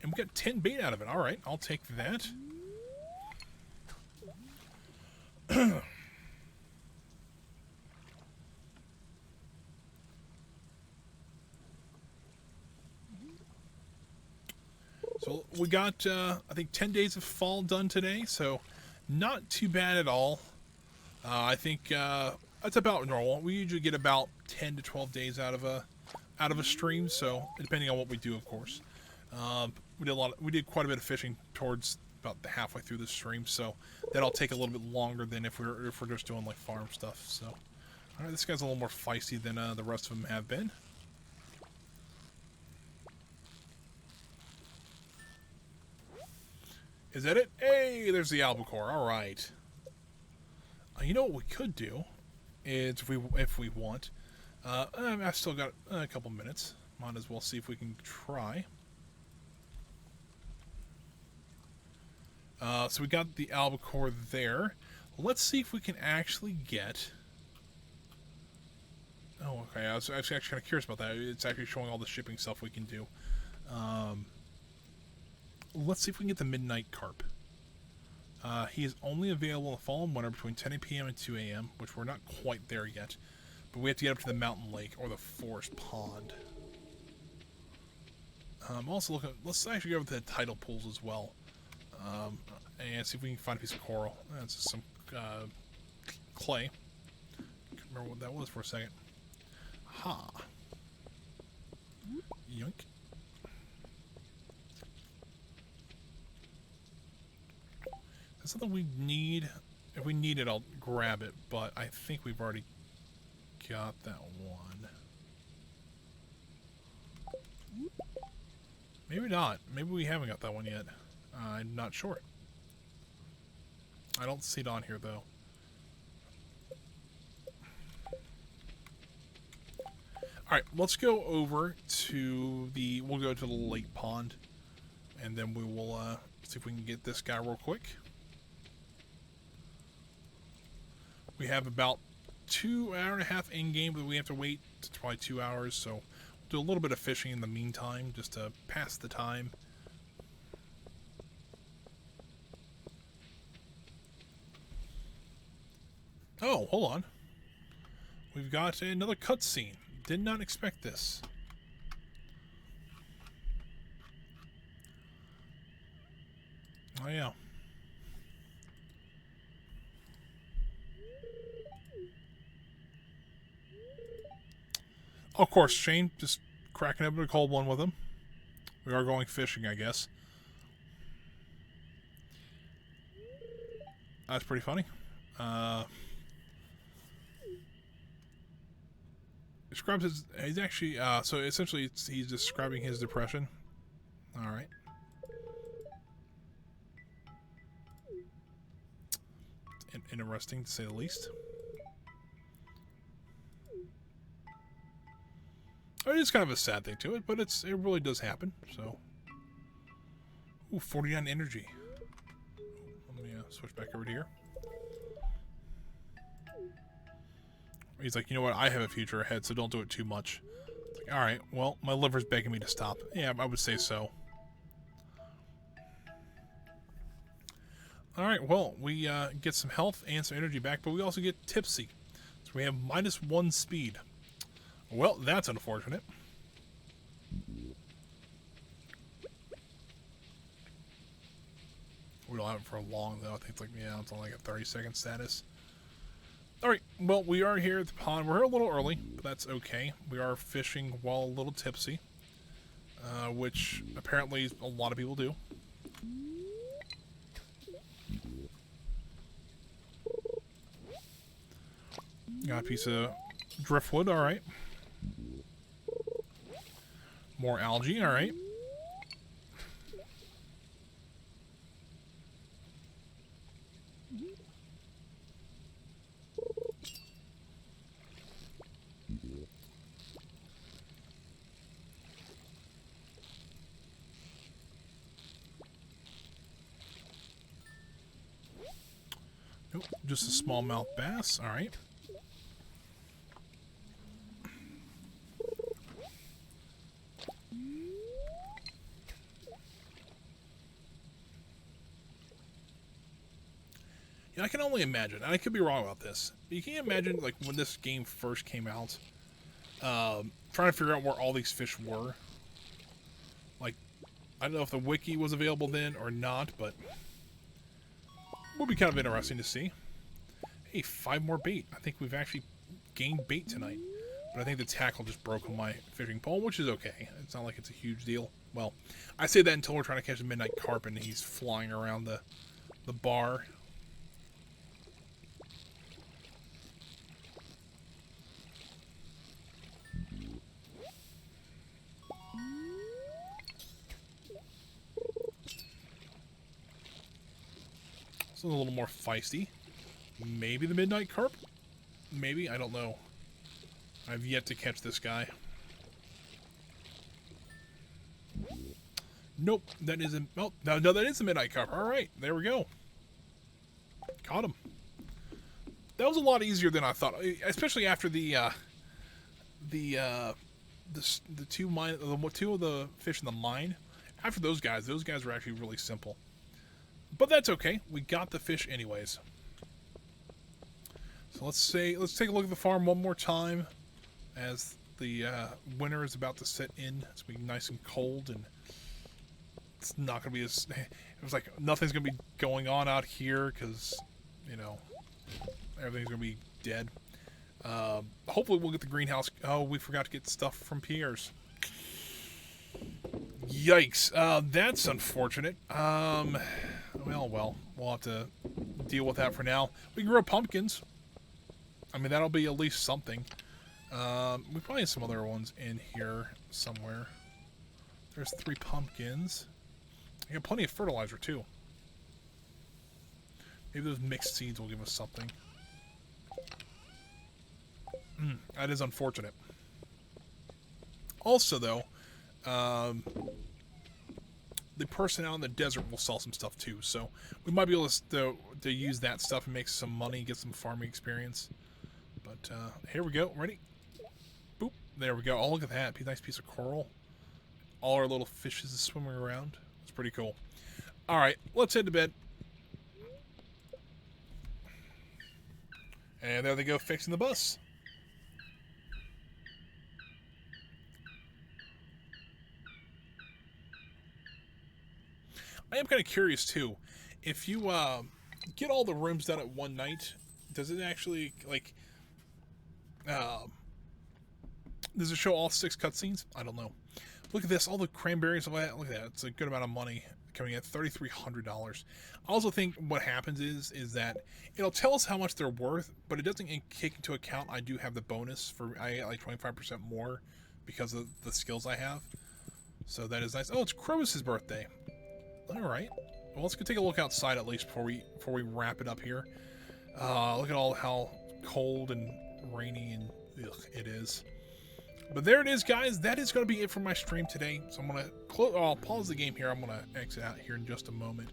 And we got 10 bait out of it. Alright, I'll take that. we got, I think, 10 days of fall done today, so not too bad at all. I think that's about normal. We usually get about 10 to 12 days out of a stream, so depending on what we do, of course. We did quite a bit of fishing towards about the halfway through the stream, so that'll take a little bit longer than if we're just doing like farm stuff. So, all right, this guy's a little more feisty than the rest of them have been. Is that it? Hey, there's the albacore. All right. You know what we could do is if we want. I've still got a couple minutes. Might as well see if we can try. So we got the albacore there. Let's see if we can actually get... Oh, okay. I was actually kind of curious about that. It's actually showing all the shipping stuff we can do. Let's see if we can get the midnight carp. He is only available in the fall and winter between 10 p.m. and 2 a.m., which we're not quite there yet. But we have to get up to the mountain lake or the forest pond. Also looking. Let's actually go over to the tidal pools as well. And see if we can find a piece of coral. That's just some clay. Can't remember what that was for a second. Ha. Yoink. That's something we need. If we need it, I'll grab it. But I think we've already got that one. Maybe not. Maybe we haven't got that one yet. I'm not sure. I don't see it on here, though. Alright, let's go over to the... We'll go to the lake pond. And then we will see if we can get this guy real quick. We have about 2 hours and a half in-game, but we have to wait to probably 2 hours, so we'll do a little bit of fishing in the meantime, just to pass the time. Oh, hold on. We've got another cutscene. Did not expect this. Oh, yeah. Of course, Shane just cracking up a cold one with him. We are going fishing, I guess. That's pretty funny. Describes his... He's actually... so essentially, he's describing his depression. Alright. Interesting, to say the least. It is kind of a sad thing to it, but it really does happen, so... Ooh, 49 energy. Let me switch back over to here. He's like, you know what, I have a future ahead, so don't do it too much. It's like, alright, well, my liver's begging me to stop. Yeah, I would say so. Alright, well, we get some health and some energy back, but we also get tipsy. So we have -1 speed. Well, that's unfortunate. We don't have it for long, though. I think it's like, yeah, it's only like a 30-second status. Alright, well, we are here at the pond. We're here a little early, but that's okay. We are fishing while a little tipsy, which apparently a lot of people do. Got a piece of driftwood, alright. More algae, alright. Nope, just a smallmouth bass, alright. Yeah, I can only imagine, and I could be wrong about this, but you can imagine, like, when this game first came out, trying to figure out where all these fish were. Like, I don't know if the wiki was available then or not, but would be kind of interesting to see. Hey, 5 more bait. I think we've actually gained bait tonight. But I think the tackle just broke on my fishing pole, which is okay. It's not like it's a huge deal. Well, I say that until we're trying to catch a midnight carp and he's flying around the bar. It's a little more feisty. Maybe the midnight carp? Maybe? I don't know. I've yet to catch this guy. Nope, that isn't... Oh, no, that is the midnight carp. Alright, there we go. Caught him. That was a lot easier than I thought, especially after the two of the fish in the mine. After those guys were actually really simple. But that's okay. We got the fish anyways. So let's take a look at the farm one more time as the winter is about to set in. It's going to be nice and cold, and it's not going to be as... It was like nothing's going to be going on out here because, you know, everything's going to be dead. Hopefully we'll get the greenhouse... Oh, we forgot to get stuff from Pierre's. Yikes. That's unfortunate. Well, we'll have to deal with that for now. We can grow pumpkins. I mean, that'll be at least something. We probably have some other ones in here somewhere. There's 3 pumpkins. I got plenty of fertilizer, too. Maybe those mixed seeds will give us something. That is unfortunate. Also, though, the person out in the desert will sell some stuff, too. So we might be able to use that stuff and make some money, get some farming experience. But here we go. Ready? Boop. There we go. Oh, look at that. Nice piece of coral. All our little fishes are swimming around. It's pretty cool. All right, let's head to bed. And there they go, fixing the bus. I am kind of curious, too. If you get all the rooms done at one night, does it actually, like... does it show all 6 cutscenes? I don't know. Look at this, all the cranberries. Look at that. It's a good amount of money coming in, $3,300. I also think what happens is that it'll tell us how much they're worth, but it doesn't take into account I do have the bonus for I get like 25% more because of the skills I have. So that is nice. Oh, it's Crowis's birthday. All right. Well, let's go take a look outside at least before we wrap it up here. Look at how cold and rainy and it is. But there it is, guys. That is going to be it for my stream today. So I'm going to I'll pause the game here. I'm going to exit out here in just a moment.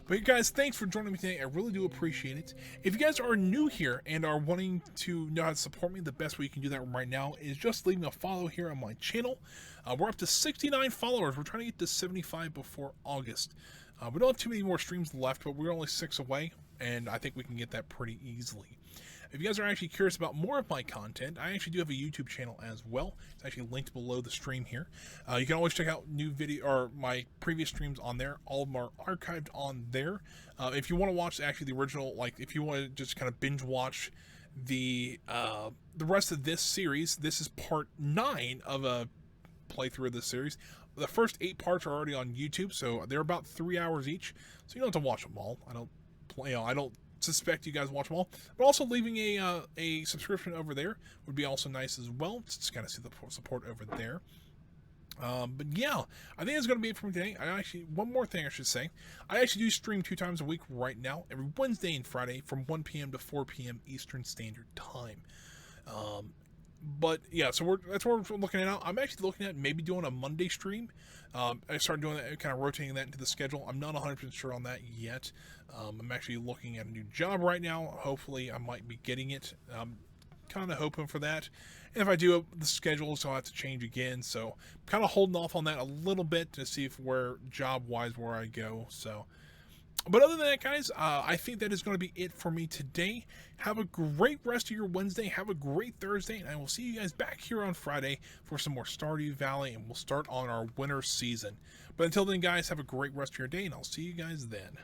But you guys, thanks for joining me today. I really do appreciate it. If you guys are new here and are wanting to know how to support me, the best way you can do that right now is just leaving a follow here on my channel. We're up to 69 followers. We're trying to get to 75 before August. We don't have too many more streams left, but we're only 6 away, and I think we can get that pretty easily. If you guys are actually curious about more of my content, I actually do have a YouTube channel as well. It's actually linked below the stream here. You can always check out new video or my previous streams on there. All of them are archived on there. If you want to watch actually the original, like if you want to just kind of binge watch the rest of this series, this is part 9 of a playthrough of this series. The first 8 parts are already on YouTube, so they're about 3 hours each. So you don't have to watch them all. I don't suspect you guys watch them all, but also leaving a subscription over there would be also nice as well, just kind of see the support over there. But yeah, I think it's going to be it for me today. One more thing I should say, I actually do stream 2 times a week right now, every Wednesday and Friday from 1 p.m. to 4 p.m. Eastern Standard Time. But yeah, so that's what we're looking at now. I'm actually looking at maybe doing a Monday stream. I started doing that, kind of rotating that into the schedule. I'm not 100% sure on that yet. I'm actually looking at a new job right now. Hopefully I might be getting it. I'm kind of hoping for that. And if I do, the schedules I'll have to change again. So I'm kind of holding off on that a little bit to see if job-wise where I go. So But other than that, guys, I think that is going to be it for me today. Have a great rest of your Wednesday. Have a great Thursday. And I will see you guys back here on Friday for some more Stardew Valley. And we'll start on our winter season. But until then, guys, have a great rest of your day. And I'll see you guys then.